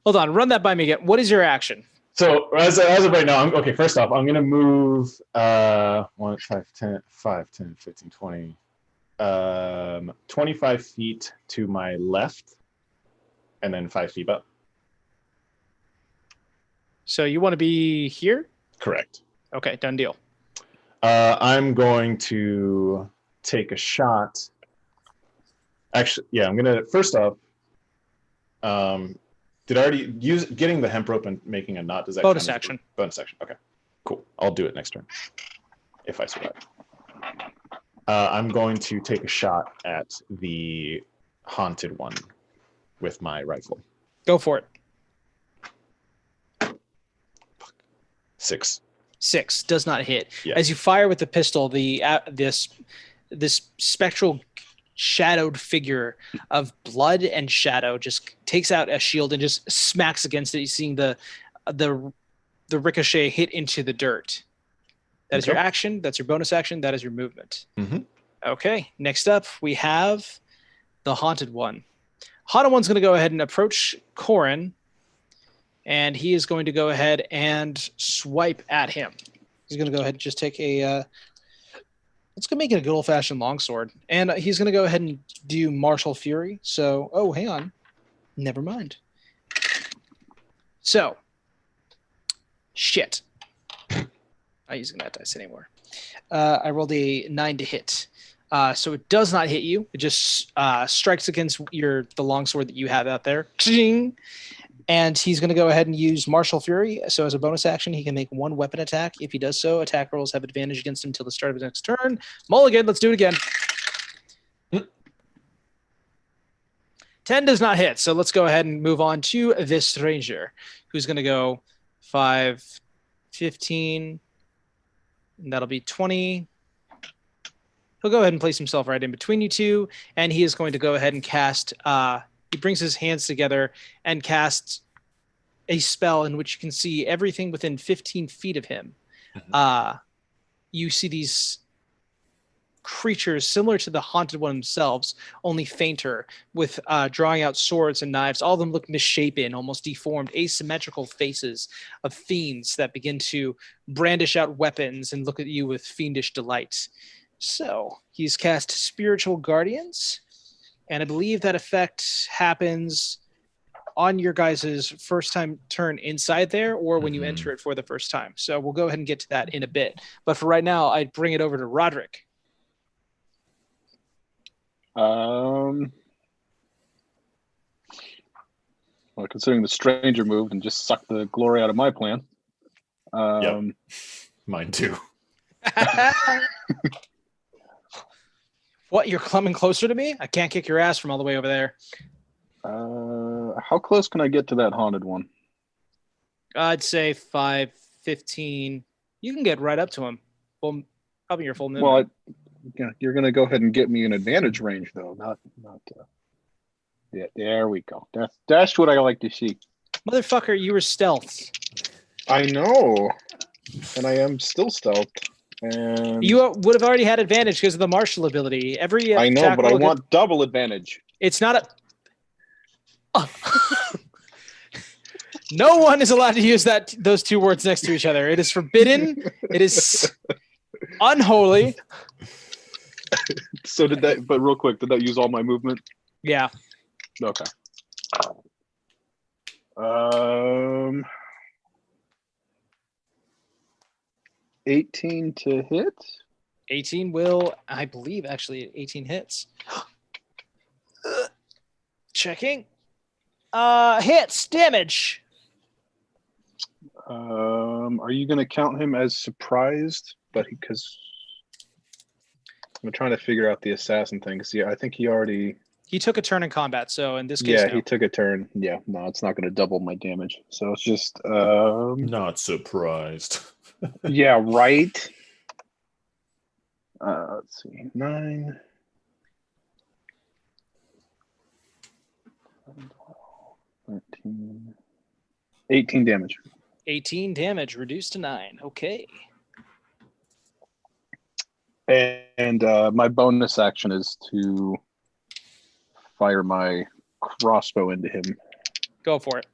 Hold on, run that by me again. What is your action? So as of right now, first off, I'm gonna move 1, 5, 10, 15, 20, 25 feet to my left, and then 5 feet up. So you want to be here? Correct. Okay, done deal. I'm going to take a shot. Actually, yeah, I'm gonna first off. Did I already use getting the hemp rope and making a knot? Does that bonus action? Bonus action. Okay, cool. I'll do it next turn if I survive. I'm going to take a shot at the haunted one with my rifle. Go for it. 6. 6 does not hit. Yeah. As you fire with the pistol, this spectral shadowed figure of blood and shadow just takes out a shield and just smacks against it. You're seeing the ricochet hit into the dirt. That is your action. That's your bonus action. That is your movement. Mm-hmm. Okay. Next up, we have the haunted one. Haunted one's going to go ahead and approach Corin, and he is going to go ahead and swipe at him. He's going to go ahead and just take a. Let's go make it a good old-fashioned longsword. And he's going to go ahead and do martial fury. So, hang on. Never mind. So, shit. I'm not using that dice anymore. I rolled a 9 to hit. So it does not hit you. It just strikes against the longsword that you have out there. And he's going to go ahead and use Martial Fury. So as a bonus action, he can make 1 weapon attack. If he does so, attack rolls have advantage against him until the start of his next turn. Mulligan, let's do it again. 10 does not hit. So let's go ahead and move on to this stranger, who's going to go 5, 15, and that'll be 20. He'll go ahead and place himself right in between you two, and he is going to go ahead and cast he brings his hands together and casts a spell in which you can see everything within 15 feet of him. Mm-hmm. You see these creatures similar to the haunted one themselves, only fainter, with drawing out swords and knives. All of them look misshapen, almost deformed, asymmetrical faces of fiends that begin to brandish out weapons and look at you with fiendish delight. So he's cast Spiritual Guardians, and I believe that effect happens on your guys' first time turn inside there or when you enter it for the first time. So we'll go ahead and get to that in a bit. But for right now, I'd bring it over to Roderick. Well, considering the stranger moved and just sucked the glory out of my plan. Yep. Mine too. What, you're coming closer to me? I can't kick your ass from all the way over there. How close can I get to that haunted one? I'd say 5, 15. You can get right up to him. Well, probably your full movement. Well, you're going to go ahead and get me an advantage range, though. Not. Yeah, there we go. That's what I like to see. Motherfucker, you were stealth. I know, and I am still stealth. And you would have already had advantage because of the martial ability. I know, but I want double advantage. It's not a. No one is allowed to use those two words next to each other. It is forbidden. It is unholy. So but real quick, did that use all my movement? Yeah. Okay. 18 to hit. 18 will, I believe, actually 18 hits. Checking. Hits, damage. Are you going to count him as surprised? Because I'm trying to figure out the assassin thing. Because I think he took a turn in combat. So in this case, no. He took a turn. Yeah, no, it's not going to double my damage. So it's just not surprised. Yeah, right. Let's see, 9, 13, 18 damage. 18 damage, reduced to 9. Okay. And my bonus action is to fire my crossbow into him. Go for it.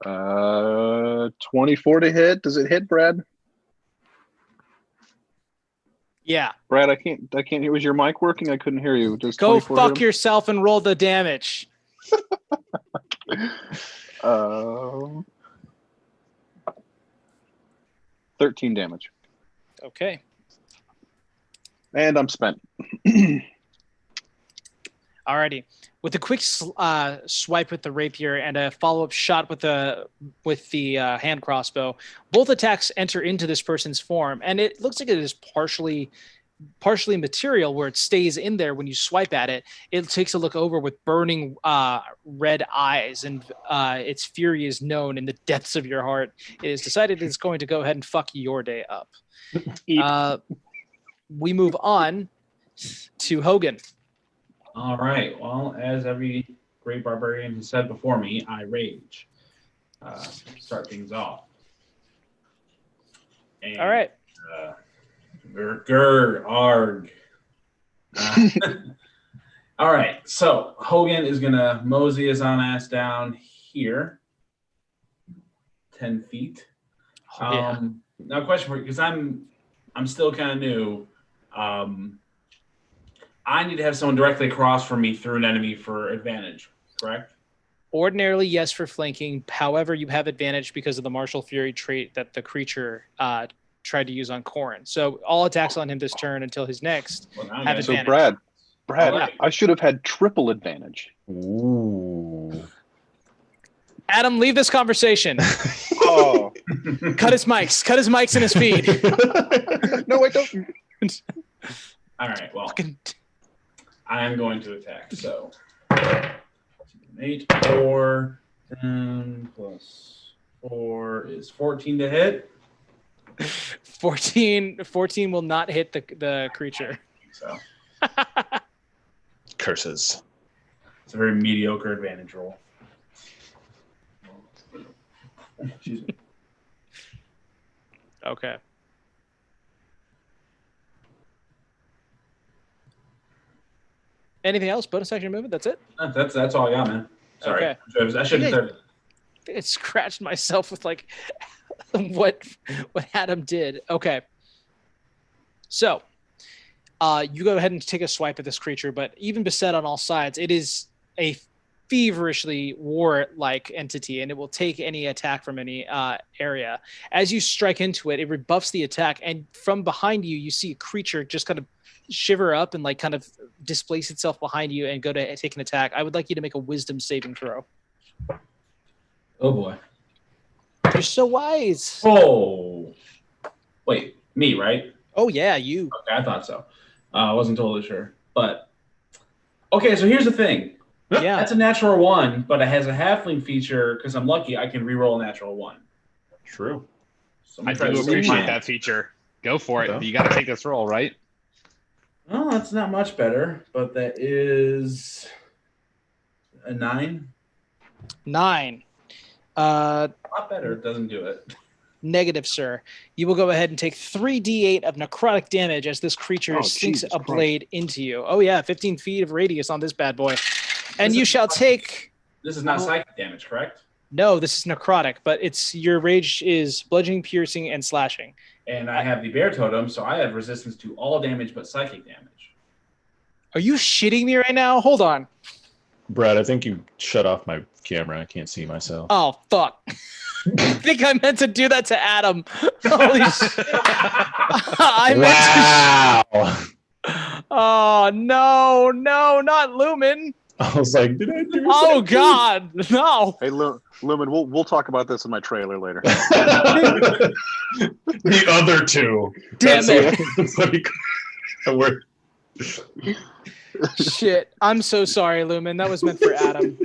24 to hit. Does it hit, Brad? Yeah. Brad, I can't hear. Was your mic working? I couldn't hear you. Just go fuck yourself and roll the damage. 13 damage. Okay. And I'm spent. Alrighty. With a quick swipe with the rapier and a follow-up shot with the hand crossbow, both attacks enter into this person's form, and it looks like it is partially material where it stays in there when you swipe at it. It takes a look over with burning red eyes, and its fury is known in the depths of your heart. It has decided it's going to go ahead and fuck your day up. We move on to Hogan. All right. Well, as every great barbarian has said before me, I rage. Start things off. And, all right. Arg. All right. So Hogan is gonna mosey his on ass down here, 10 feet. Now, question for you, because I'm still kind of new. I need to have someone directly across from me through an enemy for advantage, correct? Ordinarily, yes, for flanking. However, you have advantage because of the martial fury trait that the creature tried to use on Corrin. So all attacks on him this turn until his next have advantage. So Brad, yeah. I should have had triple advantage. Ooh. Adam, leave this conversation. Oh. Cut his mics and his feed. No, I don't. All right, well, I am going to attack, so 8, 4, 10 plus 4 is 14 to hit. 14 will not hit the creature. So Curses. It's a very mediocre advantage roll. Excuse me. Okay. Anything else? Bonus action movement? That's it? That's all I got, man. Sorry. Okay. I should have started. I scratched myself with like what Adam did. Okay. So you go ahead and take a swipe at this creature, but even beset on all sides, it is a feverishly war-like entity, and it will take any attack from any area. As you strike into it, it rebuffs the attack, and from behind you, you see a creature just kind of shiver up and like kind of displace itself behind you and go to take an attack. I would like you to make a wisdom saving throw. Oh boy. You're so wise. Oh. Wait, me, right? Oh yeah, you. Okay, I thought so. I wasn't totally sure. But okay, so here's the thing. Yeah. That's a natural 1, but it has a halfling feature. Because I'm lucky, I can reroll a natural 1. True. So I'm I gonna try do to save appreciate my- that feature. Go for it. Yeah. But you got to take this roll, right? Oh, that's not much better, but that is a 9. 9. A lot better. It doesn't do it. Negative, sir. You will go ahead and take 3d8 of necrotic damage as this creature sinks Jesus a Christ. blade into you. Oh yeah, 15 feet of radius on this bad boy. And This you is shall not- take... This is not psychic damage, correct? No, this is necrotic, but it's your rage is bludgeoning, piercing, and slashing. And I have the bear totem, so I have resistance to all damage but psychic damage. Are you shitting me right now? Hold on. Brad, I think you shut off my camera. I can't see myself. Oh, fuck. I think I meant to do that to Adam. Holy shit. I meant to... Wow. Oh, no, not Lumen. I was like, did I do Oh, something? God, no. Hey, Lumen, we'll talk about this in my trailer later. The other two. Damn it. That's what he- we're- Shit. I'm so sorry, Lumen. That was meant for Adam.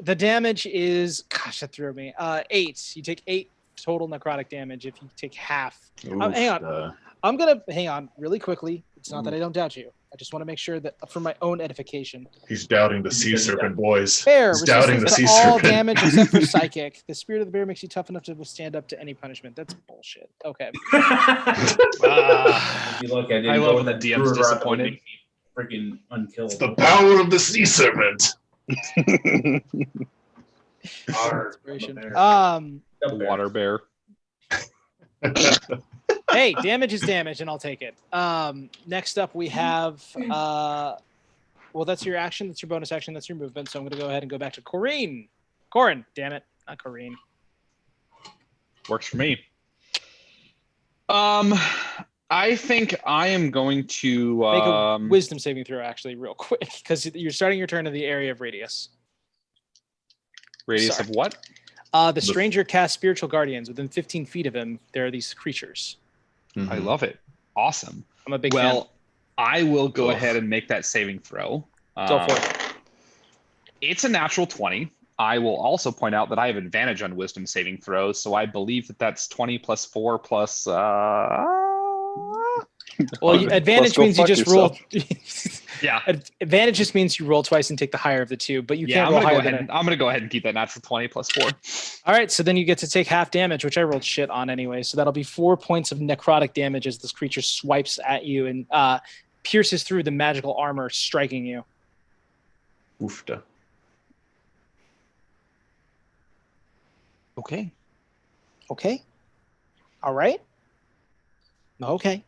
The damage is, gosh, that threw me. 8. You take 8 total necrotic damage if you take half. Hang on. I'm going to hang on really quickly. It's not that I don't doubt you. I just want to make sure that for my own edification. He's doubting the sea serpent, boys. Fair. He's doubting the Resistance sea to all serpent. damage except for psychic. The spirit of the bear makes you tough enough to withstand up to any punishment. That's bullshit. Okay. If you look, I didn't I go love with when that the DM's Druid Rock disappointed. that would make me freaking unkillable. It's the power of the sea serpent. Inspiration. The The water bear. Hey, damage is damage, and I'll take it. Next up, we have. Well, that's your action. That's your bonus action. That's your movement. So I'm going to go ahead and go back to Corinne. Corin, damn it, not Corinne. Works for me. I think I am going to Make a wisdom saving throw, actually, real quick, because you're starting your turn in the area of radius. radius sorry. of what? The stranger casts spiritual guardians. Within 15 feet of him, there are these creatures. Mhm. I love it. Awesome. I'm a big fan. Well, I will go Oof. ahead and make that saving throw. Go for it. It's a natural 20. I will also point out that I have advantage on wisdom saving throws, so I believe that that's 20 plus 4 plus. Well, advantage go means you fuck just roll. Yeah. Advantage just means you roll twice and take the higher of the two, but you Yeah, can't I'm roll gonna higher go ahead. than I'm gonna go ahead and keep that natural 20 plus 4. All right, so then you get to take half damage, which I rolled shit on anyway. So that'll be 4 points of necrotic damage as this creature swipes at you and pierces through the magical armor, striking you. Oofta. Okay. Okay. All right. Okay.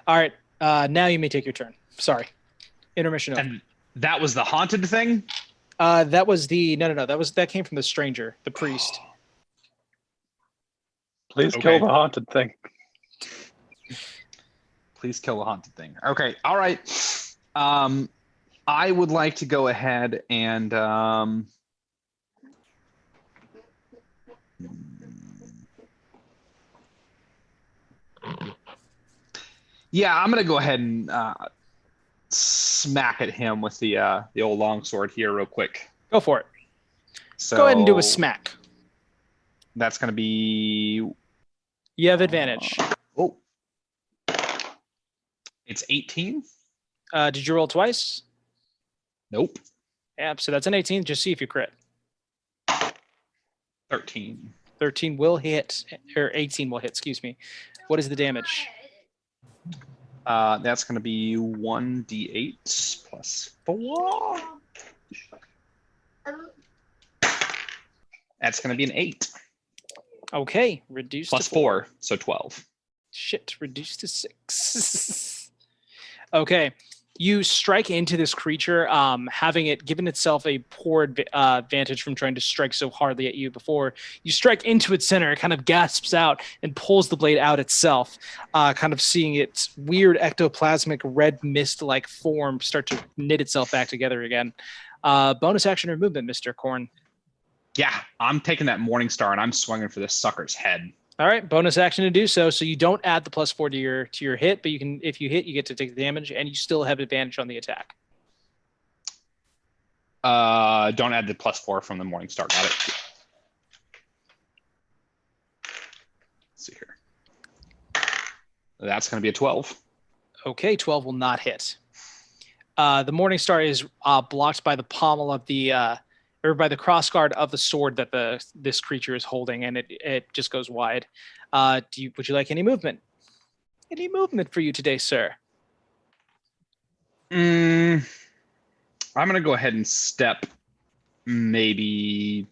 All right. Now you may take your turn. Sorry. Intermission over. And that was the haunted thing. That was the no. That came from the stranger, the priest. Please Okay. kill the haunted thing. Please kill the haunted thing. Okay. All right. I would like to go ahead and yeah, I'm gonna go ahead and smack at him with the old longsword here real quick. Go for it. So Go ahead and do a smack. That's gonna be You have advantage. oh, it's 18. Did you roll twice? Nope. Yep. So that's an 18. Just see if you crit. 13. 13 will hit, or 18 will hit. Excuse me. What is the damage? That's gonna be 1d8 plus 4. That's gonna be an 8 Okay, reduced plus to 4, so 12. Shit, reduced to 6. Okay, you strike into this creature, having it given itself a poor advantage from trying to strike so hardly at you before. You strike into its center, it kind of gasps out and pulls the blade out itself, kind of seeing its weird ectoplasmic red mist-like form start to knit itself back together again. Bonus action or movement, Mr. Korn. Yeah, I'm taking that Morning Star and I'm swinging for this sucker's head. All right, bonus action to do so. So you don't add the +4 to your hit, but you can, if you hit, you get to take the damage, and you still have advantage on the attack. Don't add the +4 from the Morning Star. Got it. Let's see here. That's going to be a 12. Okay, 12 will not hit. The Morning Star is blocked by the pommel of the or by the crossguard of the sword that this creature is holding, and it just goes wide. Would you like any movement? Any movement for you today, sir? I'm going to go ahead and step maybe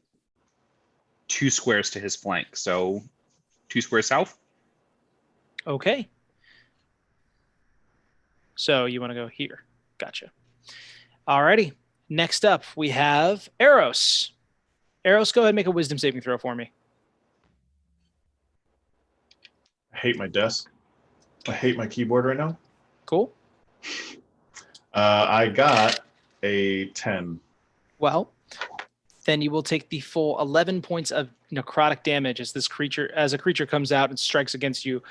2 squares to his flank. So 2 squares south. Okay. So you want to go here. Gotcha. Alrighty. Next up, we have Eros. Eros, go ahead and make a wisdom saving throw for me. I hate my desk. I hate my keyboard right now. Cool. I got a 10. Well, then you will take the full 11 points of necrotic damage as a creature comes out and strikes against you.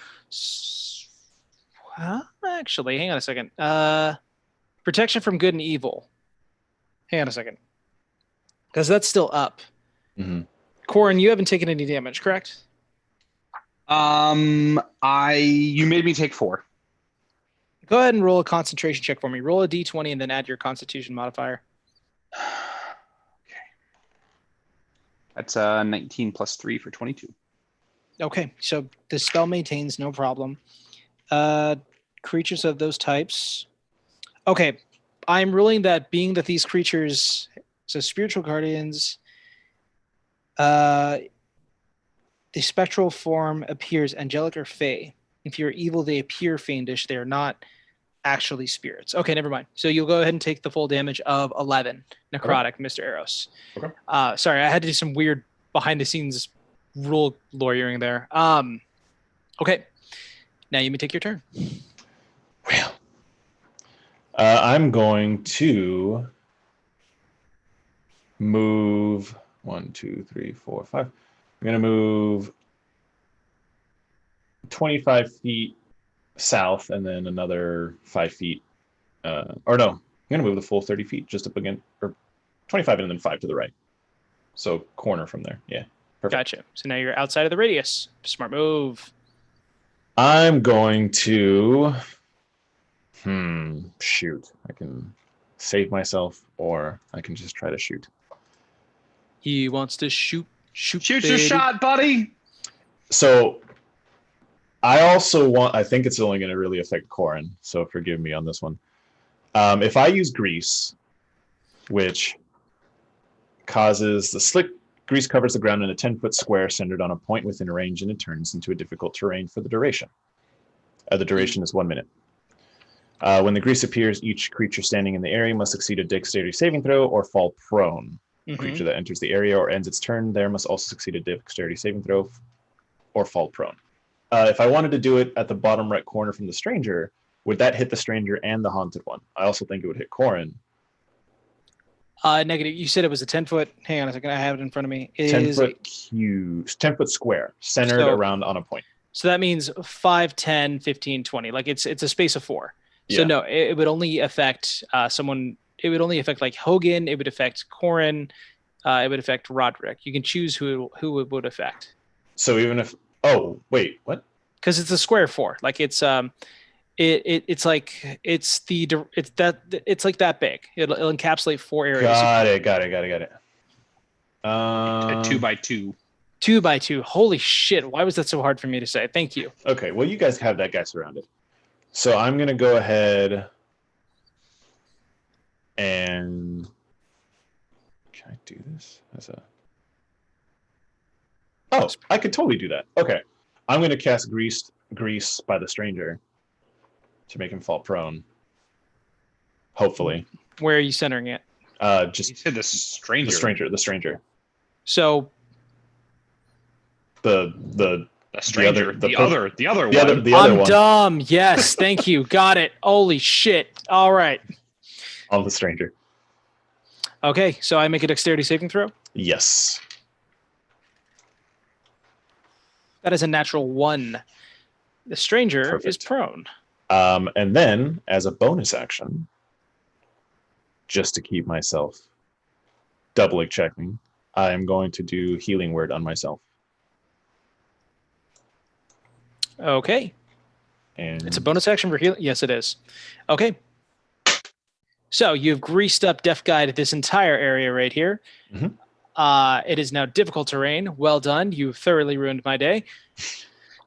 Actually, hang on a second. Protection from good and evil. Hang on a second. Because that's still up. Mm-hmm. Corin, you haven't taken any damage, correct? You made me take 4. Go ahead and roll a concentration check for me. Roll a d20 and then add your constitution modifier. Okay. That's 19 plus 3 for 22. Okay, so the spell maintains, no problem. Creatures of those types. Okay, I'm ruling that being that these creatures, so spiritual guardians, the spectral form appears angelic or fey. If you're evil, they appear fiendish. They're not actually spirits. Okay, never mind. So you'll go ahead and take the full damage of 11 necrotic, okay. Mr. Eros. Okay. Sorry, I had to do some weird behind-the-scenes rule lawyering there. Okay, now you may take your turn. Well, I'm going to move 1, 2, 3, 4, 5. I'm going to move 25 feet south and then another 5 feet. Or no, I'm going to move the full 30 feet just up again, or 25 and then 5 to the right. So corner from there. Yeah. Perfect. Gotcha. So now you're outside of the radius. Smart move. I'm going to shoot. I can save myself or I can just try to shoot. He wants to shoot Shoot baby. your shot, buddy. So I think it's only going to really affect Corin, so forgive me on this one. If I use grease, which causes the slick grease covers the ground in a 10-foot square centered on a point within range, and it turns into a difficult terrain for the duration. The duration is 1 minute. When the grease appears, each creature standing in the area must succeed a dexterity saving throw or fall prone. A creature that enters the area or ends its turn there must also succeed a dexterity saving throw or fall prone. If I wanted to do it at the bottom right corner from the stranger, would that hit the stranger and the haunted one? I also think it would hit Corin. Negative. You said it was a 10-foot. Hang on a second. I have it in front of me. 10-foot square, centered around on a point. So that means 5, 10, 15, 20. Like it's a space of 4. So Yeah. no, it would only affect someone. It would only affect like Hogan. It would affect Corin. It would affect Roderick. You can choose who it would affect. So even if wait, what? Because it's a square 4. Like it's it's like it's like that big. It'll encapsulate 4 areas. Got it. A 2 by 2. 2 by 2. Holy shit! Why was that so hard for me to say? Thank you. Okay, well you guys have that guy surrounded. So I'm gonna go ahead and can I do this as a? Oh, I could totally do that. Okay, I'm gonna cast grease by the stranger to make him fall prone. Hopefully. Where are you centering it? You said the stranger. The stranger. So The stranger. The other one. I'm dumb. Yes, thank you. Got it. Holy shit. All right. On the stranger. Okay, so I make a dexterity saving throw. Yes. That is a natural 1. The stranger is Perfect. prone. And then, as a bonus action, just to keep myself doubly checking, I am going to do Healing Word on myself. Okay. And It's a bonus action for healing. Yes, it is. Okay. So you've greased up Deaf Guide this entire area right here. Mhm. It is now difficult terrain. Well done. You thoroughly ruined my day.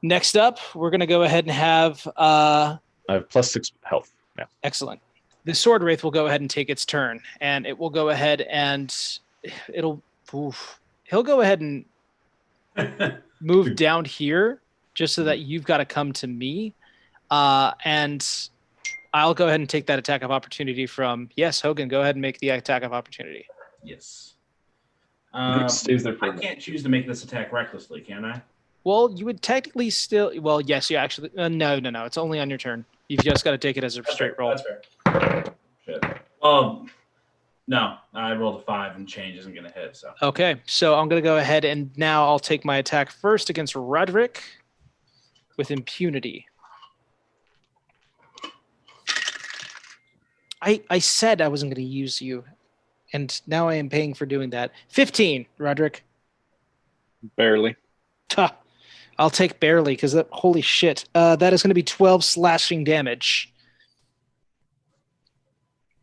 Next up, we're going to go ahead and have... I have +6 health. Yeah. Excellent. The Sword Wraith will go ahead and take its turn, and it will go ahead and he'll go ahead and move down here just so that you've got to come to me. And I'll go ahead and take that attack of opportunity from, yes, Hogan, go ahead and make the attack of opportunity. Yes. Stays there for a I can't choose to make this attack recklessly, can I? Well, you would technically still, well, yes, you actually, no. It's only on your turn. You've just got to take it as a straight roll. That's fair. Shit. No, I rolled a 5 and change isn't going to hit. So Okay, so I'm going to go ahead and now I'll take my attack first against Roderick with impunity. I said I wasn't going to use you, and now I am paying for doing that. 15, Roderick. Barely. Tuh. I'll take barely because holy shit. That is going to be 12 slashing damage.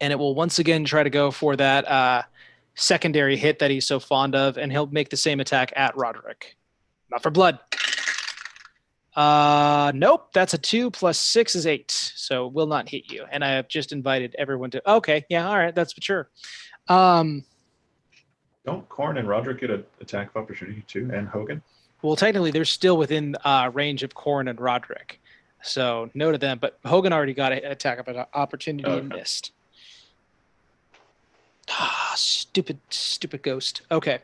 And it will once again try to go for that secondary hit that he's so fond of, and he'll make the same attack at Roderick. Not for blood. Nope, that's a 2 plus 6 is 8, so will not hit you. And I have just invited everyone to. Okay, yeah, all right, that's for sure. Don't Korn and Roderick get an attack of opportunity too, and Hogan? Well, technically, they're still within range of Korn and Roderick, so no to them. But Hogan already got an attack of opportunity and missed. Stupid ghost. Okay.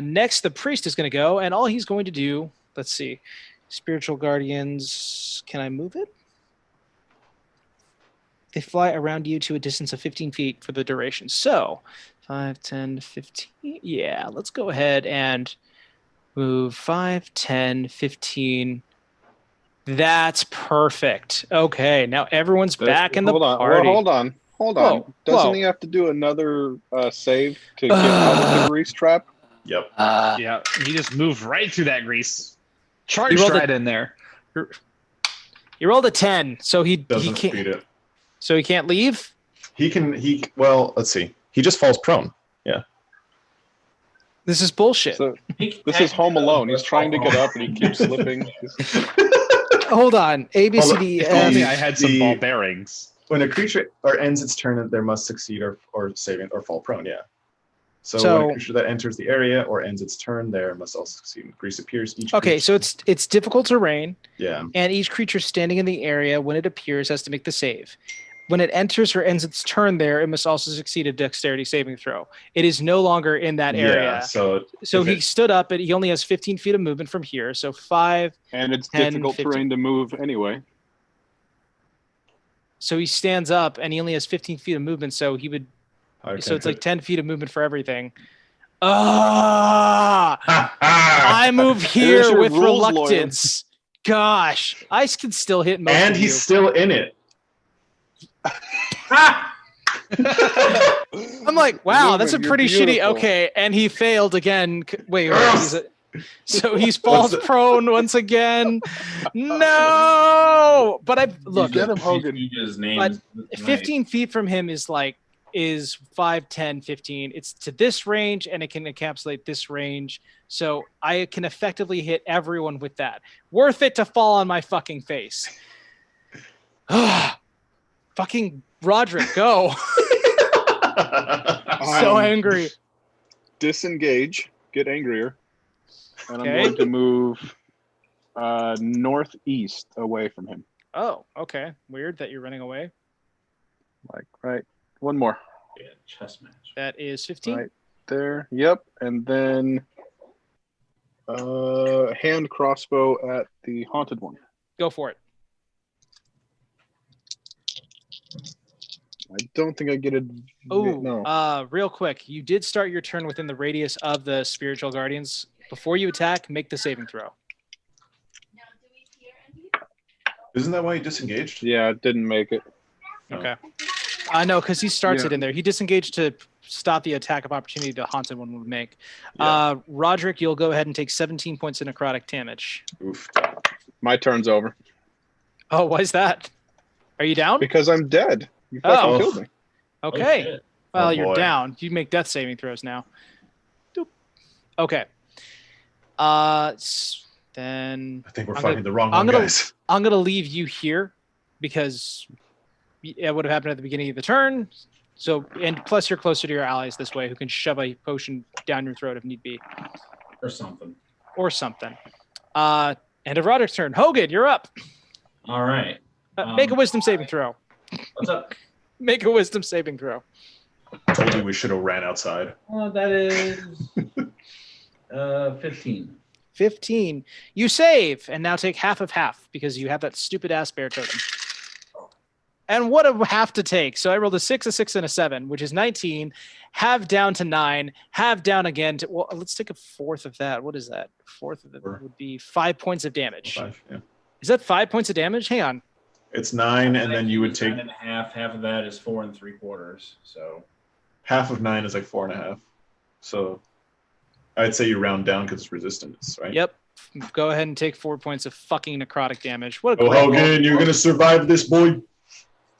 Next, the priest is going to go, and all he's going to do. Let's see. Spiritual guardians. Can I move it? They fly around you to a distance of 15 feet for the duration. So 5, 10, 15. Yeah, let's go ahead and move 5, 10, 15. That's perfect. Okay, now everyone's back in the party. Hold on. Whoa, Doesn't he have to do another save to get out of the grease trap? Yep. Yeah, he just moved right through that grease. Charged rolled right in there. He rolled a 10, so he Doesn't can't. beat it. So he can't leave. Well, let's see. He just falls prone. Yeah. This is bullshit. So, this is Home Alone. He's trying to get up and he keeps slipping. Hold on. A, B, C, D, E, If only I F. had some ball bearings. When a creature ends its turn, there must succeed or save it or fall prone. Yeah. So when a creature that enters the area or ends its turn there must also succeed. Grease appears each. Okay, creature. so it's difficult terrain. Yeah. And each creature standing in the area when it appears has to make the save. When it enters or ends its turn there, it must also succeed a dexterity saving throw. It is no longer in that area. Yeah, so he stood up, but he only has 15 feet of movement from here. So 5. And it's 10, difficult 15. terrain to move anyway. So he stands up and he only has 15 feet of movement. So he would. Okay. So it's like 10 feet of movement for everything. I move here with reluctance. Gosh, I can still hit most and of he's you. still in it. I'm like, wow, that's a You're pretty shitty. beautiful. Okay, and he failed again. Wait, so he falls prone once again. No, but I look. Get him, Hogan. His name But is 15 feet from him is 5, 10, 15. It's to this range, and it can encapsulate this range. So I can effectively hit everyone with that. Worth it to fall on my fucking face. Fucking Roderick, go. So angry. Disengage. Get angrier. And Okay. I'm going to move northeast away from him. Oh, okay. Weird that you're running away. Right. One more. Yeah, chess match. That is 15. Right there. Yep. And then hand crossbow at the haunted one. Go for it. I don't think I get it. Oh, no. Real quick. You did start your turn within the radius of the spiritual guardians. Before you attack, make the saving throw. Isn't that why he disengaged? Yeah, it didn't make it. Okay. No, because he starts Yeah. it in there. He disengaged to stop the attack of opportunity the haunted one would make. Yeah. Roderick, you'll go ahead and take 17 points of necrotic damage. Oof. My turn's over. Oh, why is that? Are you down? Because I'm dead. You fucking Oh. killed me. Okay. shit. Well, Oh, you're boy. down. You make death saving throws now. Doop. Okay. Then I think we're I'm fighting gonna- the wrong I'm one, gonna- guys. I'm going to leave you here because it would have happened at the beginning of the turn. So, and plus you're closer to your allies this way who can shove a potion down your throat if need be. Or something. Or something. End of Roderick's turn. Hogan, you're up. All right. Make a wisdom saving throw. What's up? Make a wisdom saving throw. Told you we should have ran outside. That is 15. 15. You save and now take half of half because you have that stupid ass bear totem. And what a half to take. So I rolled a 6, a 6, and a 7, which is 19. Half down to 9. Half down again to, well, let's take a fourth of that. What is that? Fourth of it would be 5 points of damage. 5, yeah. Is that 5 points of damage? Hang on. It's 9, and then you would take 9.5. Half of that is 4 3/4. So half of 9 is like 4.5. So I'd say you round down because it's resistance, right? Yep. Go ahead and take 4 points of fucking necrotic damage. What a Oh, great roll. Hogan, you're gonna survive this, boy.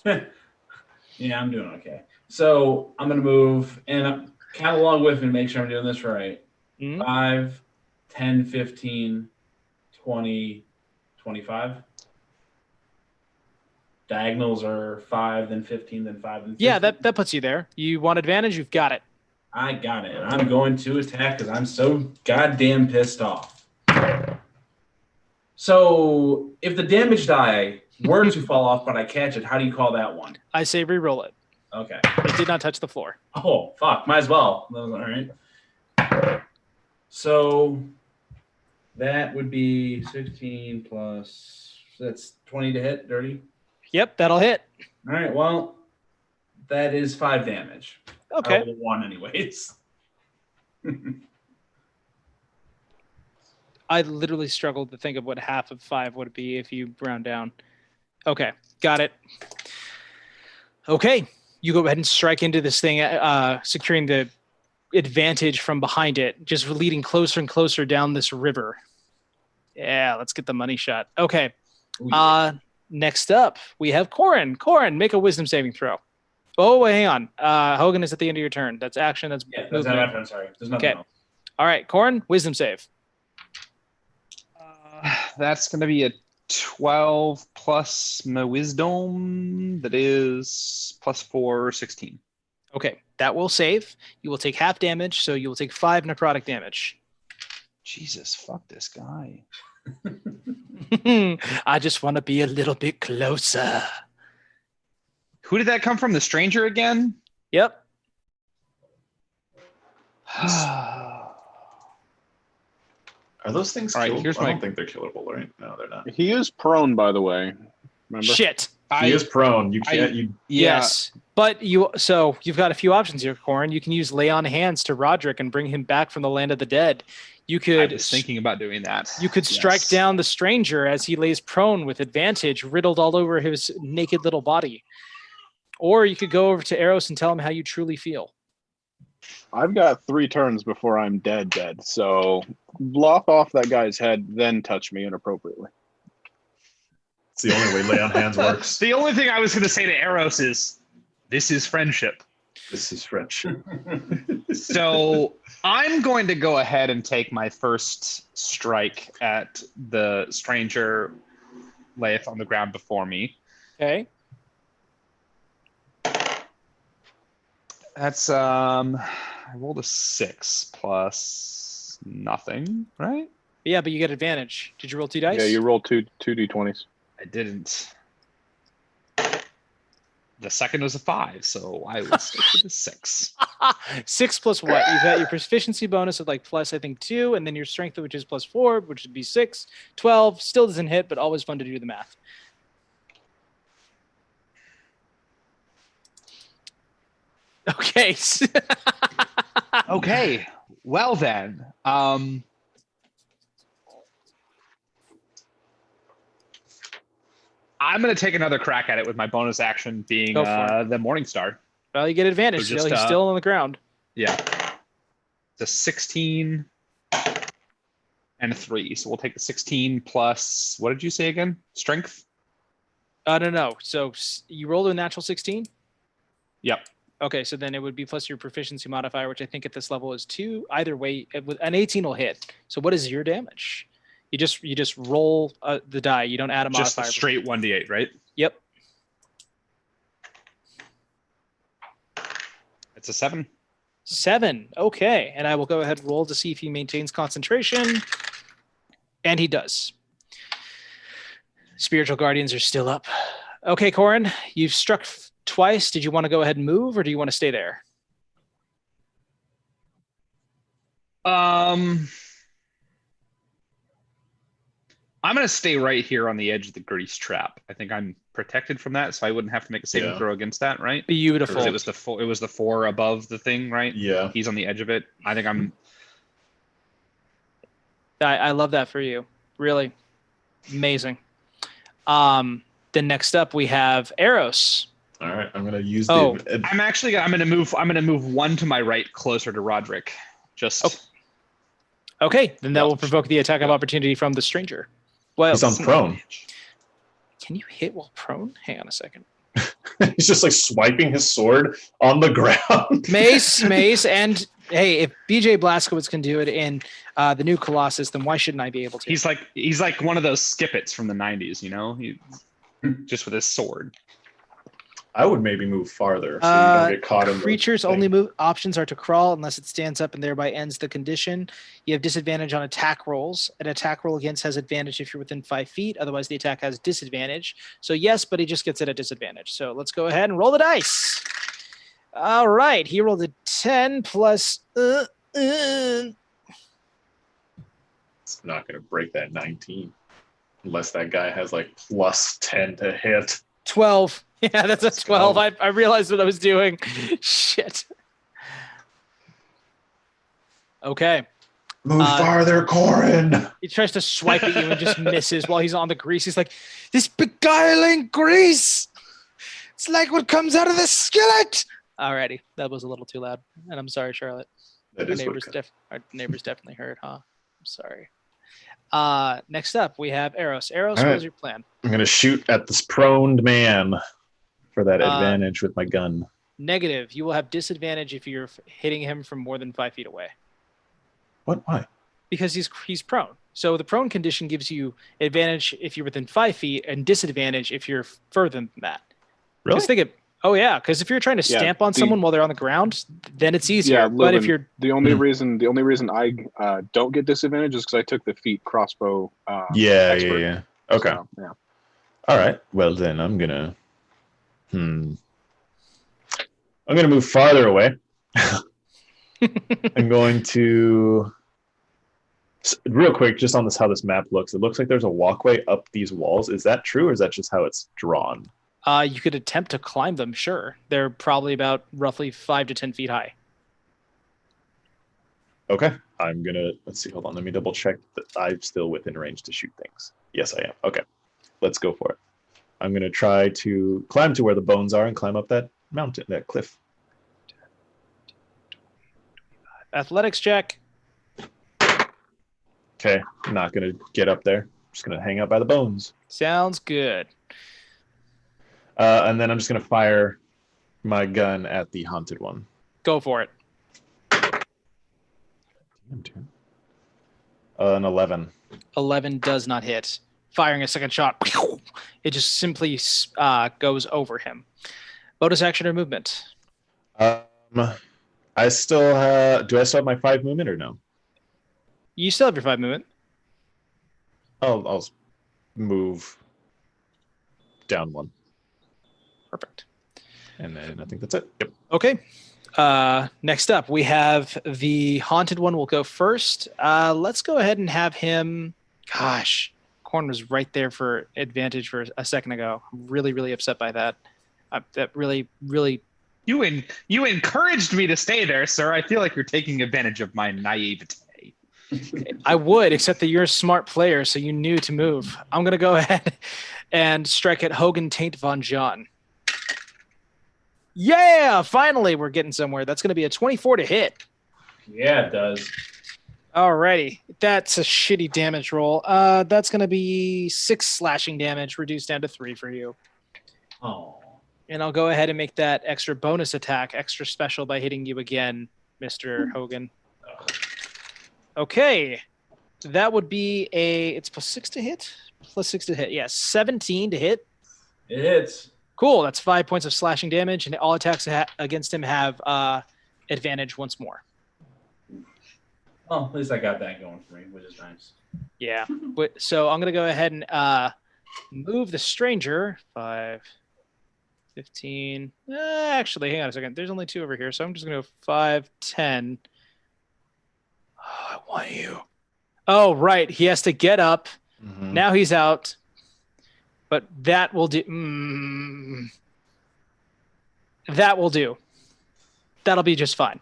yeah, I'm doing okay. So I'm gonna move and count along with me to make sure I'm doing this right. Mhm. 5, 10, 15, 20, 25. Diagonals are 5, then 15, then 5, then 15. Yeah, that puts you there. You want advantage? You've got it. I got it. I'm going to attack because I'm so goddamn pissed off. So if the damage die were to fall off, but I catch it, how do you call that one? I say re-roll it. Okay. It did not touch the floor. Oh, fuck. Might as well. All right. So that would be 16 plus, that's 20 to hit, dirty. Yep, that'll hit. All right. Well, that is 5 damage. Okay. I rolled a 1 anyways. I literally struggled to think of what half of 5 would be if you round down. Okay, got it. Okay, you go ahead and strike into this thing, securing the advantage from behind it, just leading closer and closer down this river. Yeah, let's get the money shot. Okay. Next up, we have Corin. Corin, make a wisdom saving throw. Oh, hang on. Hogan is at the end of your turn. That's action. That's Yeah, that's movement. not I'm sorry. There's nothing Okay. else. All right, Corin, wisdom save. That's going to be a 12 plus my wisdom. That is plus 4, 16. Okay, that will save. You will take half damage, so you will take 5 necrotic damage. Jesus, fuck this guy. I just want to be a little bit closer. Who did that come from? The stranger again? Yep. Are those things All right, killable? here's I my- don't think they're killable, right? No, they're not. He is prone, by the way. Remember? Shit. He is prone. You can't. You Yes. But you've got a few options here, Corin. You can use lay on hands to Roderick and bring him back from the land of the dead. You I could was thinking about doing that. You could strike Yes. down the stranger as he lays prone with advantage, riddled all over his naked little body. Or you could go over to Eros and tell him how you truly feel. I've got 3 turns before I'm dead. So lop off that guy's head, then touch me inappropriately. It's the only way lay on hands works. The only thing I was going to say to Eros is, this is friendship. This is French. So I'm going to go ahead and take my first strike at the stranger layeth on the ground before me. Okay. That's I rolled a 6 plus nothing, right? Yeah, but you get advantage. Did you roll 2 dice? Yeah, you roll two d20s. I didn't. The second was a 5, so I would stick with a 6. 6 plus what? You've got your proficiency bonus of like plus, I think, 2, and then your strength, which is plus 4, which would be 6. 12 still doesn't hit, but always fun to do the math. Okay. Okay, well then. I'm going to take another crack at it with my bonus action being the Morning Star. Well, you get advantage. So just, he's still on the ground. Yeah. It's a 16 and a 3. So we'll take the 16 plus, what did you say again? Strength? No. So you rolled a natural 16? Yep. Okay, so then it would be plus your proficiency modifier, which I think at this level is 2. Either way, an 18 will hit. So what is your damage? You just roll the die. You don't add a modifier. Just a straight 1d8, right? Yep. It's a 7. 7. Okay, and I will go ahead and roll to see if he maintains concentration, and he does. Spiritual guardians are still up. Okay, Corin, you've struck twice. Did you want to go ahead and move, or do you want to stay there? I'm going to stay right here on the edge of the grease trap. I think I'm protected from that, so I wouldn't have to make a saving throw against that, right? Beautiful. It was the 4 above the thing, right? Yeah. He's on the edge of it. I think I'm... I love that for you. Really amazing. Then next up we have Eros. All right, I'm gonna use I'm gonna move 1 to my right, closer to Roderick. Okay, then that will provoke the attack of opportunity from the stranger. Well, he's on prone. Can you hit while prone? Hang on a second. He's just like swiping his sword on the ground. Mace, and hey, if BJ Blazkowicz can do it in the new Colossus, then why shouldn't I be able to? He's like one of those skippets from the 90s, you know? Just with his sword. I would maybe move farther so you don't get caught in the creatures thing. only move options are to crawl unless it stands up and thereby ends the condition. You have disadvantage on attack rolls. An attack roll against has advantage if you're within 5 feet. Otherwise, the attack has disadvantage. So yes, but he just gets it at disadvantage. So let's go ahead and roll the dice. All right, he rolled a 10 plus. It's not going to break that 19 unless that guy has like plus 10 to hit. 12. Yeah, that's a 12. I realized what I was doing. Shit. Okay. Move farther, Corin. He tries to swipe at you and just misses while he's on the grease. He's like, this beguiling grease. It's like what comes out of the skillet. Alrighty. That was a little too loud. And I'm sorry, Charlotte. Our neighbors definitely heard, huh? I'm sorry. Next up, we have Eros. Eros, what is your plan? I'm going to shoot at this proned man for that advantage with my gun. Negative. You will have disadvantage if you're hitting him from more than 5 feet away. What? Why? Because he's prone. So the prone condition gives you advantage if you're within 5 feet and disadvantage if you're further than that. Really? Just think because if you're trying to stamp on someone while they're on the ground, then it's easier. But if you're the only reason I don't get disadvantage is because I took the feat crossbow. Expert. Yeah. Okay. So, yeah. All right. Well, then I'm gonna. I'm gonna move farther away. I'm going to. Real quick, just on how this map looks. It looks like there's a walkway up these walls. Is that true, or is that just how it's drawn? You could attempt to climb them. Sure, they're probably about roughly 5 to 10 feet high. Okay, I'm gonna. Let's see. Hold on. Let me double check that I'm still within range to shoot things. Yes, I am. Okay, let's go for it. I'm going to try to climb to where the bones are and climb up that mountain, that cliff. Athletics check. Okay, I'm not going to get up there. I'm just going to hang out by the bones. Sounds good. And then I'm just going to fire my gun at the haunted one. Go for it. An 11. 11 does not hit. Firing a second shot, it just simply goes over him. Bonus action or movement? I still have. Do I still have my 5 movement or no? You still have your 5 movement. I'll move down 1. Perfect. And then I think that's it. Yep. Okay. Next up, we have the haunted one. Will go first. Let's go ahead and have him. Gosh. Corn was right there for advantage for a second ago. I'm really, really upset by that. That really, really. You encouraged me to stay there, sir. I feel like you're taking advantage of my naivete. I would, except that you're a smart player, so you knew to move. I'm going to go ahead and strike at Hogan Taint Von John. Yeah, finally we're getting somewhere. That's going to be a 24 to hit. Yeah, it does. Alrighty. That's a shitty damage roll. That's going to be 6 slashing damage, reduced down to 3 for you. Oh. And I'll go ahead and make that extra bonus attack extra special by hitting you again, Mr. Hogan. Okay. That would be it's plus 6 to hit? Plus 6 to hit. Yes, 17 to hit. It hits. Cool. That's 5 points of slashing damage, and all attacks against him have advantage once more. Well, at least I got that going for me, which is nice. Yeah. So I'm going to go ahead and move the stranger. 5, 15. Actually, hang on a second. There's only 2 over here, so I'm just going to go 5, 10. Oh, I want you. Oh, right. He has to get up. Mm-hmm. Now he's out. But that will do. That will do. That'll be just fine.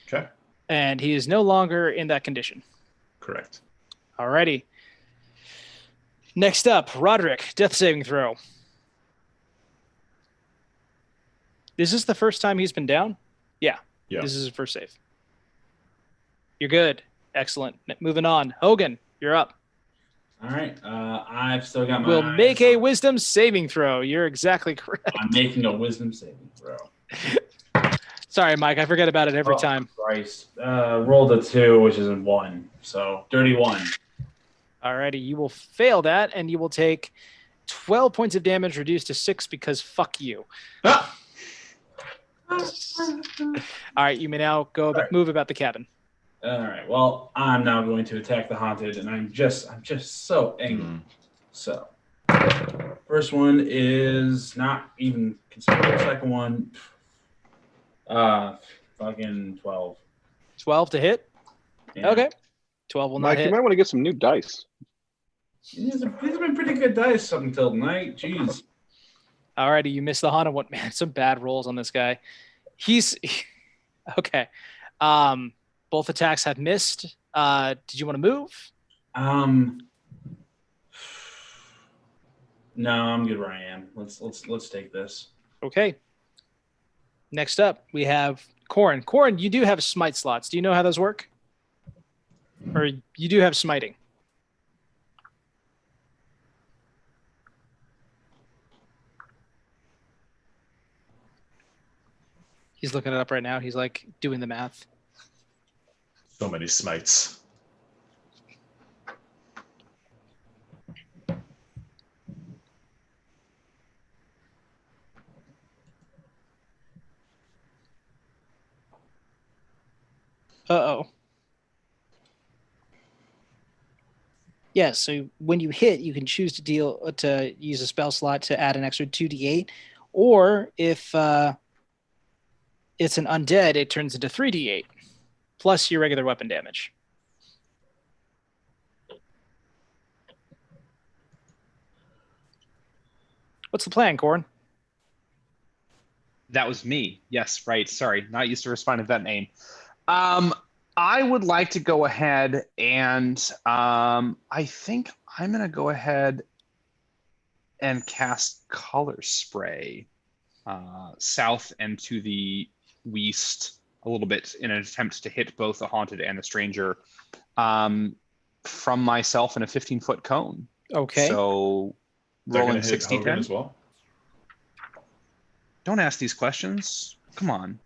Okay. And he is no longer in that condition. Correct. Alrighty. Next up, Roderick, death saving throw. Is this the first time he's been down? Yeah. This is his first save. You're good. Excellent. Moving on. Hogan, you're up. All right. I've still got my. We'll make a wisdom saving throw. You're exactly correct. I'm making a wisdom saving throw. Sorry, Mike. I forget about it every time. Christ. Rolled a 2, which is a 1. So dirty 1. Alrighty. You will fail that, and you will take 12 points of damage reduced to 6 because fuck you. Ah! All right. You may now move about the cabin. All right. Well, I'm now going to attack the haunted, and I'm just so angry. So, first one is not even considered. The second one, fucking 12. 12 to hit. Yeah. Okay. 12 will Mike, not hit. you might want to get some new dice. These have been pretty good dice up until tonight. Jeez. Alrighty, you missed the haunted one. Man, some bad rolls on this guy. He's okay. Both attacks have missed. Did you want to move? No, I'm good where I am. Let's take this. Okay. Next up, we have Corin. Corin, you do have smite slots. Do you know how those work? Or you do have smiting? He's looking it up right now. He's like doing the math. So many smites. Uh-oh. Yeah, so when you hit, you can choose to use a spell slot to add an extra 2d8, or if it's an undead, it turns into 3d8 plus your regular weapon damage. What's the plan, Corin? That was me. Yes, right. Sorry, not used to responding to that name. I would like to go ahead and I think I'm going to go ahead and cast Color Spray south and to the west a little bit in an attempt to hit both the haunted and the stranger from myself in a 15-foot cone. Okay. So rolling 60-10 as well. Don't ask these questions. Come on.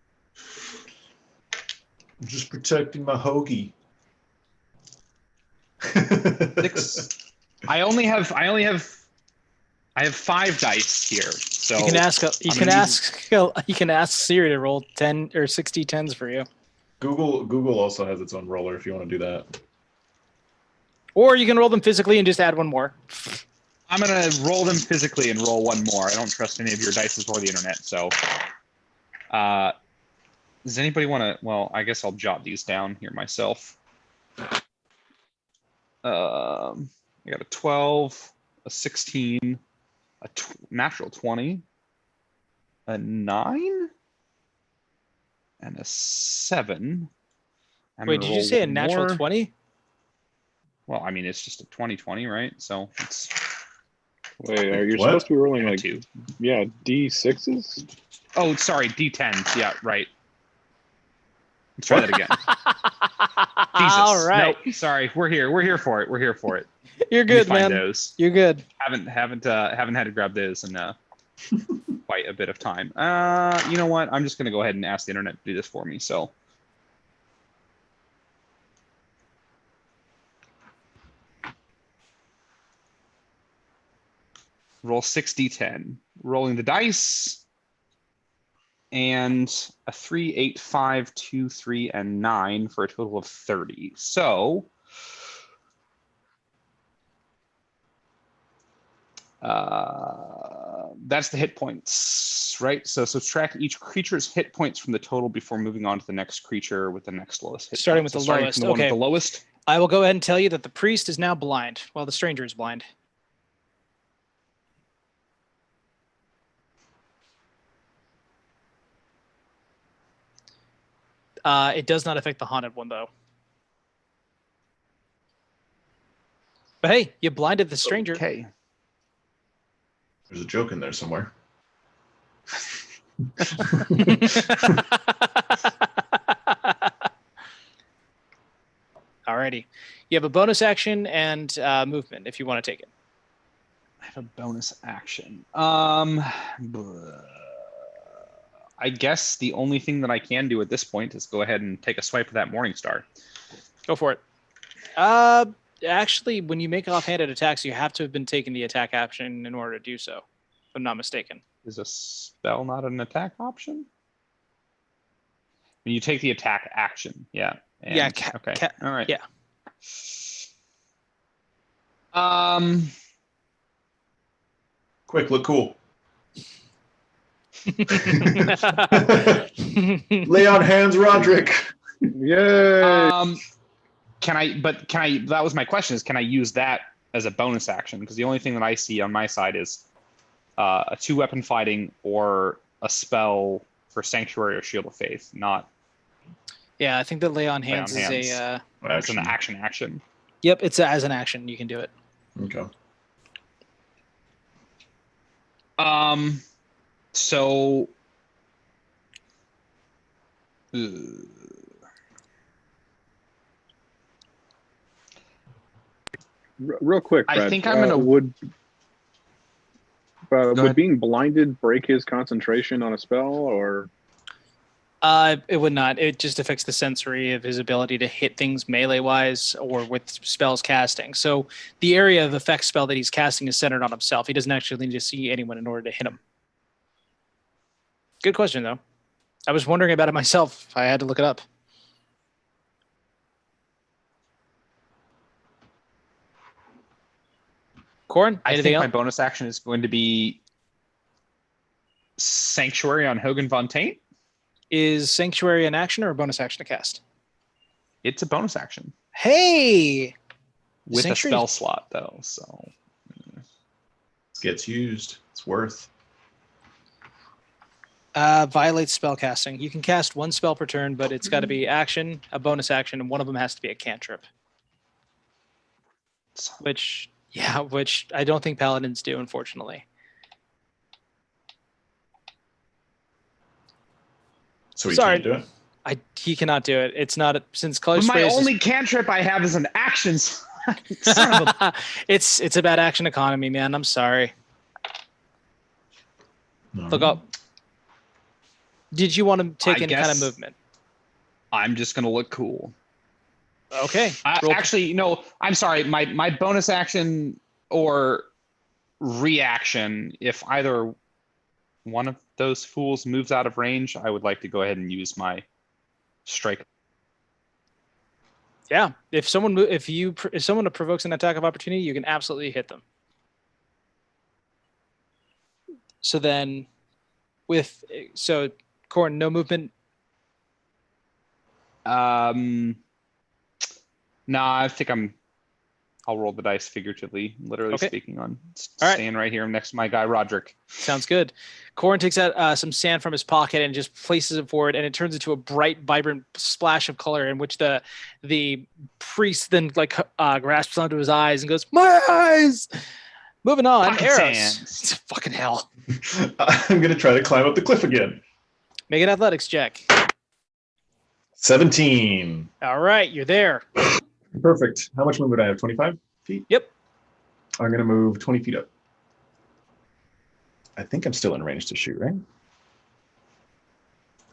I'm just protecting my hoagie. 6. I have 5 dice here. So you can ask Siri to roll 10 or 60 10s for you. Google also has its own roller if you want to do that. Or you can roll them physically and just add one more. I'm going to roll them physically and roll one more. I don't trust any of your dice or the internet. So does anybody want to? Well, I guess I'll jot these down here myself. I got a 12, a 16, a natural 20, a 9, and a 7. Wait, did you say a natural 20? Well, I mean, it's just a 2020, right? So it's Wait, are you What? supposed to be rolling like two. D6s? Oh, sorry, D10s. Yeah, right. Let's try that again. Jesus. All right. Nope. Sorry. We're here. We're here for it. We're here for it. You're Let me good, find man. those. You're good. Haven't had to grab those in quite a bit of time. You know what? I'm just gonna go ahead and ask the internet to do this for me. So. Roll 6d10. Rolling the dice. And a 3, 8, 5, 2, 3, and 9 for a total of 30. So that's the hit points, right? So subtract each creature's hit points from the total before moving on to the next creature with the next lowest hit Starting points. with the Starting lowest. from the one Okay. with the lowest. I will go ahead and tell you that the priest is now blind, while the stranger is blind. It does not affect the haunted one, though. But hey, you blinded the stranger. Okay. There's a joke in there somewhere. Alrighty. You have a bonus action and movement if you want to take it. I have a bonus action. I guess the only thing that I can do at this point is go ahead and take a swipe of that Morning Star. Go for it. Actually, when you make offhanded attacks, you have to have been taking the attack action in order to do so, if I'm not mistaken. Is a spell not an attack option? When you take the attack action, yeah. And, Yeah, okay. All right. yeah. Quick, look cool. Lay on hands, Roderick. Yay! That was my question, is can I use that as a bonus action? Because the only thing that I see on my side is a 2-weapon fighting or a spell for Sanctuary or Shield of Faith, not. Yeah, I think that lay on hands is a. It's an action. Yep, it's as an action. You can do it. Okay. So. Real quick, Brad, I think I'm gonna. Would ahead. being blinded break his concentration on a spell, or? It would not. It just affects the sensory of his ability to hit things melee-wise or with spells casting. So the area of effect spell that he's casting is centered on himself. He doesn't actually need to see anyone in order to hit him. Good question, though. I was wondering about it myself. I had to look it up. Corin, I anything think else? my bonus action is going to be Sanctuary on Hogan Von Taint. Is Sanctuary an action or a bonus action to cast? It's a bonus action. Hey! With Sanctuary... a spell slot, though, so. It gets used. It's worth. Violates spell casting. You can cast one spell per turn, but it's got to be action, a bonus action, and one of them has to be a cantrip. Which I don't think paladins do, unfortunately. So he Sorry. can't do it? He cannot do it. It's not since close. My only cantrip I have is an action. It's a bad action economy, man. I'm sorry. No. Look up. Did you want to take any kind of movement? I'm just gonna look cool. Okay. Actually, no. I'm sorry. My bonus action or reaction, if either one of those fools moves out of range, I would like to go ahead and use my strike. Yeah, if someone provokes an attack of opportunity, you can absolutely hit them. So then, Corin, no movement. Nah, I think I'm I'll roll the dice figuratively, literally Okay. speaking. On All right. staying right here next to my guy Roderick. Sounds good. Corin takes out some sand from his pocket and just places it forward, and it turns into a bright, vibrant splash of color in which the priest then grasps onto his eyes and goes, "My eyes!" Moving on, Fucking Eros. sand. It's fucking hell. I'm gonna try to climb up the cliff again. Make an athletics check. 17. All right, you're there. Perfect. How much movement do I have? 25 feet? Yep. I'm gonna move 20 feet up. I think I'm still in range to shoot, right?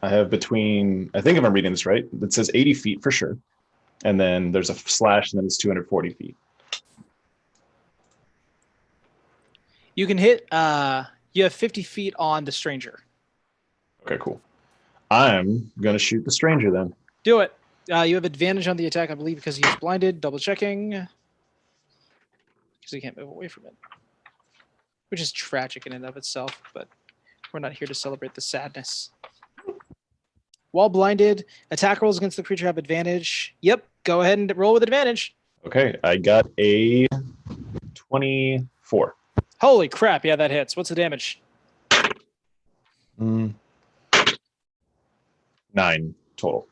I have between, I think if I'm reading this right, it says 80 feet for sure. And then there's a slash, and then it's 240 feet. You can hit, you have 50 feet on the stranger. Okay, cool. I'm going to shoot the stranger then. Do it. You have advantage on the attack, I believe, because he's blinded. Double checking. Because he can't move away from it. Which is tragic in and of itself, but we're not here to celebrate the sadness. While blinded, attack rolls against the creature have advantage. Yep, go ahead and roll with advantage. Okay, I got a 24. Holy crap, yeah, that hits. What's the damage? 9 total.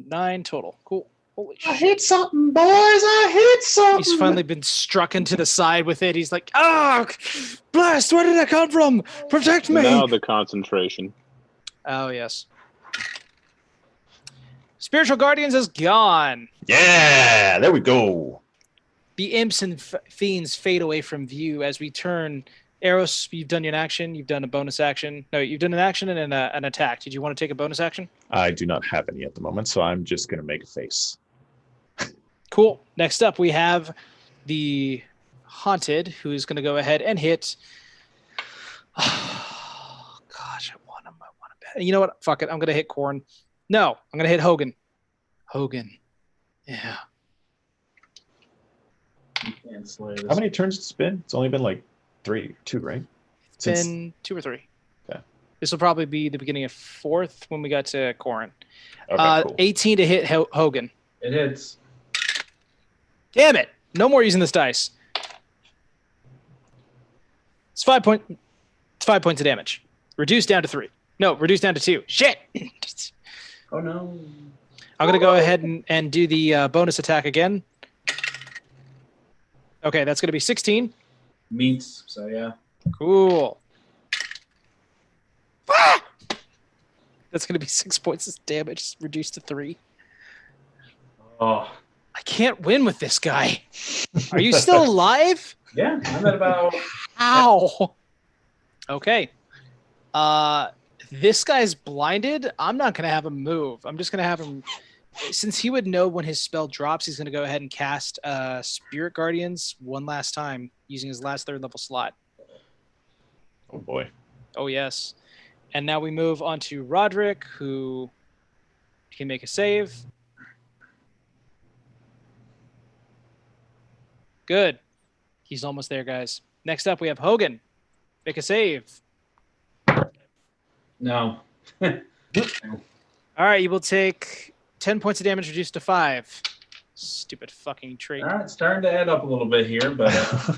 9 total. Cool. Holy I shit. hit something, boys. I hit something. He's finally been struck into the side with it. He's like, "Oh, blast, where did that come from? Protect me." Now the concentration. Oh, yes. Spiritual Guardians is gone. Yeah, there we go. The imps and fiends fade away from view as we turn. Eros, you've done an action. You've done a bonus action. No, you've done an action and an attack. Did you want to take a bonus action? I do not have any at the moment, so I'm just going to make a face. Cool. Next up, we have the Haunted, who's going to go ahead and hit. Oh, gosh, I want him. You know what? Fuck it. I'm going to hit Corn. No, I'm going to hit Hogan. Hogan. Yeah. You can't slay this. How many turns it's been? It's only been like 2, right? It's been 2 or 3. Okay. This will probably be the beginning of 4th when we got to Corin. Okay, cool. 18 to hit Hogan. It hits. Damn it! No more using this dice. It's 5 points of damage. Reduced down to 3. No, reduced down to 2. Shit! Oh no. I'm going to go ahead and do the bonus attack again. Okay, that's going to be 16. Meets, so yeah. Cool. Ah! That's going to be 6 points of damage, reduced to 3. Oh. I can't win with this guy. Are you still alive? Yeah, I'm at about... Ow. Okay. This guy's blinded. I'm not going to have him move. I'm just going to have him... Since he would know when his spell drops, he's going to go ahead and cast Spirit Guardians one last time using his last 3rd level slot. Oh, boy. Oh, yes. And now we move on to Roderick, who can make a save. Good. He's almost there, guys. Next up, we have Hogan. Make a save. No. All right, you will take 10 points of damage reduced to 5. Stupid fucking trait. All right, it's starting to add up a little bit here, but...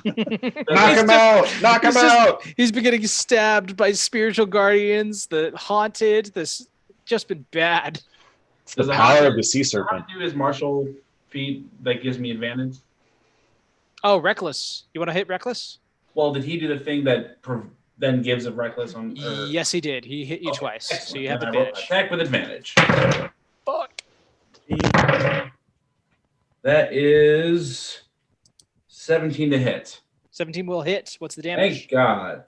Knock him out! Knock him out! He's been getting stabbed by spiritual guardians, the haunted, this just been bad. It's the power of the sea serpent. Do his martial feat that gives me advantage? Oh, Reckless. You want to hit Reckless? Well, did he do the thing that then gives a Reckless on... Yes, he did. He hit you twice, excellent. so you have Then I roll advantage. Attack with advantage. Fuck. That is 17 to hit. 17 will hit. What's the damage? Thank God.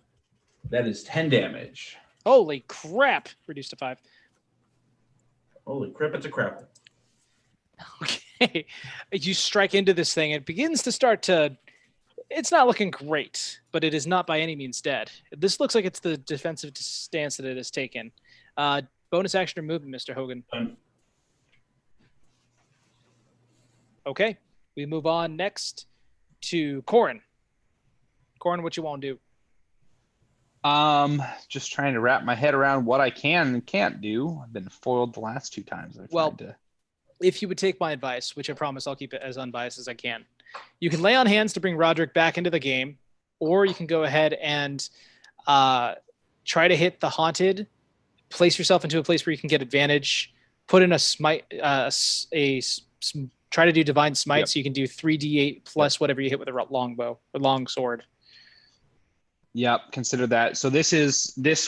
That is 10 damage. Holy crap. Reduced to 5. Holy crap, it's a crap. Okay. You strike into this thing. It begins to start to... It's not looking great, but it is not by any means dead. This looks like it's the defensive stance that it has taken. Bonus action or movement, Mr. Hogan. Okay. We move on next to Corin. Corin, what you want to do? Just trying to wrap my head around what I can and can't do. I've been foiled the last 2 times. I've tried to if you would take my advice, which I promise I'll keep it as unbiased as I can, you can lay on hands to bring Roderick back into the game, or you can go ahead and try to hit the haunted, place yourself into a place where you can get advantage, put in a smite, try to do divine smite, so you can do 3d8 plus whatever you hit with a longbow or long sword. Yep, consider that. So this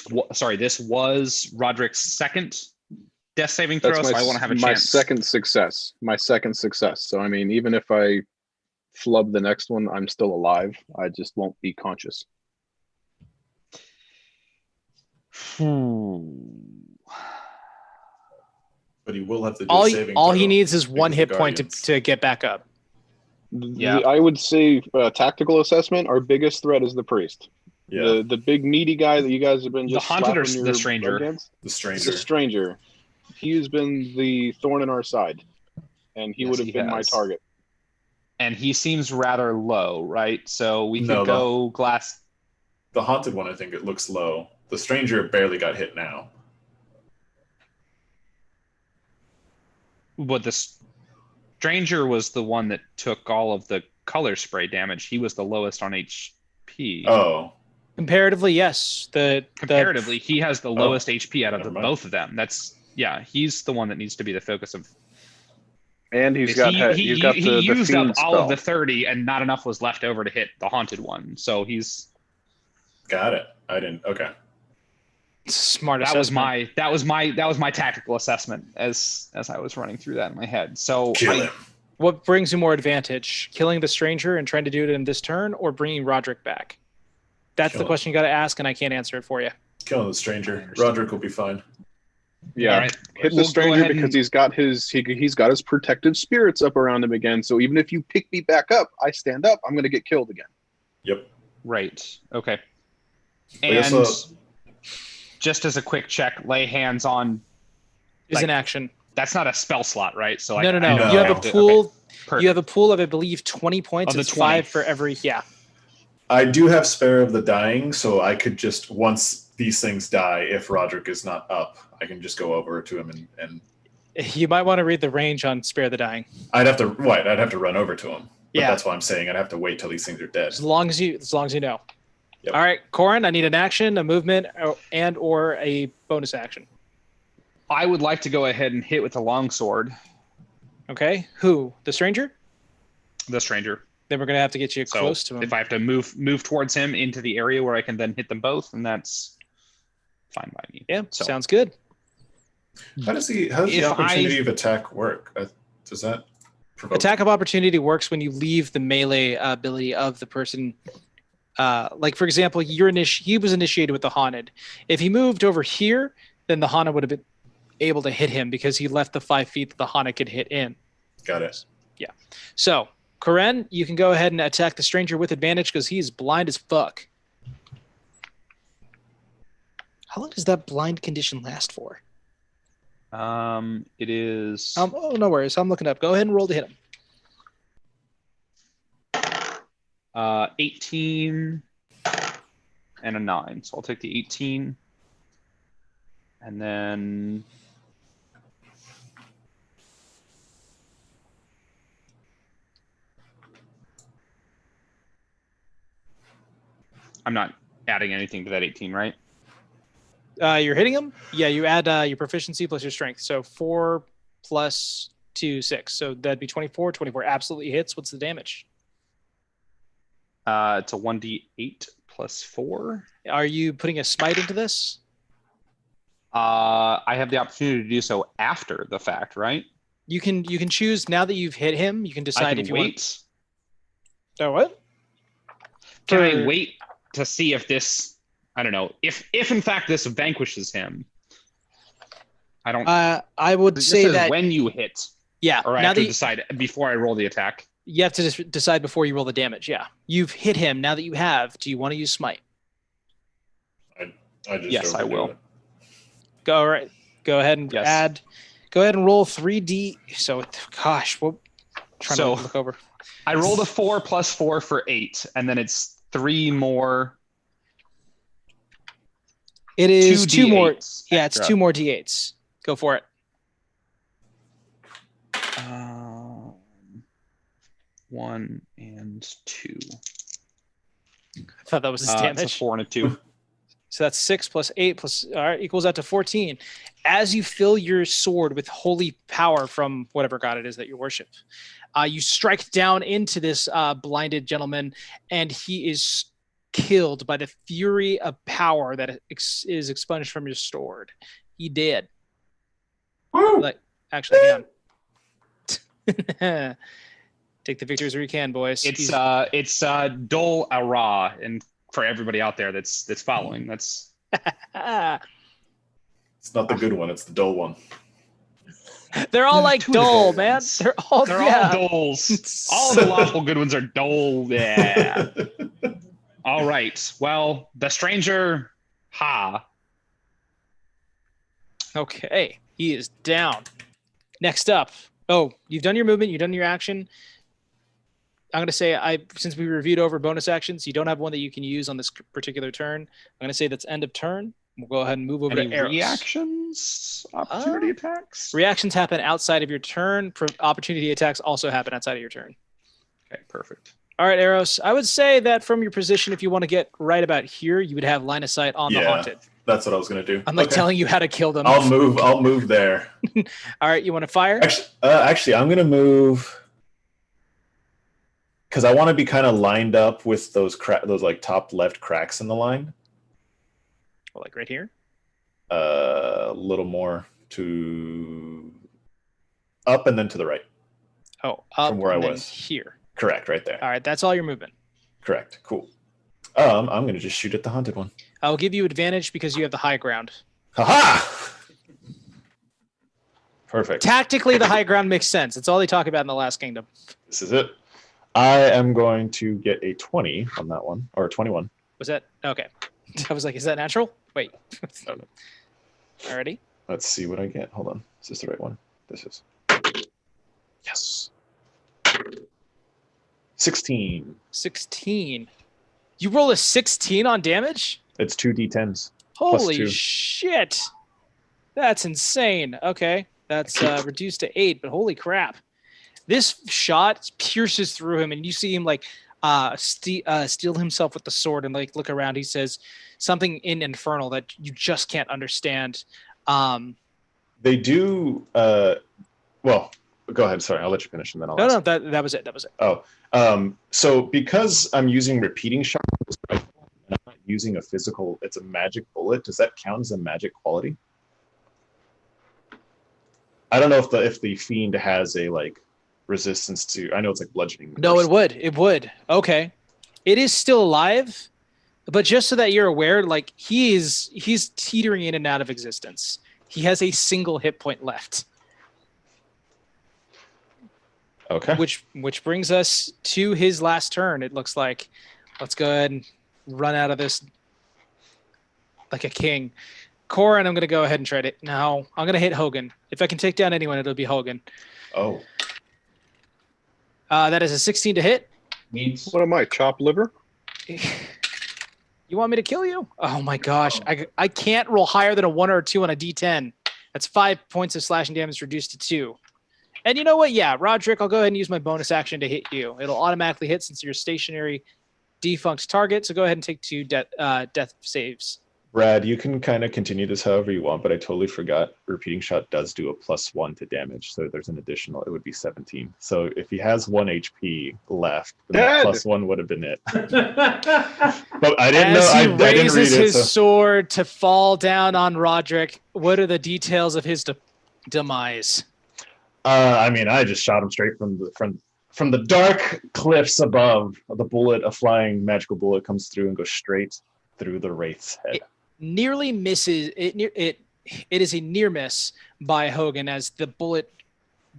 was Roderick's second death saving throw, so I want to have a my chance. second success. My second success. So I mean, even if I flub the next one, I'm still alive. I just won't be conscious. But he will have to do a saving all throw he needs is one because hit of point Guardians. to get back up. Yeah. I would say tactical assessment. Our biggest threat is the priest. Yeah, The big meaty guy that you guys have been The just haunted or slapping the your stranger? against. the stranger. The stranger. He has been the thorn in our side, and he Yes, would have he been my has. target. And he seems rather low, right? So we No, could go glass. The haunted one, I think it looks low. The stranger barely got hit now. But the stranger was the one that took all of the color spray damage. He was the lowest on HP. Oh, Comparatively, yes. Comparatively, he has the lowest HP out of Never mind. both of them. He's the one that needs to be the focus of. And he's got he the used fiend up all of the spell. 30, and not enough was left over to hit the haunted one. So he's got it. I didn't. Okay. Smart that was assessment. my tactical assessment as I was running through that in my head. So Kill him. What brings you more advantage? Killing the stranger and trying to do it in this turn, or bringing Roderick back? That's Kill the him. question you got to ask, and I can't answer it for you. Killing the stranger. Roderick will be fine. Yeah, all right. hit the We'll go stranger ahead because and- he's got his protective spirits up around him again. So even if you pick me back up, I stand up, I'm going to get killed again. Yep. Right. Okay. I And guess, just as a quick check, lay hands on. Is an action. That's not a spell slot, right? So No. No. You have a Okay, pool. perfect. You have a pool of, I believe, 20 points. Of the It's 20. 5 for every. Yeah. I do have spare of the dying, so I could just, once these things die, if Roderick is not up, I can just go over to him and You might want to read the range on Spare the Dying. I'd have to run over to him. But Yeah. that's why I'm saying I'd have to wait till these things are dead. As long as you know. Yep. All right, Corin, I need an action, a movement, or a bonus action. I would like to go ahead and hit with the longsword. Okay. Who? The stranger? The stranger. Then we're gonna have to get you So close to him. if I have to move towards him into the area where I can then hit them both, then that's fine by me. Yeah, So sounds good. How does the opportunity of attack work? Does that provoke? Attack of opportunity works when you leave the melee ability of the person. Like for example, he was initiated with the haunted. If he moved over here, then the haunted would have been able to hit him because he left the 5 feet that the haunted could hit in. Got it. Yeah. So, Karen, you can go ahead and attack the stranger with advantage because he's blind as fuck. How long does that blind condition last for? It is Oh, no worries. I'm looking up. Go ahead and roll to hit him. 18 and a 9. So I'll take the 18. And then I'm not adding anything to that 18, right? You're hitting him? Yeah, you add your proficiency plus your strength. So 4 plus 2, 6. So that'd be 24. 24 absolutely hits. What's the damage? It's a 1d8 plus 4. Are you putting a smite into this? I have the opportunity to do so after the fact, right? You can choose now that you've hit him. You can I decide can if you wait. want. Oh, what? Can I wait to see if this? I don't know. If in fact this vanquishes him, I don't. I would This say is that when you hit, yeah. or I Now have that to decide before I roll the attack. you have to just decide before you roll the damage. Yeah, you've hit him. Now that you have, do you want to use smite? I just Yes, I overdo will. it. Go right. Go ahead and Yes. add. Go ahead and roll 3d. So, gosh, what? Trying So- to look over. I rolled a 4 plus 4 for 8, and then it's 3 more. It is 2 more. D8s Yeah, it's extra. 2 more d8s. Go for it. 1 and 2. I thought that was his It's damage. a 4 and a 2. So that's 6 plus 8 plus, all right, equals out to 14. As you fill your sword with holy power from whatever god it is that you worship, you strike down into this blinded gentleman, and he is killed by the fury of power that is expunged from your sword. He did. Woo! Like, actually, hang on. Take the victories where you can, boys. It's Dol Ara, and for everybody out there that's following, that's It's not the good one, it's the dull one. They're all There's like two of the dull, dull man. ones. They're all all doles. All the lawful good ones are dole. Yeah. All right. Well, the stranger, ha. Okay, he is down. Next up. Oh, you've done your movement, you've done your action. I'm going to say, since we reviewed over bonus actions, you don't have one that you can use on this particular turn. I'm going to say that's end of turn. We'll go ahead and move over Any to Eros. reactions? Opportunity attacks? Reactions happen outside of your turn. Opportunity attacks also happen outside of your turn. Okay, perfect. All right, Eros. I would say that from your position, if you want to get right about here, you would have line of sight on the haunted. That's what I was going to do. I'm like telling you how to kill them. I'll move there. All right, you want to fire? Actually, I'm going to move because I want to be kind of lined up with those like top left cracks in the line. Well, like right here? A little more to up and then to the right. Oh, up from where I and then was. here. Correct, right there. All right, that's all your movement. Correct. Cool. I'm going to just shoot at the haunted one. I'll give you advantage because you have the high ground. Ha-ha! Perfect. Tactically, the high ground makes sense. It's all they talk about in the Last Kingdom. This is it. I am going to get a 20 on that one, or a 21. Was that okay? I was like, is that natural? Wait. Alrighty. Let's see what I get. Hold on. Is this the right one? This is. Yes. 16. 16. You roll a 16 on damage? It's 2d10s. Holy +2. shit. That's insane. Okay. That's reduced to 8, but holy crap. This shot pierces through him, and you see him like steal himself with the sword and like look around. He says something in Infernal that you just can't understand. They do. Well, go ahead. Sorry, I'll let you finish, and then I'll. No, that was it. That was it. Oh, so because I'm using repeating shots and I'm not using a physical, it's a magic bullet. Does that count as a magic quality? I don't know if the fiend has a like resistance to. I know it's like bludgeoning. No, it would. It would. Okay. It is still alive, but just so that you're aware, like he's teetering in and out of existence. He has a single hit point left. Okay. Which brings us to his last turn. It looks like. Let's go ahead and run out of this like a king. Corin, I'm going to go ahead and try it. No, I'm going to hit Hogan. If I can take down anyone, it'll be Hogan. Oh. That is a 16 to hit. Means What am I, chopped liver? You want me to kill you? Oh my gosh. I can't roll higher than a 1 or a 2 on a D10. That's 5 points of slashing damage reduced to 2. And you know what? Yeah, Roderick, I'll go ahead and use my bonus action to hit you. It'll automatically hit since you're a stationary defunct target. So go ahead and take 2 death saves. Brad, you can kind of continue this however you want, but I totally forgot repeating shot does do a +1 to damage. So there's an additional, it would be 17. So if he has 1 HP left, then that +1 would have been it. But I didn't know. I didn't read raises it. his sword to fall down on Roderick. What are the details of his demise? I mean, I just shot him straight from the dark cliffs above. A flying magical bullet comes through and goes straight through the wraith's head. It nearly misses. It is a near miss by Hogan as the bullet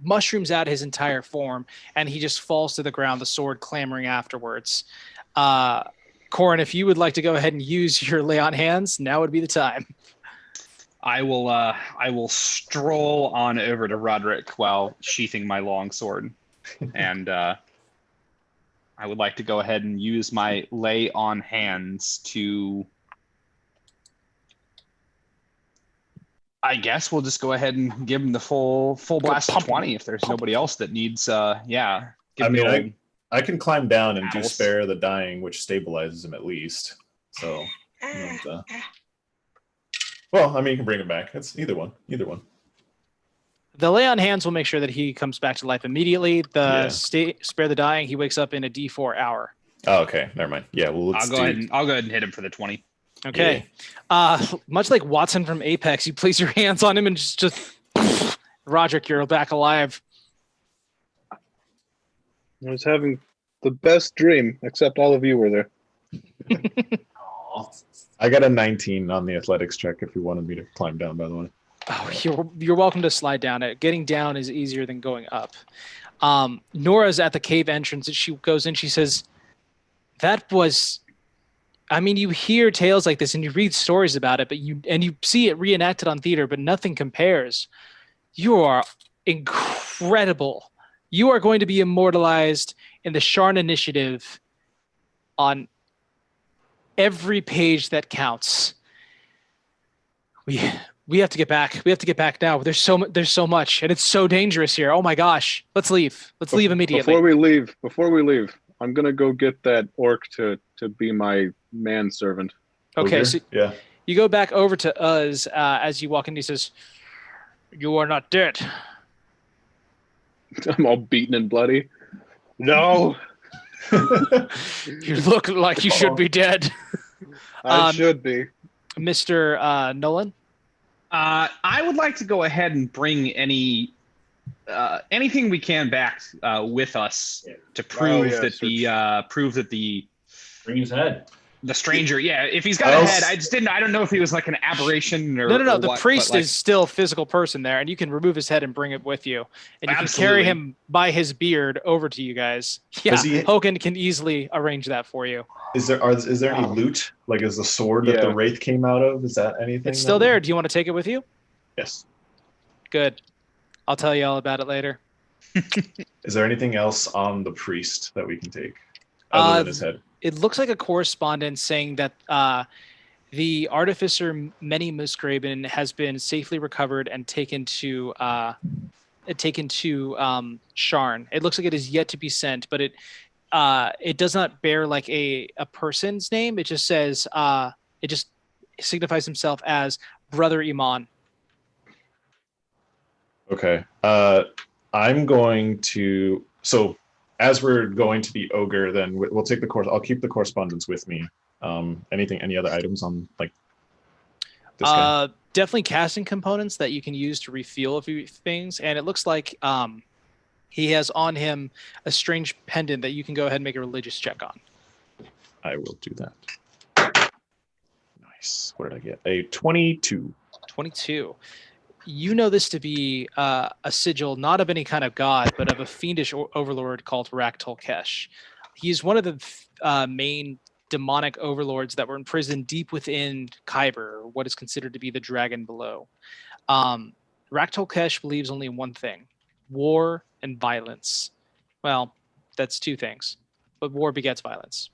mushrooms out his entire form and he just falls to the ground, the sword clamoring afterwards. Corin, if you would like to go ahead and use your lay on hands, now would be the time. I will stroll on over to Roderick while sheathing my long sword, and I would like to go ahead and use my lay on hands to. I guess we'll just go ahead and give him the full blast of 20 if there's nobody else that needs. Yeah. I mean, I can climb down and do Owls. spare the dying, which stabilizes him at least. So, well, I mean, you can bring him back. It's either one. The lay on hands will make sure that he comes back to life immediately. The spare the dying, he wakes up in a D4 hour. Oh, okay. Never mind. Yeah, well, I'll go ahead and hit him for the 20. Okay. Much like Watson from Apex, you place your hands on him and just Roderick, you're back alive. I was having the best dream, except all of you were there. I got a 19 on the athletics check if you wanted me to climb down, by the way. Oh, you're welcome to slide down. Getting down is easier than going up. Nora's at the cave entrance. She goes in. She says, "That was." I mean, you hear tales like this and you read stories about it, but you see it reenacted on theater, but nothing compares. You are incredible. You are going to be immortalized in the Sharn Initiative on every page that counts. We have to get back. We have to get back now. There's so much, and it's so dangerous here. Oh my gosh. Let's leave. Let's leave immediately. Before we leave, I'm gonna go get that orc to be my manservant. Okay, so yeah. You go back over to Uz as you walk in. He says, "You are not dead." I'm all beaten and bloody. No. You look like you should be dead. I should be. Mr. Nolan? I would like to go ahead and bring anything we can back with us to prove that the Bring his head. The stranger, if he's got a head, I don't know if he was like an aberration or No. or The what, priest like, is still a physical person there, and you can remove his head and bring it with you, and you can carry him by his beard over to you guys. Yeah, Hogan can easily arrange that for you. Is there any loot? Like, is the sword that the wraith came out of? Is that anything? It's still there. Do you want to take it with you? Yes. Good. I'll tell you all about it later. Is there anything else on the priest that we can take other than his head? It looks like a correspondence saying that the artificer Many Musgraben has been safely recovered and taken to Sharn. It looks like it is yet to be sent, but it does not bear like a person's name. It just says it just signifies himself as Brother Iman. Okay. I'm going to as we're going to the ogre, then we'll take the course. I'll keep the correspondence with me. Any other items on like this guy? Definitely casting components that you can use to refuel a few things. And it looks like he has on him a strange pendant that you can go ahead and make a religious check on. I will do that. Nice. What did I get? A 22. 22. You know this to be a sigil, not of any kind of god, but of a fiendish overlord called Raktul-Kesh. He's one of the main demonic overlords that were imprisoned deep within Khyber, or what is considered to be the dragon below. Raktul-Kesh believes only in one thing: war and violence. Well, that's two things, but war begets violence.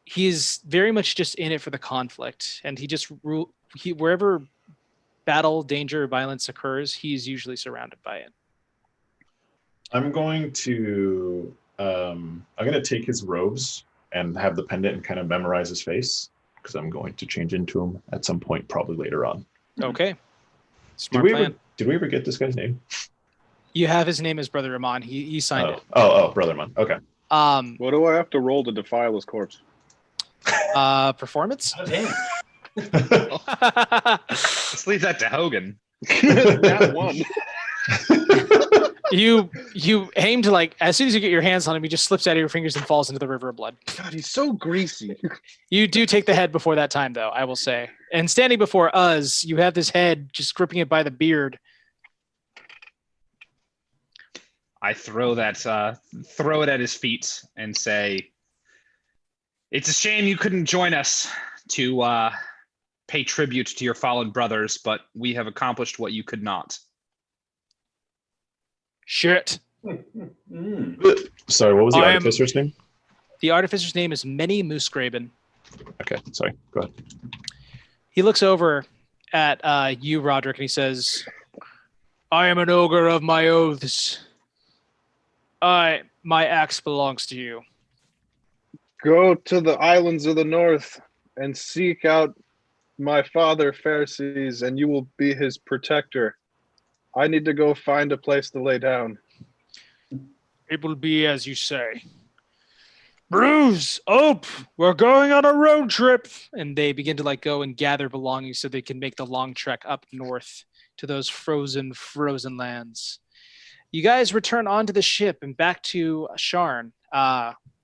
He's very much just in it for the conflict, and wherever battle, danger, violence occurs, he's usually surrounded by it. I'm going to take his robes and have the pendant and kind of memorize his face, because I'm going to change into him at some point, probably later on. Okay. Smart plan. Did we ever get this guy's name? You have his name as Brother Iman. He signed it. Oh, Brother Iman. Okay. What do I have to roll to defile his corpse? Performance? Let's leave that to Hogan. That one. You aim to, like, as soon as you get your hands on him, he just slips out of your fingers and falls into the river of blood. God, he's so greasy. You do take the head before that time, though, I will say. And standing before us, you have this head just gripping it by the beard. I throw it at his feet and say, "It's a shame you couldn't join us to pay tribute to your fallen brothers, but we have accomplished what you could not." Shit. Sorry, what was the artificer's name? The artificer's name is Many Musgraben. Okay, sorry. Go ahead. He looks over at you, Roderick, and he says, "I am an ogre of my oaths. My axe belongs to you. Go to the islands of the north and seek out my father, Pharisees, and you will be his protector. I need to go find a place to lay down. It will be as you say. Bruce, Ope, we're going on a road trip. And they begin to go and gather belongings so they can make the long trek up north to those frozen lands. You guys return onto the ship and back to Sharn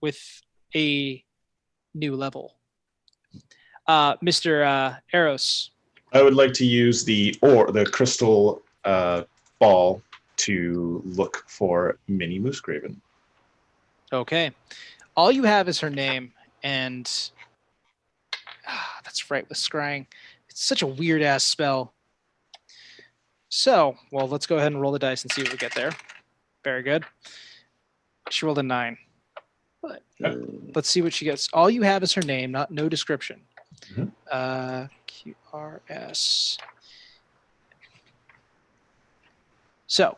with a new level. Mr. Eros. I would like to use the crystal ball to look for Minnie Moosegraven. Okay. All you have is her name, and that's right with scrying. It's such a weird-ass spell. So, well, let's go ahead and roll the dice and see what we get there. Very good. She rolled a 9. Let's see what she gets. All you have is her name, no description. Mm-hmm. QRS. So,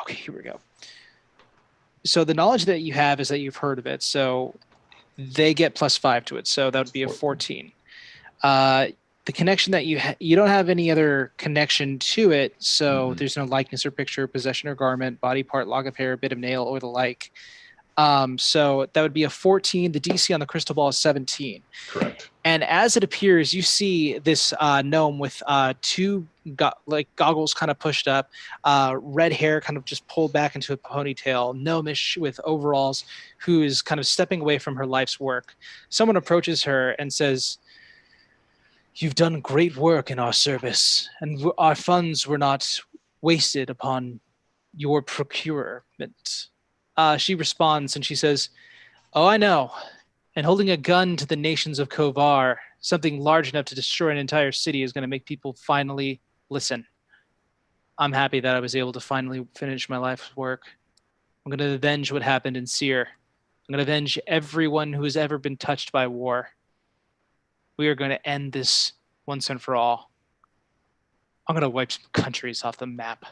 okay, here we go. So the knowledge that you have is that you've heard of it. So they get +5 to it. So that would be a 14. The connection that you don't have any other connection to it. So there's no likeness or picture, possession or garment, body part, lock of hair, bit of nail, or the like. So that would be a 14. The DC on the crystal ball is 17. Correct. And as it appears, you see this gnome with two goggles kind of pushed up, red hair kind of just pulled back into a ponytail, gnomish with overalls, who is kind of stepping away from her life's work. Someone approaches her and says, "You've done great work in our service, and our funds were not wasted upon your procurement." She responds and she says, "Oh, I know. And holding a gun to the nations of Kovar, something large enough to destroy an entire city, is going to make people finally listen. I'm happy that I was able to finally finish my life's work. I'm going to avenge what happened in Seir. I'm going to avenge everyone who has ever been touched by war. We are going to end this once and for all. I'm going to wipe some countries off the map."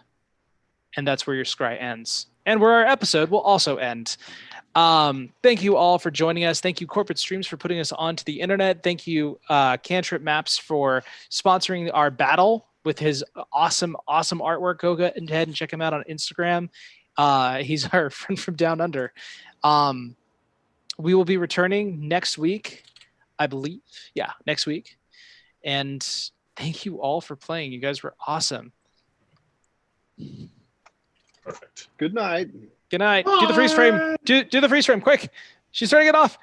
And that's where your scry ends. And where our episode will also end. Thank you all for joining us. Thank you, Corporate Streams, for putting us onto the internet. Thank you, Cantrip Maps, for sponsoring our battle with his awesome artwork. Go ahead and check him out on Instagram. He's our friend from Down Under. We will be returning next week, I believe. Yeah, next week. And thank you all for playing. You guys were awesome. Perfect. Good night. Good night. Do the freeze frame. Do the freeze frame quick. She's starting it off.